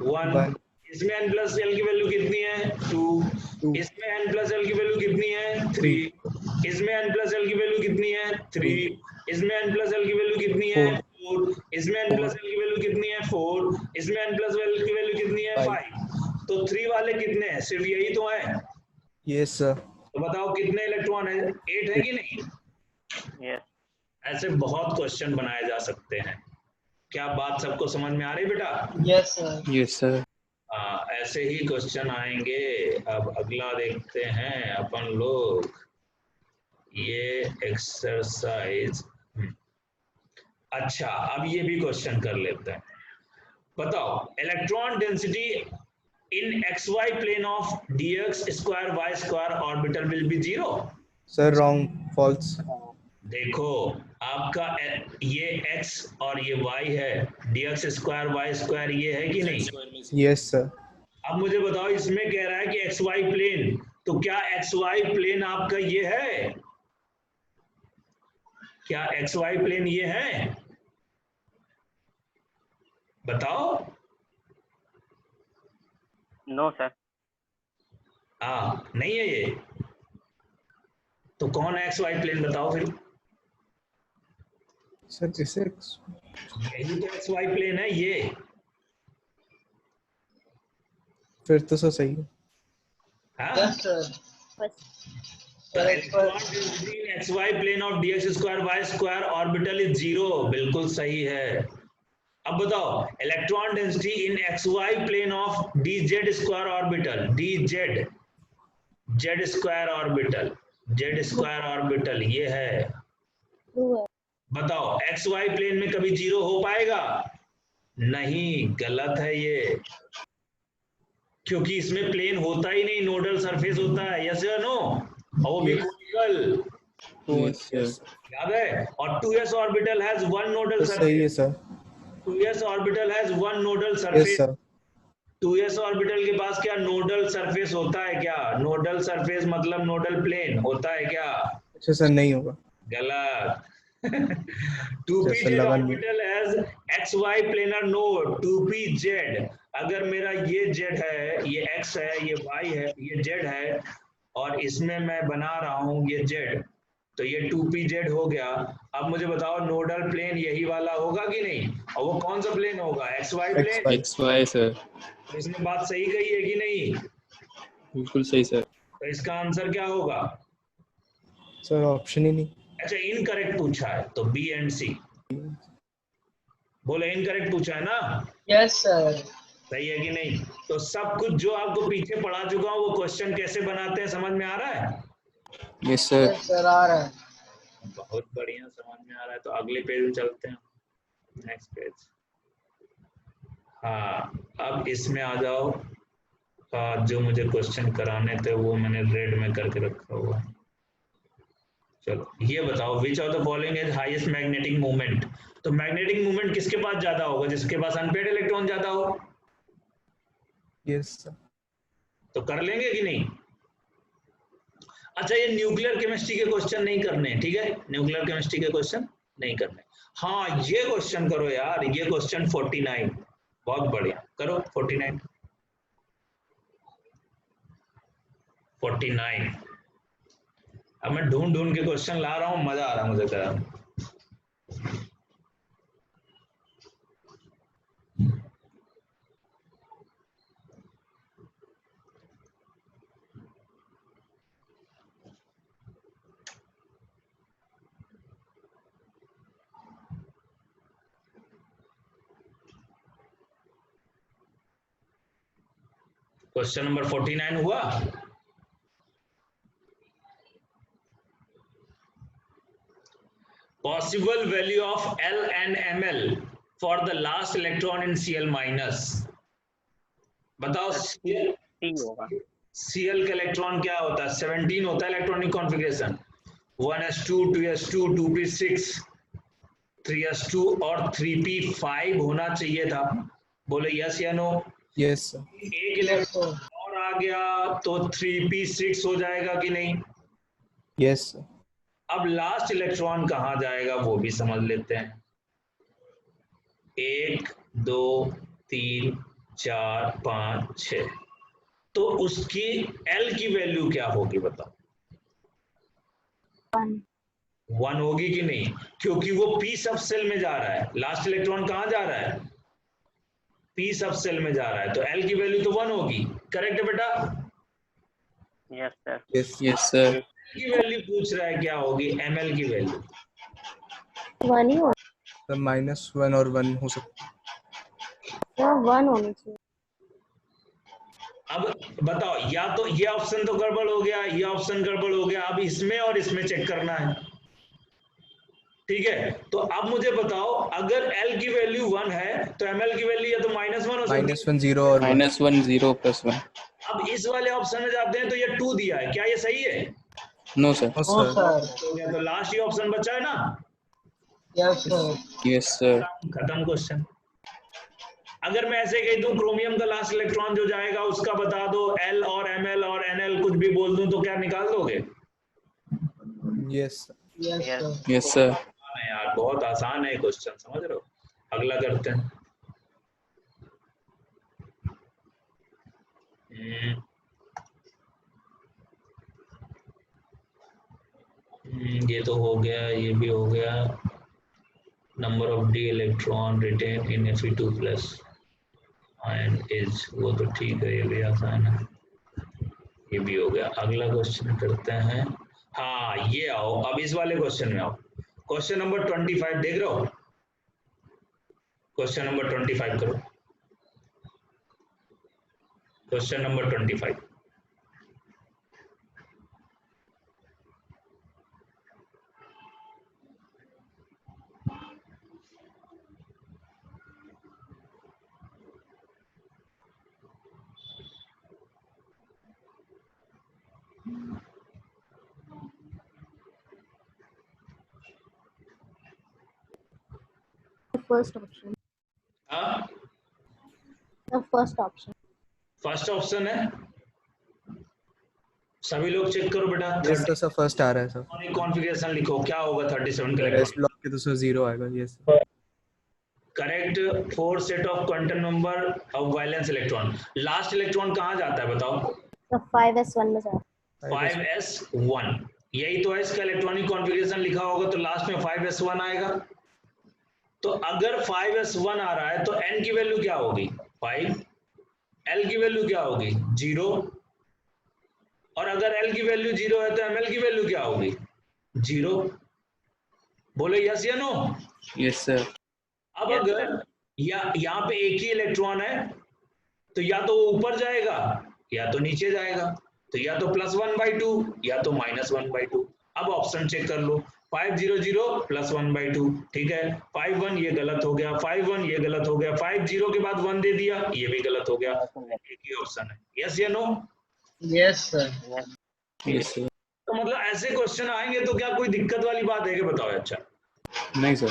Speaker 1: 1। इसमें n प्लस l की वैल्यू कितनी है? 2। इसमें n प्लस l की वैल्यू कितनी है? 3। इसमें n प्लस l की वैल्यू कितनी है? 3। इसमें n प्लस l की वैल्यू कितनी है? 4। इसमें n प्लस l की वैल्यू कितनी है? 4। इसमें n प्लस l की वैल्यू कितनी है? 5। तो 3 वाले कितने हैं? सिर्फ यही तो है।
Speaker 3: Yes sir.
Speaker 1: तो बताओ कितने इलेक्ट्रॉन है? 8 है कि नहीं?
Speaker 8: यस।
Speaker 1: ऐसे बहुत क्वेश्चन बनाए जा सकते हैं। क्या बात सबको समझ में आ रही बेटा?
Speaker 4: Yes sir.
Speaker 2: Yes sir.
Speaker 1: ऐसे ही क्वेश्चन आएंगे। अब अगला देखते हैं अपन लोग, ये एक्सरसाइज। अच्छा अब ये भी क्वेश्चन कर लेते हैं। बताओ electron density in xy plane of dx square y square orbital will be 0।
Speaker 3: Sir wrong, false.
Speaker 1: देखो आपका ये x और ये y है, dx स्क्वायर y स्क्वायर ये है कि नहीं?
Speaker 3: Yes sir.
Speaker 1: अब मुझे बताओ इसमें कह रहा है कि xy प्लेन, तो क्या xy प्लेन आपका ये है? क्या xy प्लेन ये है? बताओ।
Speaker 8: No sir.
Speaker 1: नहीं है ये, तो कौन है xy प्लेन बताओ फिर।
Speaker 3: सर इसे
Speaker 1: यही तो xy प्लेन है ये।
Speaker 3: फिर तो सर सही है।
Speaker 1: हाँ
Speaker 4: yes sir.
Speaker 1: xy plane of dx square y square orbital is 0, बिल्कुल सही है। अब बताओ electron density in xy plane of dz square orbital, dz z square orbital, z square orbital ये है। बताओ xy प्लेन में कभी 0 हो पाएगा? नहीं, गलत है ये, क्योंकि इसमें प्लेन होता ही नहीं, नोडल सरफेस होता है। यस या नो? और वो भी कोनिकल, याद है? और 2s orbital has one nodal surface.
Speaker 3: सही है sir.
Speaker 1: 2s orbital has one nodal
Speaker 3: yes
Speaker 1: surface.
Speaker 3: Sir.
Speaker 1: 2s orbital के पास क्या नोडल सरफेस होता है क्या? नोडल सरफेस मतलब नोडल प्लेन होता है क्या?
Speaker 3: अच्छा सर नहीं होगा।
Speaker 1: गलत। 2pz orbital has xy planar node 2pz। अगर मेरा ये z है, ये x है, ये y है, ये z है और इसमें मैं बना रहा हूं ये z, तो ये 2pz हो गया। अब मुझे बताओ नोडल प्लेन यही वाला होगा कि नहीं? और वो कौन सा प्लेन होगा? xy plane.
Speaker 2: XY sir.
Speaker 1: तो इसने बात सही कही है कि नहीं?
Speaker 2: बिल्कुल सही सर।
Speaker 1: तो इसका आंसर क्या होगा?
Speaker 3: सर ऑप्शन ही नहीं।
Speaker 1: अच्छा इनकरेक्ट पूछा है तो बी एंड सी। बोले इनकरेक्ट पूछा है ना?
Speaker 4: Yes sir.
Speaker 1: सही है कि नहीं? तो सब कुछ जो आपको पीछे पढ़ा चुका हूं वो क्वेश्चन कैसे बनाते हैं समझ में आ रहा है?
Speaker 2: Yes sir.
Speaker 4: यस सर आ रहा है।
Speaker 1: बहुत बढ़िया समझ में आ रहा है। तो अगले पेज में चलते हैं, नेक्स्ट पेज। हाँ अब इसमें आ जाओ। जो मुझे क्वेश्चन कराने थे वो मैंने रेड में करके रखा हुआ है। चलो ये बताओ विच of the following is highest magnetic moment. तो मैग्नेटिक मोमेंट किसके पास ज्यादा होगा? जिसके पास अनपेड इलेक्ट्रॉन ज्यादा हो।
Speaker 3: Yes sir.
Speaker 1: तो कर लेंगे कि नहीं? अच्छा ये न्यूक्लियर केमिस्ट्री के क्वेश्चन नहीं करने, ठीक है? न्यूक्लियर केमिस्ट्री के क्वेश्चन नहीं करने। हाँ ये क्वेश्चन करो यार, ये क्वेश्चन 49 बहुत बढ़िया करो। 49 अब मैं ढूंढ ढूंढ के क्वेश्चन ला रहा हूं, मजा आ रहा है मुझे। क्वेश्चन नंबर 49 हुआ। Possible value of L and Ml for the last electron in Cl minus। बताओ
Speaker 8: T होगा।
Speaker 1: Cl का इलेक्ट्रॉन क्या होता है? 17 होता है electronic configuration, 1s2 2s2 2p6 3s2 और 3p5 होना चाहिए था। बोले यस या नो?
Speaker 3: Yes sir.
Speaker 1: एक इलेक्ट्रॉन और आ गया तो 3p6 हो जाएगा कि नहीं?
Speaker 3: Yes sir.
Speaker 1: अब लास्ट इलेक्ट्रॉन कहाँ जाएगा वो भी समझ लेते हैं। 1 2 3 4 5 6, तो उसकी L की वैल्यू क्या होगी बताओ? 1 होगी कि नहीं? क्योंकि वो p सब सेल में जा रहा है। लास्ट इलेक्ट्रॉन कहाँ जा रहा है? p सब सेल में जा रहा है, तो L की वैल्यू तो 1 होगी। करेक्ट है बेटा?
Speaker 8: Yes sir.
Speaker 2: Yes sir.
Speaker 1: की वैल्यू पूछ रहा है क्या होगी? ml की वैल्यू
Speaker 9: 1 ही हो
Speaker 3: सर -1 और 1 हो सकता है।
Speaker 9: सर, 1 होनी चाहिए।
Speaker 1: अब बताओ, या तो ये ऑप्शन तो गड़बड़ हो गया, ये ऑप्शन गड़बड़ हो गया। अब इसमें और इसमें चेक करना है, ठीक है? तो अब मुझे बताओ, अगर L की वैल्यू 1 है तो ml की वैल्यू या तो -1 हो सकती है,
Speaker 3: -1 0 और 1।
Speaker 2: -1 0 +1।
Speaker 1: अब इस वाले ऑप्शन में जाते हैं तो ये 2 दिया है, क्या ये सही है?
Speaker 2: No sir.
Speaker 3: No
Speaker 4: no
Speaker 3: sir.
Speaker 4: Sir.
Speaker 1: तो लास्ट ही ऑप्शन बचा है ना?
Speaker 4: Yes sir.
Speaker 2: Yes sir.
Speaker 1: खत्म क्वेश्चन। अगर मैं ऐसे कह दूं क्रोमियम का लास्ट इलेक्ट्रॉन जो जाएगा उसका बता दो, L और ml और nl कुछ भी बोल दूं तो क्या निकाल दोगे?
Speaker 3: Yes
Speaker 4: yes sir.
Speaker 2: Yes sir.
Speaker 1: यार बहुत आसान है क्वेश्चन, समझ रहे हो? अगला करते हैं। ये तो हो गया, ये भी हो गया। Number of d electron retain in Fe2+ ion is, वो तो ठीक है, ये भी आसान है, ये भी हो गया। अगला क्वेश्चन करते हैं। हाँ ये आओ, अब इस वाले क्वेश्चन में आओ। क्वेश्चन नंबर 25 देख रहे हो? क्वेश्चन नंबर 25 करो। Question number 25।
Speaker 9: First option.
Speaker 1: हाँ
Speaker 9: फर्स्ट ऑप्शन।
Speaker 1: फर्स्ट ऑप्शन है, सभी लोग चेक करो बेटा।
Speaker 3: यस सर, फर्स्ट आ रहा है सर।
Speaker 1: कॉन्फ़िगरेशन लिखो, क्या होगा 37 के
Speaker 3: सर
Speaker 1: लिए?
Speaker 3: एस ब्लॉक के तो सर 0 आएगा। Yes sir.
Speaker 1: Correct. 4 set of quantum number of valence electron. Last electron कहाँ जाता है बताओ?
Speaker 9: तो 5s1 में जाता है।
Speaker 1: 5s1, यही तो है इसका इलेक्ट्रॉनिक कॉन्फ़िगरेशन लिखा होगा, तो लास्ट में 5s1 आएगा। तो अगर 5s1 आ रहा है तो n की वैल्यू क्या होगी? 5। l की वैल्यू क्या होगी? 0। और अगर l की वैल्यू 0 है तो ml की वैल्यू क्या होगी? 0। बोले यस या नो?
Speaker 2: Yes sir.
Speaker 1: अब अगर यहाँ पे एक ही इलेक्ट्रॉन है तो या तो वो ऊपर जाएगा या तो नीचे जाएगा, तो या तो +1/2 या तो -1/2। अब ऑप्शन चेक कर लो, 5 0 0 +1/2, ठीक है। 5 1 ये गलत हो गया, 5 1 ये गलत हो गया, 5 0 के बाद 1 दे दिया, ये भी गलत हो गया। एक ही ऑप्शन है, यस या no?
Speaker 4: Yes sir.
Speaker 2: Yes sir.
Speaker 1: तो मतलब ऐसे क्वेश्चन आएंगे तो क्या कोई दिक्कत वाली बात है कि बताओ? अच्छा
Speaker 2: नहीं सर।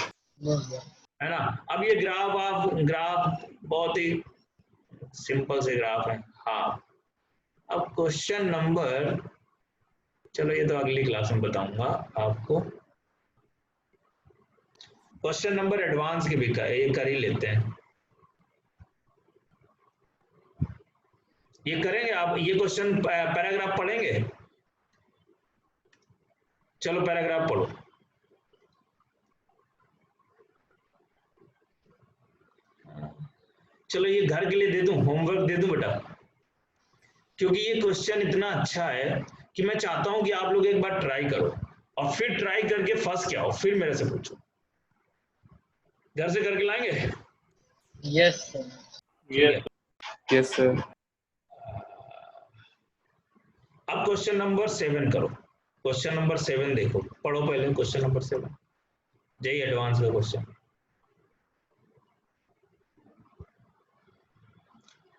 Speaker 1: है ना। अब ये ग्राफ बहुत ही सिंपल से ग्राफ है। हाँ अब क्वेश्चन नंबर, चलो ये तो अगली क्लास में बताऊंगा आपको। क्वेश्चन नंबर एडवांस के भी ये कर ही लेते हैं। ये करेंगे आप, ये क्वेश्चन पैराग्राफ पढ़ेंगे? चलो पैराग्राफ पढ़ो। चलो ये घर के लिए दे दूं, होमवर्क दे दूं बेटा, क्योंकि ये क्वेश्चन इतना अच्छा है कि मैं चाहता हूं कि आप लोग एक बार ट्राई करो और फिर ट्राई करके फंस के आओ, फिर मेरे से पूछो। घर से करके लाएंगे?
Speaker 4: Yes sir.
Speaker 2: Yes sir.
Speaker 1: अब क्वेश्चन नंबर 7 करो। क्वेश्चन नंबर 7 देखो, पढ़ो पहले क्वेश्चन नंबर 7, जेई एडवांस का क्वेश्चन।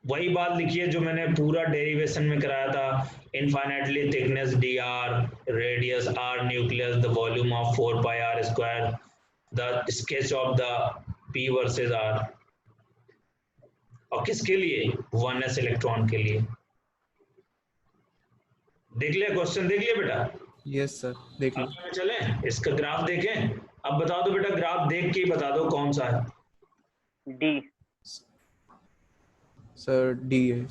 Speaker 1: वही बात लिखिए जो मैंने पूरा डेरिवेशन में कराया था। Infinitely thickness dr, radius r, nucleus, the volume of 4 pi r square, the sketch of the p versus r। और किसके लिए? 1s इलेक्ट्रॉन के लिए। देख लिया क्वेश्चन? देख लिया बेटा?
Speaker 3: यस सर, देख लो।
Speaker 1: अब चलें इसका ग्राफ देखें। अब बता दो बेटा, ग्राफ देख के ही बता दो कौन सा है।
Speaker 8: डी।
Speaker 3: सर डी है।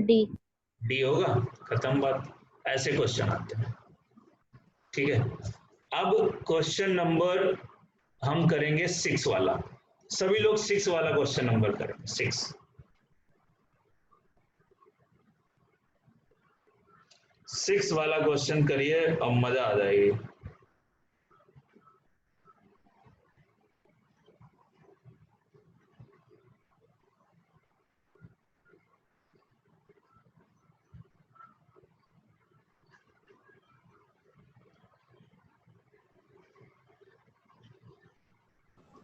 Speaker 9: डी
Speaker 1: होगा, खत्म बात। ऐसे क्वेश्चन आते हैं, ठीक है। अब क्वेश्चन नंबर हम करेंगे 6 वाला। सभी लोग 6 वाला क्वेश्चन नंबर करेंगे। 6 वाला क्वेश्चन करिए और मजा आ जाएगी।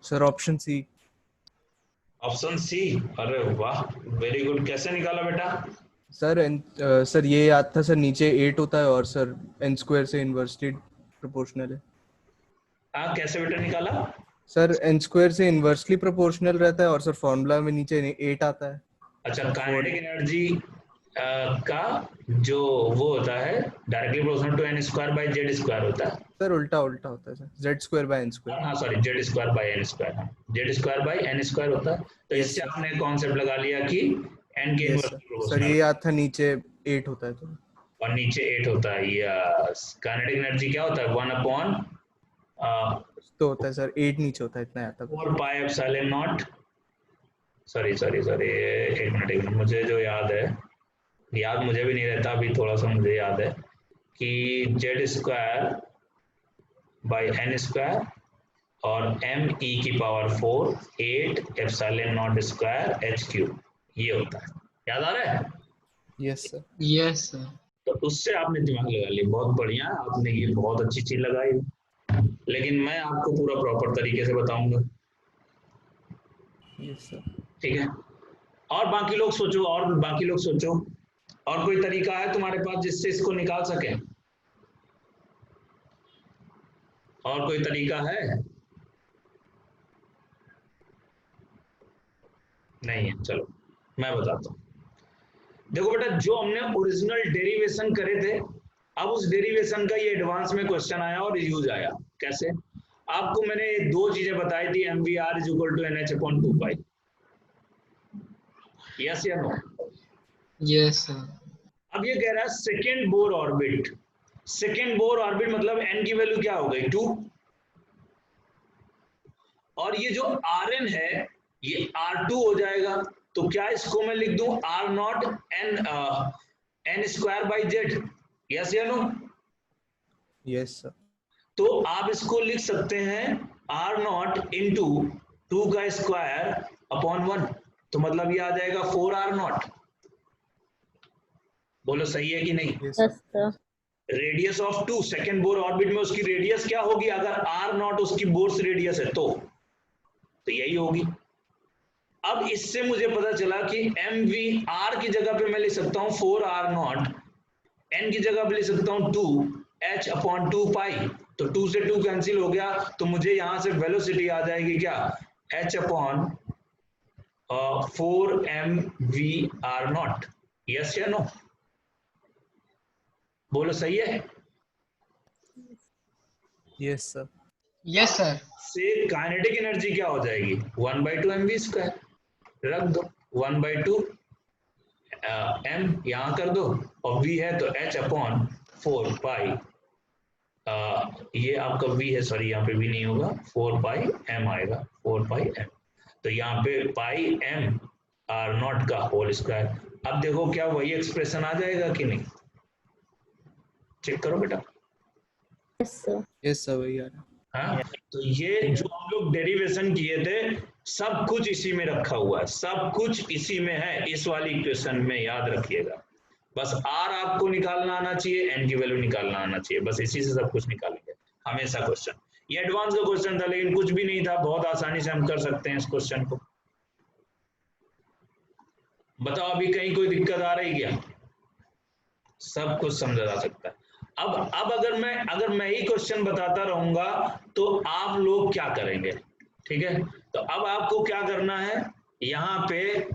Speaker 3: Sir option C.
Speaker 1: Option C, अरे वाह, वेरी गुड। कैसे निकाला बेटा?
Speaker 3: सर सर ये याद था सर, नीचे 8 होता है और सर n स्क्वायर से इनवर्सली प्रोपोर्शनल है।
Speaker 1: हाँ, कैसे बेटा निकाला?
Speaker 3: सर n स्क्वायर से इनवर्सली प्रोपोर्शनल रहता है और सर फॉर्मूला में नीचे 8 आता है।
Speaker 1: अच्छा, काइनेटिक एनर्जी का जो वो होता है directly proportional to n square by z square होता है।
Speaker 3: सर उल्टा होता है sir, z square by n square.
Speaker 1: हाँ sorry, z square by n square. हाँ, z square by n square होता है। तो इससे आपने कॉन्सेप्ट लगा लिया कि n के इनवर्स प्रोपोर्शनल।
Speaker 3: सर ये याद था नीचे 8 होता है तो।
Speaker 1: और नीचे 8 होता है। यस, काइनेटिक एनर्जी क्या होता है? 1 अपॉन
Speaker 3: तो होता है सर 8 नीचे होता है, इतना आता है।
Speaker 1: 4 पाई एप्सिलॉन नॉट। सॉरी, एक मिनट, मुझे जो याद है, याद मुझे भी नहीं रहता अभी, थोड़ा सा मुझे याद है कि z square by n square और m e की power 4 8 epsilon not square h cube, ये होता है। याद आ रहा है?
Speaker 3: Yes sir.
Speaker 4: Yes sir.
Speaker 1: तो उससे आपने दिमाग लगा लिया, बहुत बढ़िया, आपने ये बहुत अच्छी चीज लगाई। लेकिन मैं आपको पूरा प्रॉपर तरीके से बताऊंगा।
Speaker 3: Yes sir.
Speaker 1: ठीक है, और बाकी लोग सोचो, और कोई तरीका है तुम्हारे पास जिससे इसको निकाल सके? और कोई तरीका है? नहीं है, चलो मैं बताता हूं। देखो बेटा, जो हमने ओरिजिनल डेरिवेशन करे थे, अब उस डेरिवेशन का ये एडवांस में क्वेश्चन आया और यूज आया। कैसे? आपको मैंने 2 चीजें बताई थी, mvr is equal to nh/2π। Yes या नो?
Speaker 4: Yes sir.
Speaker 1: अब ये कह रहा है second Bohr orbit. Second Bohr orbit मतलब n की वैल्यू क्या हो गई? 2। और ये जो rn है ये r2 हो जाएगा। तो क्या इसको मैं लिख दूं r0 n square by z? Yes या नो?
Speaker 3: Yes sir.
Speaker 1: तो आप इसको लिख सकते हैं r0 इंटू 2 का स्क्वायर अपॉन 1। तो मतलब ये आ जाएगा 4r0। बोलो सही है कि नहीं?
Speaker 3: Yes sir.
Speaker 1: Radius of 2, second Bohr orbit में उसकी रेडियस क्या होगी? अगर r0 उसकी बोर्स रेडियस है तो यही होगी। अब इससे मुझे पता चला कि mvr की जगह पे मैं लिख सकता हूं 4r0, n की जगह पे लिख सकता हूं 2h/2π। तो 2 से 2 कैंसिल हो गया, तो मुझे यहां से वेलोसिटी आ जाएगी क्या? h/4mvr0। यस या नो? बोलो सही है?
Speaker 3: Yes sir.
Speaker 4: Yes sir.
Speaker 1: से काइनेटिक एनर्जी क्या हो जाएगी? 1/2 mv स्क्वायर। रख दो 1/2 m यहां कर दो, और v है तो h/4π। ये आपका v है, सॉरी यहाँ पे v नहीं होगा, 4πm आएगा, 4πm। तो यहाँ पे पाई m r0 का होल स्क्वायर। अब देखो क्या वही एक्सप्रेशन आ जाएगा कि नहीं? चेक करो बेटा।
Speaker 3: यस सर वही आ रहा।
Speaker 1: हाँ, तो ये जो हम लोग डेरिवेशन किए थे सब कुछ इसी में रखा हुआ है, सब कुछ इसी में है, इस वाली इक्वेशन में, याद रखिएगा। बस आर आपको निकालना आना चाहिए, एन की वैल्यू निकालना आना चाहिए, बस इसी से सब कुछ निकालेंगे हमेशा क्वेश्चन। ये एडवांस का क्वेश्चन था लेकिन कुछ भी नहीं था, बहुत आसानी से हम कर सकते हैं इस क्वेश्चन को। बताओ अभी कहीं कोई दिक्कत आ रही क्या? सब कुछ समझा जा सकता है। अब अगर मैं ही क्वेश्चन बताता रहूंगा तो आप लोग क्या करेंगे? ठीक है, तो अब आपको क्या करना है, यहाँ पे